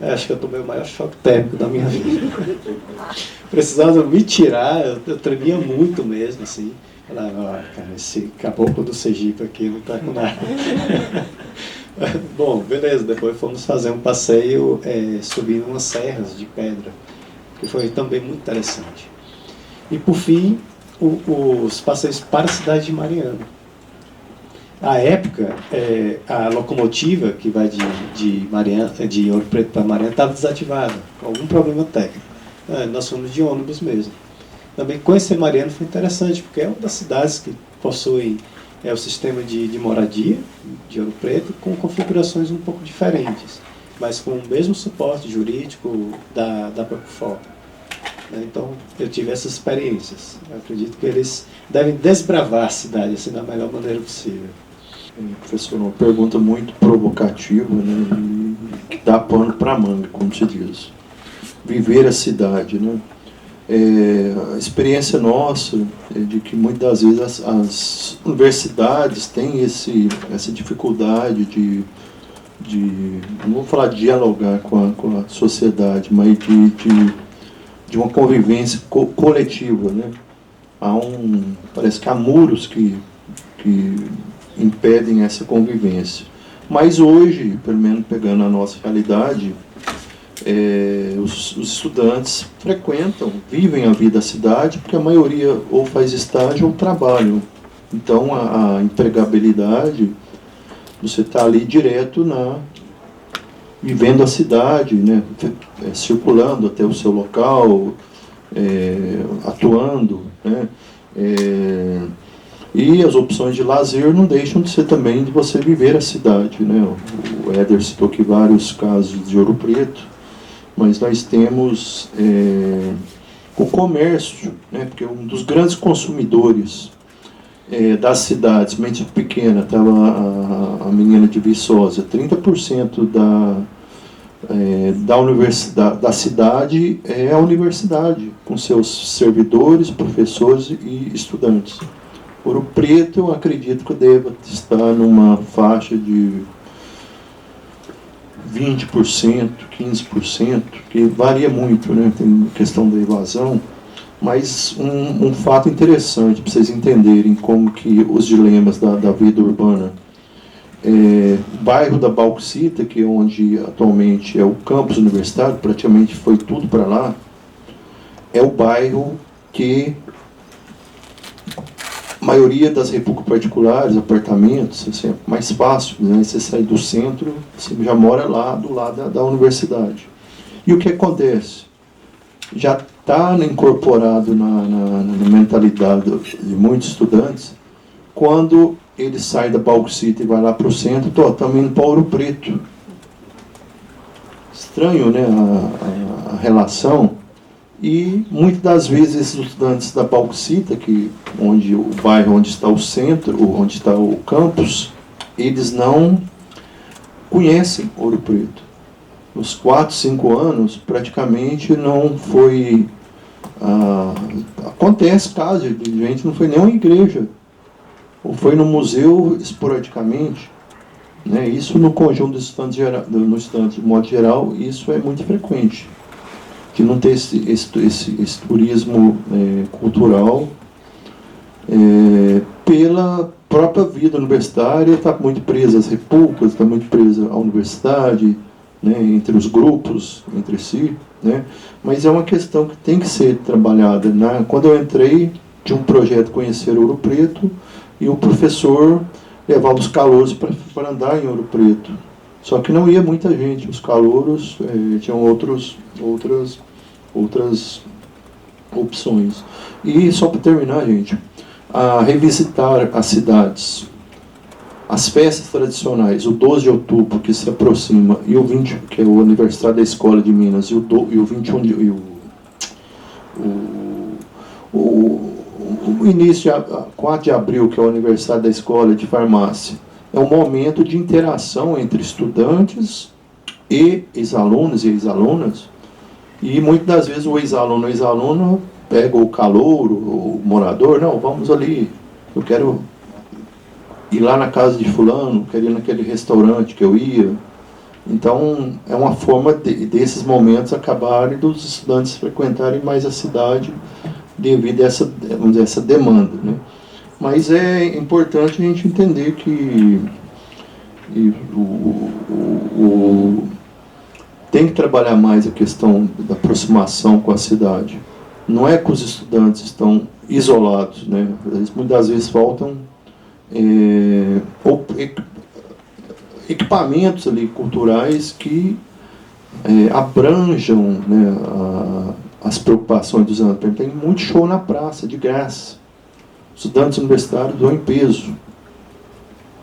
Acho que eu tomei o maior choque térmico da minha vida. Precisava me tirar, eu tremia muito mesmo, assim. Falei, cara, esse caboclo do Sergipe aqui não tá com nada. Bom, beleza, depois fomos fazer um passeio subindo umas serras de pedra, que foi também muito interessante. E por fim, os passeios para a cidade de Mariana. À época, a locomotiva que vai de Ouro Preto para Mariana estava desativada, com algum problema técnico. Nós fomos de ônibus mesmo. Também conhecer Mariana foi interessante, porque é uma das cidades que possui o sistema de moradia de Ouro Preto, com configurações um pouco diferentes, mas com o mesmo suporte jurídico da Procofor. Então, eu tive essas experiências. Eu acredito que eles devem desbravar a cidade assim, da melhor maneira possível. Professor, uma pergunta muito provocativa, né, e que dá pano para manga, como se diz. Viver a cidade, né? A experiência nossa é de que muitas vezes as universidades têm essa dificuldade de não vou falar de dialogar com a sociedade, mas de uma convivência coletiva, né? Parece que há muros que impedem essa convivência. Mas hoje, pelo menos pegando a nossa realidade, os estudantes vivem a vida da cidade, porque a maioria ou faz estágio ou trabalham. Então, a empregabilidade, você está ali direto vivendo a cidade, né? Circulando até o seu local, atuando, né? E as opções de lazer não deixam de ser também de você viver a cidade, né? O Éder citou aqui vários casos de Ouro Preto, mas nós temos o comércio, né? Porque um dos grandes consumidores das cidades, mente pequena, estava a menina de Viçosa, 30% da universidade, da cidade é a universidade, com seus servidores, professores e estudantes. Ouro Preto, eu acredito que deva estar numa faixa de 20%, 15%, que varia muito, né? Tem questão da evasão, mas um fato interessante para vocês entenderem como que os dilemas da vida urbana. O bairro da Bauxita, que é onde atualmente é o campus universitário, praticamente foi tudo para lá, é o bairro que a maioria das repúblicas particulares, apartamentos, assim, é mais fácil, né? Você sai do centro, você já mora lá do lado da universidade. E o que acontece? Já está incorporado na mentalidade de muitos estudantes, quando ele sai da Bauxita e vai lá para o centro, estamos indo para Ouro Preto. Estranho, né, a relação. E muitas das vezes esses estudantes da Bauxita, o bairro onde está o centro, onde está o campus, eles não conhecem Ouro Preto. Nos 4, 5 anos, praticamente não foi... acontece casos de gente não foi nem uma igreja, ou foi no museu esporadicamente, né? Isso no conjunto dos estudantes, de modo geral, isso é muito frequente. De não ter esse turismo cultural, pela própria vida universitária, está muito presa às repúblicas, está muito presa à universidade, né, entre os grupos, entre si, né, mas é uma questão que tem que ser trabalhada. Quando eu entrei, tinha um projeto Conhecer Ouro Preto, e o professor levava os calouros para andar em Ouro Preto. Só que não ia muita gente, os calouros tinham outras opções. E só para terminar, gente, a revisitar as cidades, as festas tradicionais, o 12 de outubro que se aproxima, e o 20, que é o aniversário da Escola de Minas, e o 21 de, o início, 4 de abril, que é o aniversário da Escola de Farmácia, é um momento de interação entre estudantes e ex-alunos e ex-alunas, e muitas das vezes o ex-aluno ou ex-aluna pega o calouro, o morador, não, vamos ali, eu quero ir lá na casa de fulano, quero ir naquele restaurante que eu ia. Então, é uma forma desses momentos acabarem dos estudantes frequentarem mais a cidade devido a essa, vamos dizer, essa demanda, né? Mas é importante a gente entender que tem que trabalhar mais a questão da aproximação com a cidade. Não é que os estudantes estão isolados, né? Muitas vezes faltam equipamentos ali culturais que abranjam, né, as preocupações dos alunos. Tem muito show na praça, de graça. Estudantes universitários doam em peso.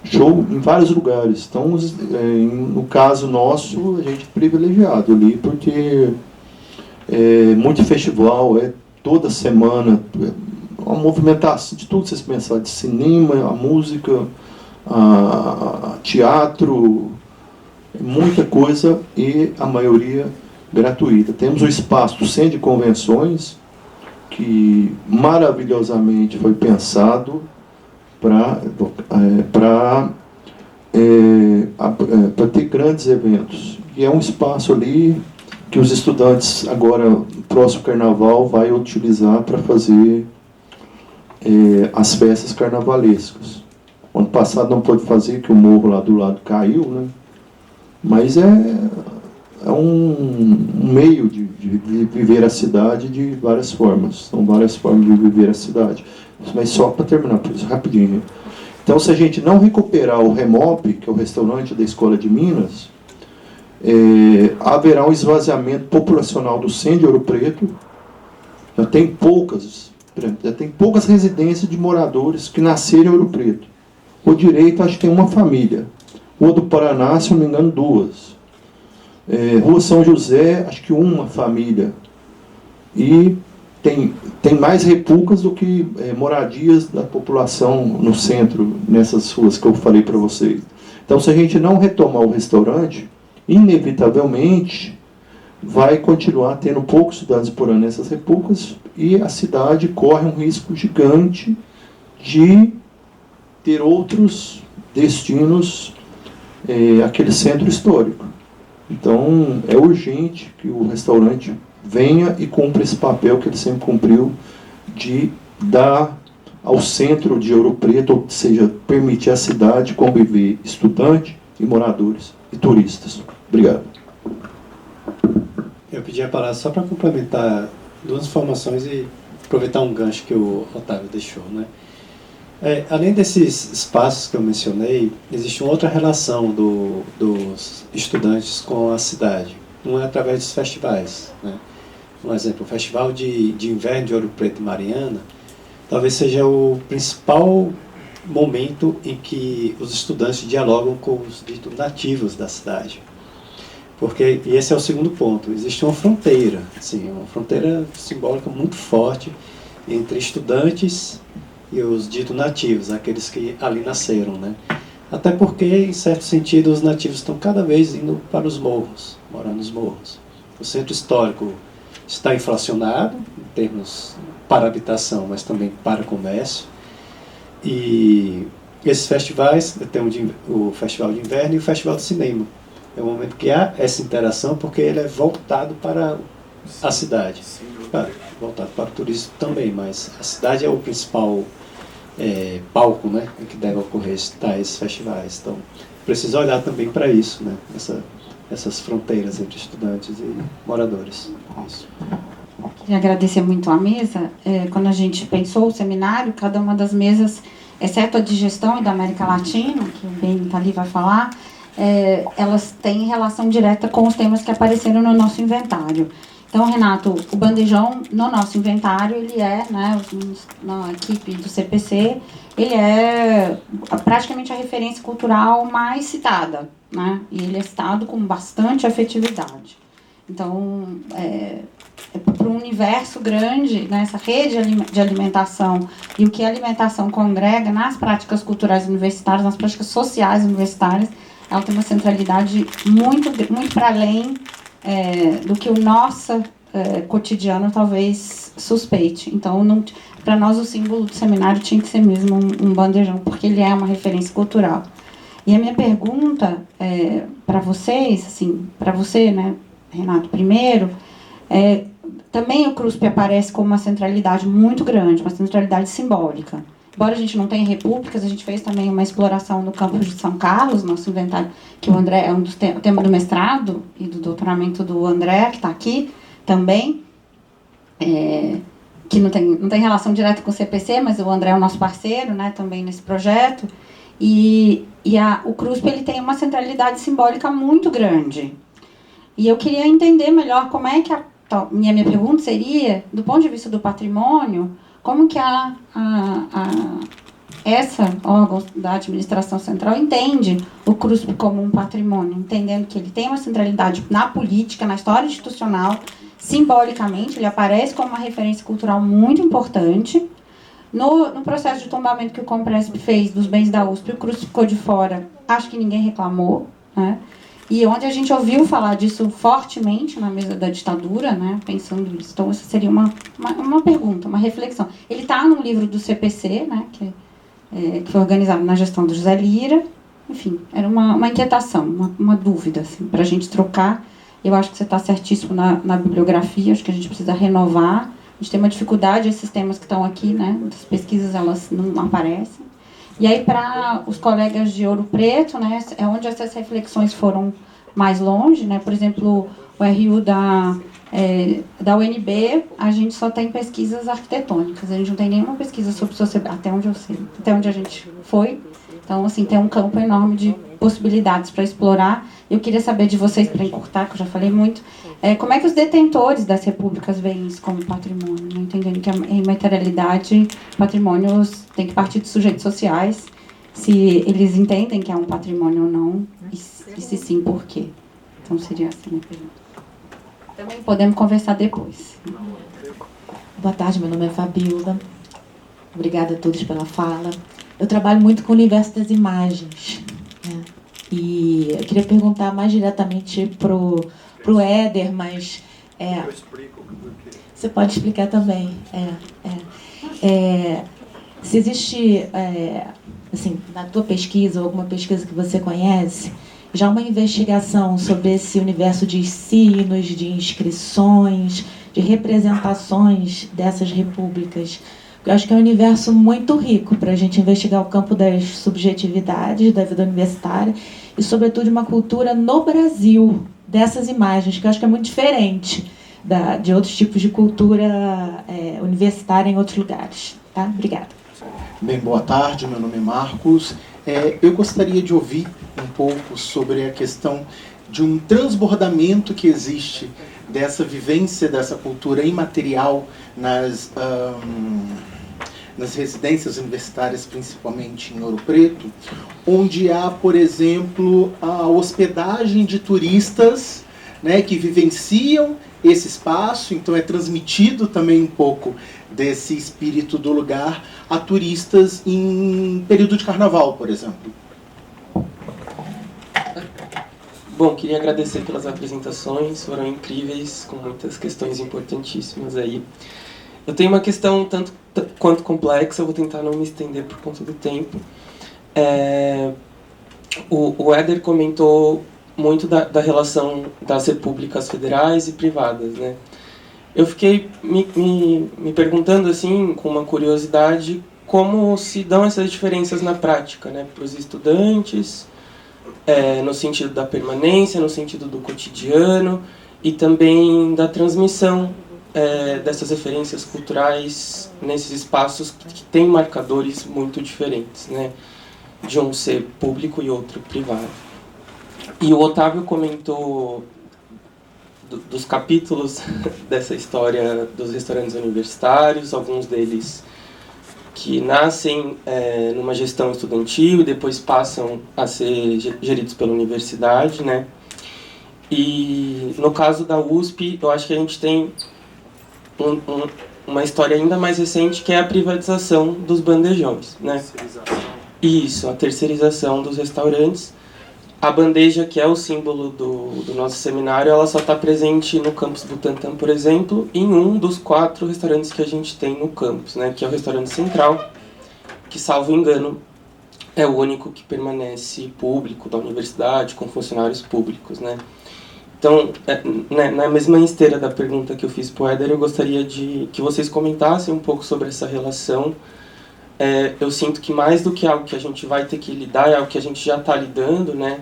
Show em vários lugares. Então, no caso nosso, a gente é privilegiado ali, porque muito festival, toda semana, uma movimentação de tudo que vocês pensarem, de cinema, a música, a teatro, muita coisa, e a maioria gratuita. Temos o espaço do Centro de Convenções, que maravilhosamente foi pensado para ter grandes eventos. E é um espaço ali que os estudantes, agora, próximo carnaval, vai utilizar para fazer as festas carnavalescas. Ano passado não pôde fazer, que o morro lá do lado caiu, né? Mas é um meio de viver a cidade de várias formas. São várias formas de viver a cidade. Mas só para terminar, por isso, rapidinho. Então, se a gente não recuperar o Remop, que é o restaurante da Escola de Minas, haverá um esvaziamento populacional do centro de Ouro Preto. Já tem poucas residências de moradores que nasceram em Ouro Preto. O direito, acho que tem uma família. Rua do Paraná, se não me engano, 2. Rua São José, acho que uma família. E tem mais repulgas do que moradias da população no centro, nessas ruas que eu falei para vocês. Então, se a gente não retomar o restaurante, inevitavelmente vai continuar tendo poucos estudantes por ano nessas repulgas, e a cidade corre um risco gigante de ter outros destinos àquele centro histórico. Então, é urgente que o restaurante venha e cumpra esse papel que ele sempre cumpriu, de dar ao centro de Ouro Preto, ou seja, permitir à cidade conviver estudante e moradores e turistas. Obrigado. Eu pedi a palavra só para complementar duas informações e aproveitar um gancho que o Otávio deixou, né? Além desses espaços que eu mencionei, existe uma outra relação dos estudantes com a cidade. Uma é através dos festivais, né? Um exemplo, o Festival de Inverno de Ouro Preto e Mariana talvez seja o principal momento em que os estudantes dialogam com os ditos nativos da cidade. E esse é o segundo ponto, existe uma fronteira, assim, uma fronteira simbólica muito forte entre estudantes e os ditos nativos, aqueles que ali nasceram, né? Até porque, em certo sentido, os nativos estão cada vez indo para os morros, morando nos morros. O centro histórico está inflacionado, em termos para habitação, mas também para comércio. E esses festivais, tem o Festival de Inverno e o Festival de Cinema. É um momento que há essa interação, porque ele é voltado para a cidade. Voltado para o turismo também, mas a cidade é o principal palco, né, em que deve ocorrer esses festivais. Então, precisa olhar também para isso, né, essas fronteiras entre estudantes e moradores. Isso. Queria agradecer muito a mesa. Quando a gente pensou o seminário, cada uma das mesas, exceto a de gestão e da América Latina, que o Ben está ali vai falar, elas têm relação direta com os temas que apareceram no nosso inventário. Então, Renato, o bandejão no nosso inventário, ele né, na equipe do CPC, ele é praticamente a referência cultural mais citada, né? E ele é citado com bastante afetividade. Então, para um universo grande, né, essa rede de alimentação e o que a alimentação congrega nas práticas culturais universitárias, nas práticas sociais universitárias, ela tem uma centralidade muito para além do que o nosso cotidiano talvez suspeite. Então, para nós, o símbolo do seminário tinha que ser mesmo um bandejão, porque ele é uma referência cultural. E a minha pergunta para vocês, assim, para você, né, Renato, primeiro, também o CRUSP aparece como uma centralidade muito grande, uma centralidade simbólica. Embora a gente não tenha repúblicas, a gente fez também uma exploração no campus de São Carlos, nosso inventário, que o André é o tema do mestrado e do doutoramento do André, que está aqui também, que não tem relação direta com o CPC, mas o André é o nosso parceiro, né, também nesse projeto. E o CRUSP ele tem uma centralidade simbólica muito grande. E eu queria entender melhor como é que minha pergunta seria, do ponto de vista do patrimônio, como que essa órgão da administração central entende o CRUSP como um patrimônio, entendendo que ele tem uma centralidade na política, na história institucional, simbolicamente, ele aparece como uma referência cultural muito importante. No processo de tombamento que o Compresp fez dos bens da USP, o CRUSP ficou de fora, acho que ninguém reclamou, né? E onde a gente ouviu falar disso fortemente na mesa da ditadura, né, pensando isso. Então, essa seria uma pergunta, uma reflexão. Ele está no livro do CPC, né, que foi organizado na gestão do José Lira. Enfim, era uma inquietação, uma dúvida, assim, para a gente trocar. Eu acho que você está certíssimo na bibliografia, acho que a gente precisa renovar. A gente tem uma dificuldade, esses temas que estão aqui, né, das pesquisas, elas não aparecem. E aí, para os colegas de Ouro Preto, né, é onde essas reflexões foram mais longe, né? Por exemplo, o RU da UNB, a gente só tem pesquisas arquitetônicas, a gente não tem nenhuma pesquisa sobre sociedade, até onde eu sei, até onde a gente foi. Então, assim, tem um campo enorme de possibilidades para explorar. Eu queria saber de vocês, para encurtar, que eu já falei muito, como é que os detentores das repúblicas veem isso como patrimônio, né? Entendendo que a imaterialidade, patrimônios tem que partir de sujeitos sociais, se eles entendem que é um patrimônio ou não, e se sim, por quê? Então, seria assim a minha pergunta. Também podemos conversar depois. Boa tarde, meu nome é Fabiola. Obrigada a todos pela fala. Eu trabalho muito com o universo das imagens, né? E eu queria perguntar mais diretamente pro Éder, mas... Eu explico por quê. Você pode explicar também. Se existe, assim, na tua pesquisa, ou alguma pesquisa que você conhece, já uma investigação sobre esse universo de sinos, de inscrições, de representações dessas repúblicas. Eu acho que é um universo muito rico para a gente investigar o campo das subjetividades da vida universitária e, sobretudo, uma cultura no Brasil dessas imagens, que eu acho que é muito diferente de outros tipos de cultura universitária em outros lugares. Tá? Obrigada. Bem, boa tarde, meu nome é Marcos. Eu gostaria de ouvir um pouco sobre a questão de um transbordamento que existe dessa vivência, dessa cultura imaterial nas residências universitárias, principalmente em Ouro Preto, onde há, por exemplo, a hospedagem de turistas, né, que vivenciam esse espaço, então é transmitido também um pouco desse espírito do lugar a turistas em período de carnaval, por exemplo. Bom, queria agradecer pelas apresentações, foram incríveis, com muitas questões importantíssimas aí. Eu tenho uma questão tanto quanto complexa, eu vou tentar não me estender por conta do tempo. O Éder comentou muito da relação das repúblicas federais e privadas, né? Eu fiquei me perguntando, assim, com uma curiosidade, como se dão essas diferenças na prática, né, para os estudantes, no sentido da permanência, no sentido do cotidiano e também da transmissão dessas referências culturais nesses espaços que têm marcadores muito diferentes, né, de um ser público e outro privado. E o Otávio comentou dos capítulos dessa história dos restaurantes universitários, alguns deles que nascem numa gestão estudantil e depois passam a ser geridos pela universidade, né? E no caso da USP, eu acho que a gente tem uma história ainda mais recente, que é a privatização dos bandejões, né? Isso, a terceirização dos restaurantes, a bandeja, que é o símbolo do nosso seminário, ela só está presente no campus Butantã, por exemplo, em um dos 4 restaurantes que a gente tem no campus, né, que é o restaurante central, que, salvo engano, é o único que permanece público da universidade, com funcionários públicos, né. Então, na mesma esteira da pergunta que eu fiz para o Éder, eu gostaria de que vocês comentassem um pouco sobre essa relação. Eu sinto que mais do que algo que a gente vai ter que lidar, é algo que a gente já está lidando, né?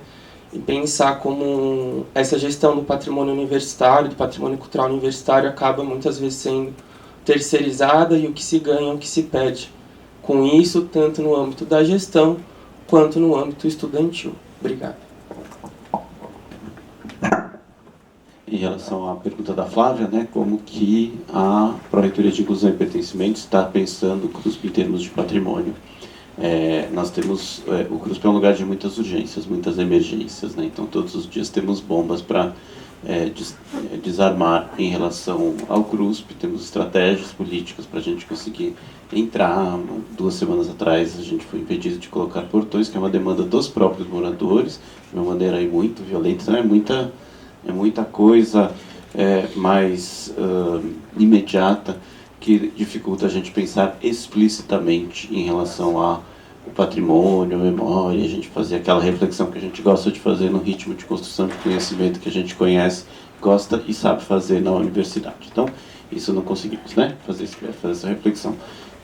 E pensar como essa gestão do patrimônio universitário, do patrimônio cultural universitário, acaba muitas vezes sendo terceirizada, e o que se ganha, o que se perde com isso, tanto no âmbito da gestão quanto no âmbito estudantil. Obrigado. Em relação à pergunta da Flávia, né, como que a Pró-Reitoria de Inclusão e Pertencimento está pensando o CRUSP em termos de patrimônio. Nós temos, o CRUSP é um lugar de muitas urgências, muitas emergências, né, então todos os dias temos bombas para desarmar em relação ao CRUSP, temos estratégias políticas para a gente conseguir entrar. 2 semanas atrás a gente foi impedido de colocar portões, que é uma demanda dos próprios moradores, de uma maneira aí muito violenta, então é muita coisa mais imediata que dificulta a gente pensar explicitamente em relação ao patrimônio, a memória, a gente fazer aquela reflexão que a gente gosta de fazer no ritmo de construção de conhecimento que a gente conhece, gosta e sabe fazer na universidade. Então, isso não conseguimos, né? Fazer essa reflexão.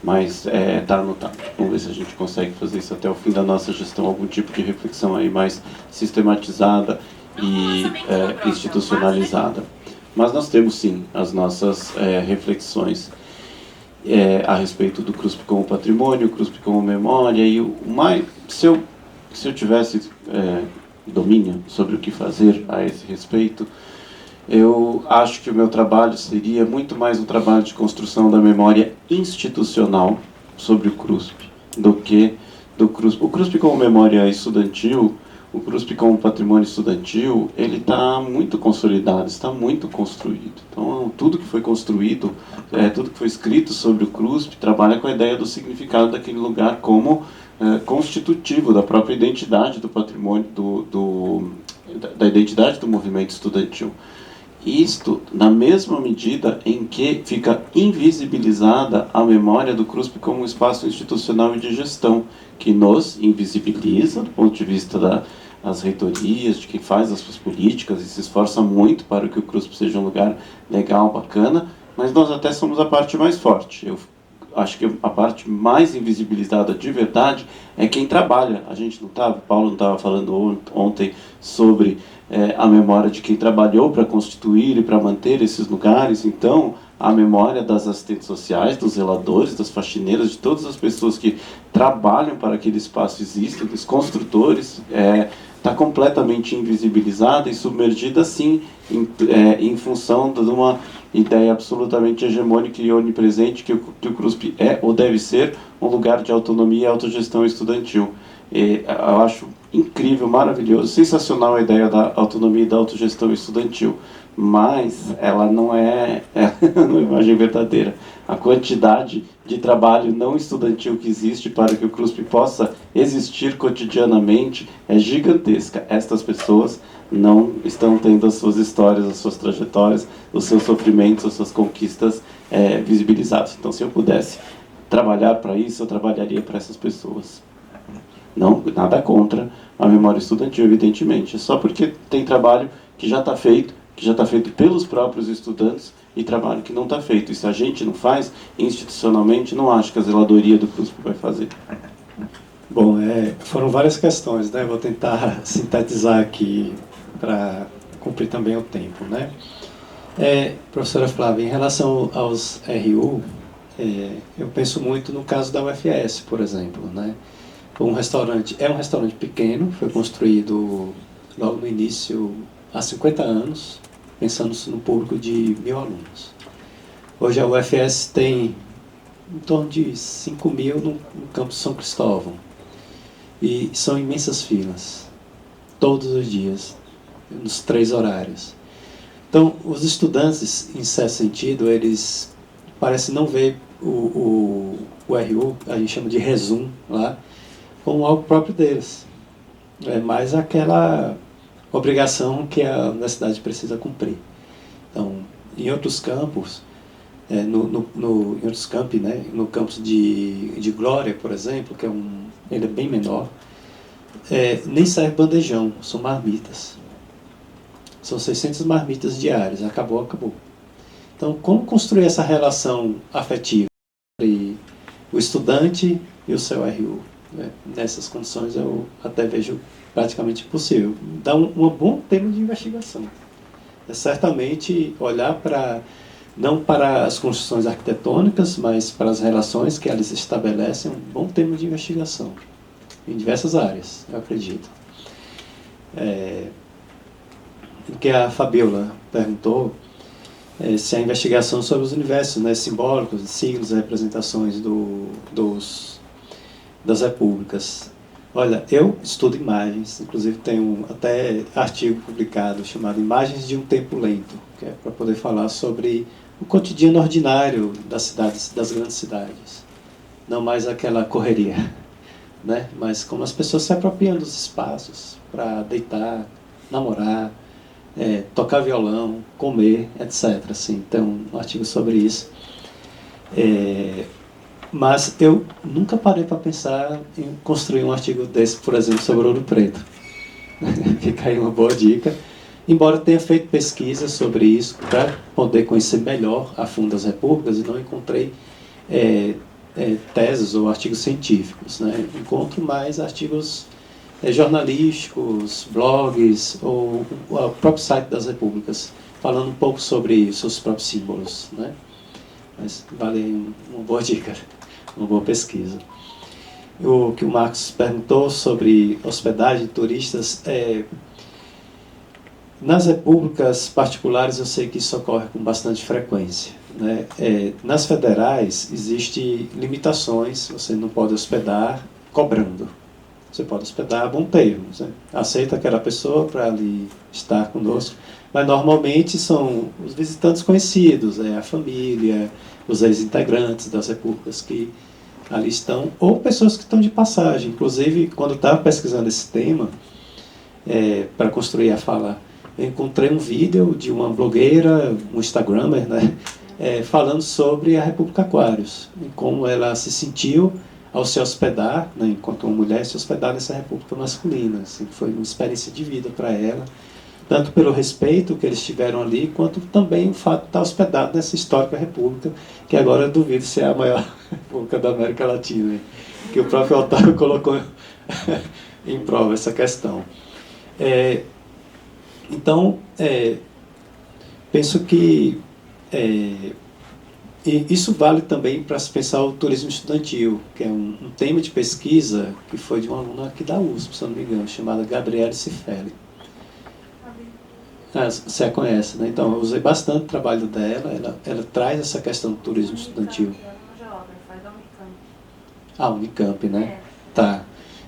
Mas está anotado. Vamos ver se a gente consegue fazer isso até o fim da nossa gestão, algum tipo de reflexão aí mais sistematizada e institucionalizada. Mas nós temos sim as nossas reflexões a respeito do CRUSP como patrimônio, o CRUSP como memória, e se eu tivesse domínio sobre o que fazer a esse respeito, eu acho que o meu trabalho seria muito mais um trabalho de construção da memória institucional sobre o CRUSP do que do CRUSP. O CRUSP como memória estudantil, o CRUSP como patrimônio estudantil, ele está muito consolidado, está muito construído. Então, tudo que foi construído, tudo que foi escrito sobre o CRUSP, trabalha com a ideia do significado daquele lugar como constitutivo da própria identidade do patrimônio, da identidade do movimento estudantil. Isto na mesma medida em que fica invisibilizada a memória do CRUSP como um espaço institucional e de gestão, que nos invisibiliza do ponto de vista das reitorias, de quem faz as suas políticas e se esforça muito para que o CRUSP seja um lugar legal, bacana, mas nós até somos a parte mais forte. Eu acho que a parte mais invisibilizada de verdade é quem trabalha. A gente não estava, Paulo não estava falando ontem sobre a memória de quem trabalhou para constituir e para manter esses lugares. Então, a memória das assistentes sociais, dos zeladores, das faxineiras, de todas as pessoas que trabalham para que aquele espaço exista, dos construtores, está completamente invisibilizada e submergida, sim, em função de uma ideia absolutamente hegemônica e onipresente que o CRUSP é ou deve ser um lugar de autonomia e autogestão estudantil. Eu acho incrível, maravilhoso, sensacional a ideia da autonomia e da autogestão estudantil, mas ela não é uma imagem verdadeira. A quantidade de trabalho não estudantil que existe para que o CRUSP possa existir cotidianamente é gigantesca. Estas pessoas não estão tendo as suas histórias, as suas trajetórias, os seus sofrimentos, as suas conquistas visibilizados. Então, se eu pudesse trabalhar para isso, eu trabalharia para essas pessoas. Não, nada contra a memória estudantil, evidentemente. É só porque tem trabalho que já está feito pelos próprios estudantes e trabalho que não está feito. E se a gente não faz, institucionalmente, não acho que a zeladoria do CRUSP vai fazer. Bom, foram várias questões, né? Vou tentar sintetizar aqui para cumprir também o tempo, né? Professora Flávia, em relação aos RU, eu penso muito no caso da UFS, por exemplo, né? É um restaurante pequeno, foi construído logo no início, há 50 anos, pensando no público de 1.000 alunos. Hoje a UFS tem em torno de 5.000 no campus São Cristóvão. E são imensas filas, todos os dias, nos 3 horários. Então, os estudantes, em certo sentido, eles parecem não ver o RU, a gente chama de resumo lá, como algo próprio deles. é mais aquela obrigação que a universidade precisa cumprir. Então, em outros campos, em outros campi, né, no campus de Glória, por exemplo, que ele é bem menor, nem serve bandejão, são marmitas. São 600 marmitas diárias, acabou. Então, como construir essa relação afetiva entre o estudante e o seu RU? Né? Nessas condições eu até vejo praticamente impossível. Dá um bom tema de investigação. É certamente olhar não para as construções arquitetônicas, mas para as relações que elas estabelecem, um bom tema de investigação, em diversas áreas, eu acredito. O que a Fabiola perguntou, se a investigação sobre os universos, né, simbólicos, signos, representações das repúblicas. Olha, eu estudo imagens, inclusive tenho até artigo publicado chamado Imagens de um Tempo Lento, que é para poder falar sobre o cotidiano ordinário das grandes cidades. Não mais aquela correria, né? Mas como as pessoas se apropriam dos espaços para deitar, namorar, tocar violão, comer, etc. Assim, tem um artigo sobre isso. Mas eu nunca parei para pensar em construir um artigo desse, por exemplo, sobre Ouro Preto. Fica aí uma boa dica. Embora tenha feito pesquisa sobre isso para poder conhecer melhor a fundo as repúblicas, e não encontrei teses ou artigos científicos, né? Encontro mais artigos jornalísticos, blogs ou o próprio site das repúblicas, falando um pouco sobre seus próprios símbolos, né? Mas vale uma boa dica, uma boa pesquisa. O que o Marcos perguntou sobre hospedagem de turistas, nas repúblicas particulares eu sei que isso ocorre com bastante frequência, né? Nas federais existem limitações, você não pode hospedar cobrando. Você pode hospedar a bom termo, né? Aceita aquela pessoa para ali estar conosco, mas normalmente são os visitantes conhecidos, a família, os ex-integrantes das repúblicas que ali estão, ou pessoas que estão de passagem. Inclusive, quando eu estava pesquisando esse tema, para construir a fala, eu encontrei um vídeo de uma blogueira, um instagrammer, né, falando sobre a República Aquários, e como ela se sentiu ao se hospedar, né, enquanto uma mulher, se hospedar nessa república masculina. Assim, foi uma experiência de vida para ela, tanto pelo respeito que eles tiveram ali, quanto também o fato de estar hospedado nessa histórica república, que agora eu duvido ser a maior república da América Latina, que o próprio Otávio colocou em prova essa questão. Então, penso que e isso vale também para se pensar o turismo estudantil, que é um tema de pesquisa que foi de uma aluna aqui da USP, se eu não me engano, chamada Gabriele Cifelli. Você a conhece, né? Então, eu usei bastante o trabalho dela, ela traz essa questão do turismo estudantil. Unicamp, né? Tá.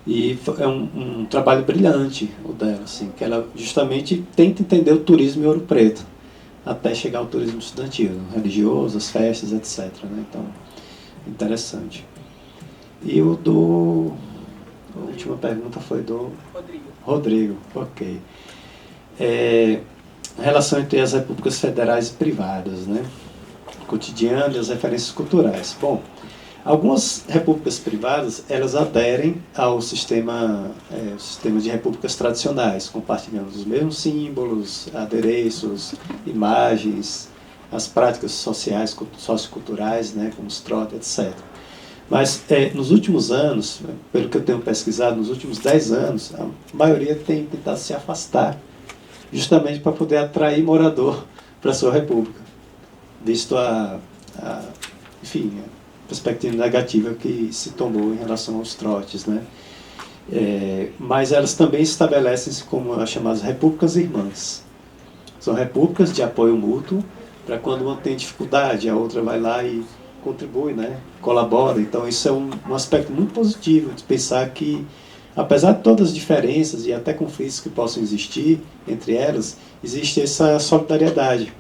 E é um trabalho brilhante o dela, assim, que ela justamente tenta entender o turismo em Ouro Preto, até chegar ao turismo estudantil, religioso, as festas, etc. Né? Então, interessante. E a última pergunta foi do Rodrigo. Ok. A relação entre as repúblicas federais e privadas, né? Cotidiano e as referências culturais. Bom, algumas repúblicas privadas, elas aderem ao sistema de repúblicas tradicionais, compartilhando os mesmos símbolos, adereços, imagens, as práticas sociais, socioculturais, né, como os trotes, etc. Mas nos últimos anos, pelo que eu tenho pesquisado, nos últimos 10 anos, a maioria tem tentado se afastar, justamente para poder atrair morador para a sua república, visto enfim, perspectiva negativa que se tomou em relação aos trotes, né? Mas elas também estabelecem-se como as chamadas repúblicas irmãs. São repúblicas de apoio mútuo, para quando uma tem dificuldade, a outra vai lá e contribui, né? Colabora. Então isso é um aspecto muito positivo, de pensar que, apesar de todas as diferenças e até conflitos que possam existir entre elas, existe essa solidariedade,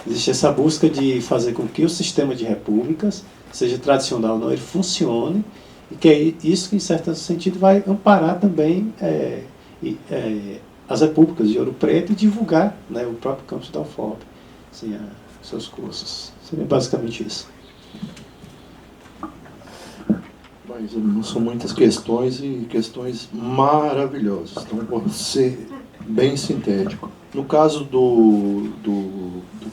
existe essa busca de fazer com que o sistema de repúblicas, seja tradicional ou não, ele funcione E que é isso que, em certo sentido, vai amparar também as repúblicas de Ouro Preto e divulgar, né, o próprio campus da UFOP, assim, seus cursos. Seria basicamente isso. Mas não são muitas questões e questões maravilhosas. Então, vou ser bem sintético. No caso do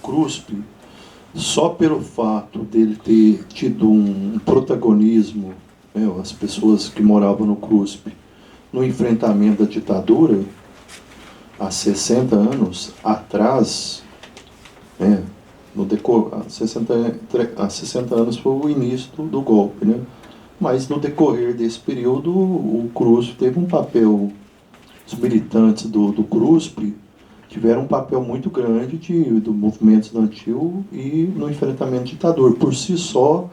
CRUSP, só pelo fato dele ter tido um protagonismo, né, as pessoas que moravam no CRUSP, no enfrentamento da ditadura, há 60 anos atrás, né, há 60 anos foi o início do golpe, né? Mas no decorrer desse período, o CRUSP teve um papel, os militantes do CRUSP tiveram um papel muito grande do movimento estudantil e no enfrentamento ditador. Por si só,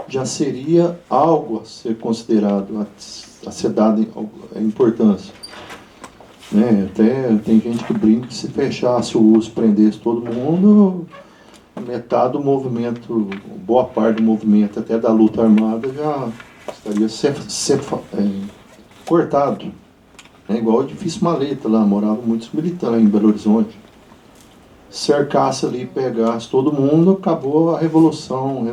já seria algo a ser considerado, a ser dado importância. Né? Até tem gente que brinca que se fechasse o USP, prendesse todo mundo, metade do movimento, boa parte do movimento, até da luta armada, já estaria cortado. É igual o edifício Maleta lá, moravam muitos militares em Belo Horizonte. Cercasse ali, pegasse todo mundo, acabou a revolução,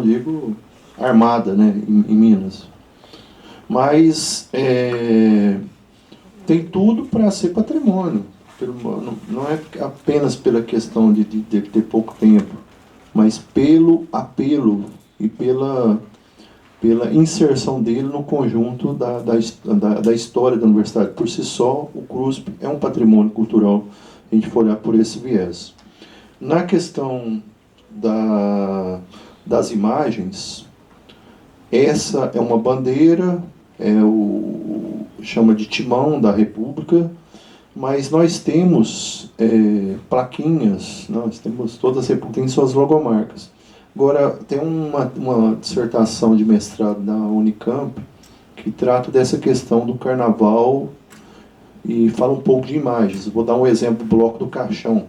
digo, armada, né, em Minas. Mas tem tudo para ser patrimônio. Não é apenas pela questão de ter pouco tempo, mas pelo apelo e pela inserção dele no conjunto da história da universidade. Por si só, o CRUSP é um patrimônio cultural, a gente for olhar por esse viés. Na questão das imagens, essa é uma bandeira, chama de timão da República, mas nós temos plaquinhas, todas as repúblicas têm suas logomarcas. Agora, tem uma dissertação de mestrado da Unicamp que trata dessa questão do carnaval e fala um pouco de imagens. Vou dar um exemplo do Bloco do Caixão.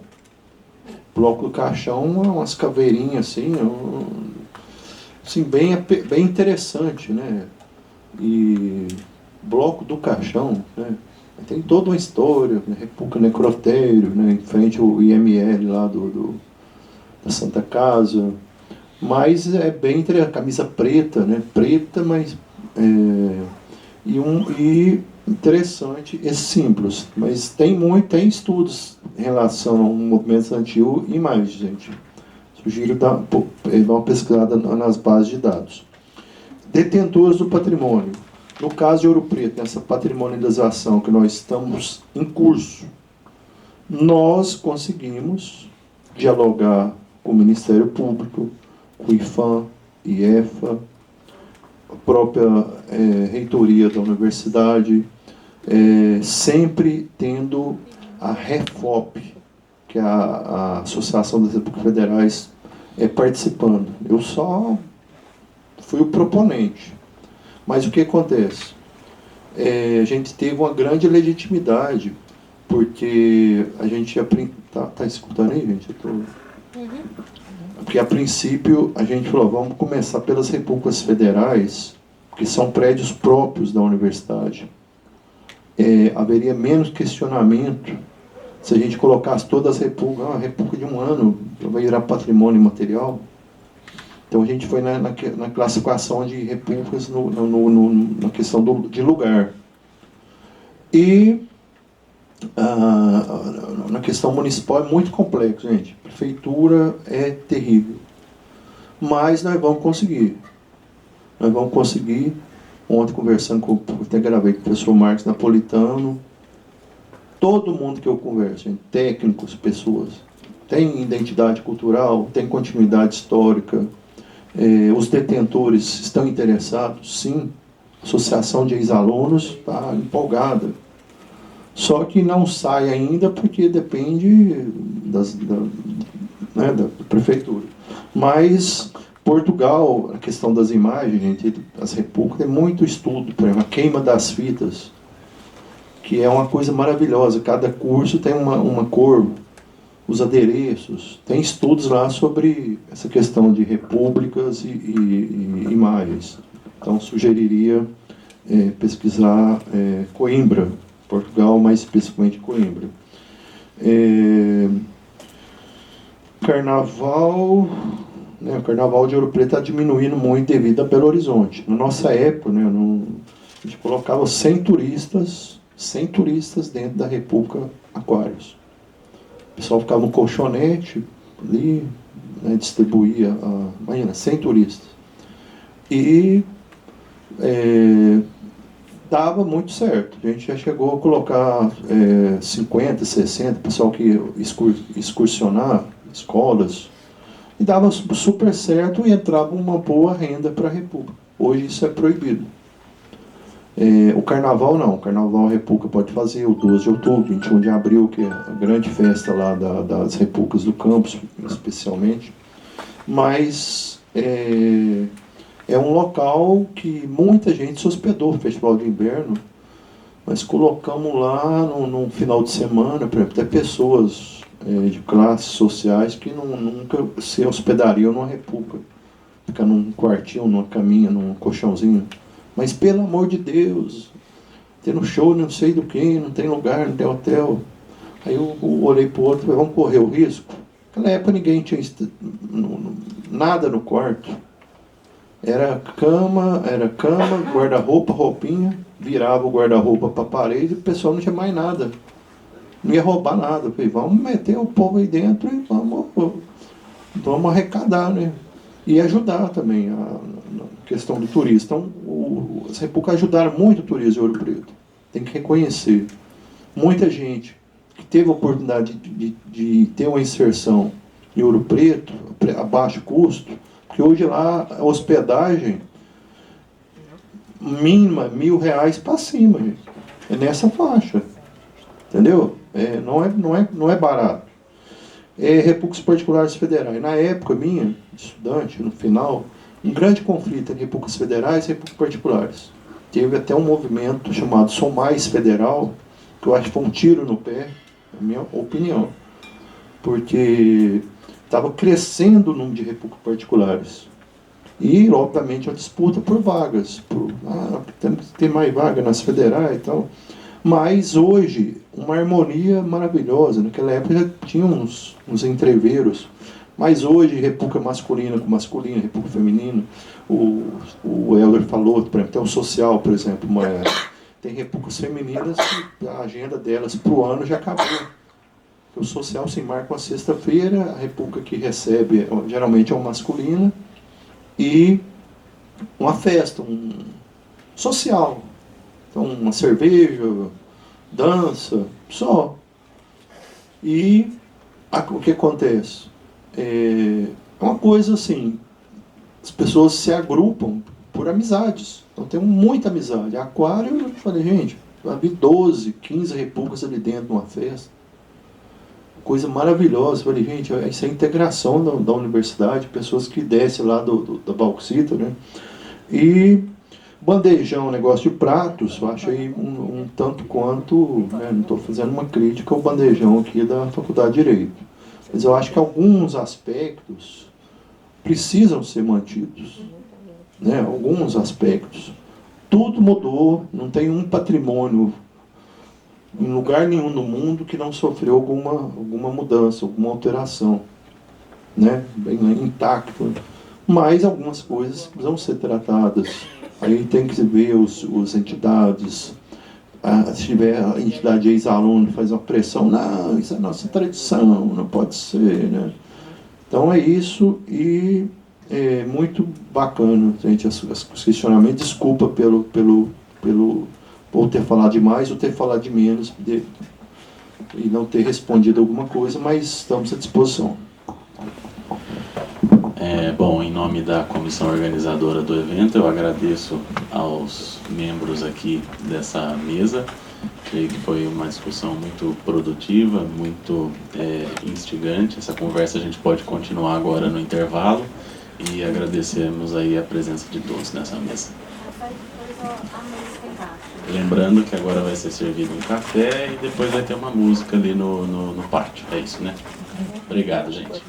O Bloco do Caixão é umas caveirinhas assim, bem interessante, né? E Bloco do Caixão, né? Tem toda uma história, né? República Necrotério, né? Em frente ao IML lá da Santa Casa. Mas é bem interessante, camisa preta, né? Preta, mas e interessante esses símbolos. Mas tem estudos em relação ao movimento estudantil e mais, gente. Sugiro dar uma pesquisada nas bases de dados. Detentores do patrimônio. No caso de Ouro Preto, nessa patrimonialização que nós estamos em curso, nós conseguimos dialogar com o Ministério Público, com o IFAM, IEFA, a própria reitoria da universidade, sempre tendo a REFOP, que é a Associação das Repúblicas Federais, participando. Eu só fui o proponente. Mas o que acontece? A gente teve uma grande legitimidade, porque a gente tá escutando aí, gente? Porque a princípio a gente falou, vamos começar pelas repúblicas federais, que são prédios próprios da universidade. Haveria menos questionamento se a gente colocasse todas as repúblicas, a república de um ano vai virar patrimônio material. Então a gente foi na classificação de repúblicas na questão de lugar. E na questão municipal é muito complexo, gente. A prefeitura é terrível. Mas nós vamos conseguir. Ontem, conversando até gravei com o professor Marcos Napolitano, todo mundo que eu converso, gente, técnicos, pessoas, tem identidade cultural, tem continuidade histórica, os detentores estão interessados, sim. A Associação de Ex-Alunos está empolgada. Só que não sai ainda porque depende da prefeitura. Mas Portugal, a questão das imagens, gente, as repúblicas, tem muito estudo, por exemplo, a queima das fitas, que é uma coisa maravilhosa. Cada curso tem uma cor, os adereços, tem estudos lá sobre essa questão de repúblicas e imagens. Então, sugeriria pesquisar Coimbra, Portugal, mais especificamente Coimbra. Carnaval, né, o Carnaval de Ouro Preto está diminuindo muito devido a Belo Horizonte. Na nossa época, né, a gente colocava 100 turistas dentro da República Aquários. O pessoal ficava no colchonete ali, né, distribuía, imagina, 100 turistas. E dava muito certo. A gente já chegou a colocar 50, 60, pessoal que ia excursionar, escolas, e dava super certo e entrava uma boa renda para a República. Hoje isso é proibido. O Carnaval não, o Carnaval a República pode fazer, o 12 de outubro, 21 de abril, que é a grande festa lá das Repúblicas do Campus, especialmente, mas é um local que muita gente se hospedou no Festival de Inverno. Nós colocamos lá no final de semana, por exemplo, até pessoas de classes sociais que nunca se hospedariam numa República. Ficar num quartinho, numa caminha, num colchãozinho. Mas, pelo amor de Deus, tendo show não sei do que, não tem lugar, não tem hotel. Aí eu olhei para o outro e falei, vamos correr o risco? Naquela época ninguém tinha nada no quarto. Era cama, guarda-roupa, roupinha, virava o guarda-roupa para a parede e o pessoal não tinha mais nada. Não ia roubar nada. Eu falei, vamos meter o povo aí dentro e vamos arrecadar, né? E ajudar também na questão do turista. Então, as repúblicas ajudaram muito o turismo de Ouro Preto. Tem que reconhecer. Muita gente que teve a oportunidade de ter uma inserção em Ouro Preto, a baixo custo, porque hoje lá a hospedagem mínima R$1.000 para cima, gente. É nessa faixa. Entendeu? Não é barato. Repúblicas particulares federais. Na época minha, estudante, no final, um grande conflito entre repúblicas federais e repúblicas particulares. Teve até um movimento chamado Sou Mais Federal, que eu acho que foi um tiro no pé, na minha opinião, porque estava crescendo o número de repúblicas particulares. E, obviamente, a disputa por vagas. Temos que ter mais vagas nas federais e tal. Mas hoje, uma harmonia maravilhosa. Naquela época já tinha uns entreveiros. Mas hoje, república masculina com masculina, república feminina. O Helder falou, por exemplo, tem o social, por exemplo. Tem repúblicas femininas que a agenda delas para o ano já acabou. O social se marca uma sexta-feira, a república que recebe geralmente é uma masculina. E uma festa, social. Então, uma cerveja, dança, só. E o que acontece? É uma coisa assim, as pessoas se agrupam por amizades. Então, tem muita amizade. Aquário, eu falei, gente, havia 12, 15 repúblicas ali dentro de uma festa. Coisa maravilhosa. Eu falei, gente, isso é a integração da universidade, pessoas que descem lá da bauxita, né? E bandejão, negócio de pratos, eu acho aí um tanto quanto, né, não estou fazendo uma crítica ao bandejão aqui da Faculdade de Direito, mas eu acho que alguns aspectos precisam ser mantidos, né? Alguns aspectos. Tudo mudou, não tem um patrimônio em lugar nenhum no mundo que não sofreu alguma mudança, alguma alteração, né? Bem intacto. Mas algumas coisas precisam ser tratadas. Aí tem que ver os entidades, se tiver a entidade ex-aluno faz uma pressão, não, isso é nossa tradição, não pode ser, né? Então é isso, e é muito bacana, gente, os questionamentos. Desculpa ou ter falado demais, ou ter falado de menos, e não ter respondido alguma coisa, mas estamos à disposição. Bom, em nome da comissão organizadora do evento, eu agradeço aos membros aqui dessa mesa. Creio que foi uma discussão muito produtiva, muito instigante. Essa conversa a gente pode continuar agora no intervalo, e agradecemos aí a presença de todos nessa mesa. Lembrando que agora vai ser servido um café e depois vai ter uma música ali no pátio. É isso, né? Obrigado, gente.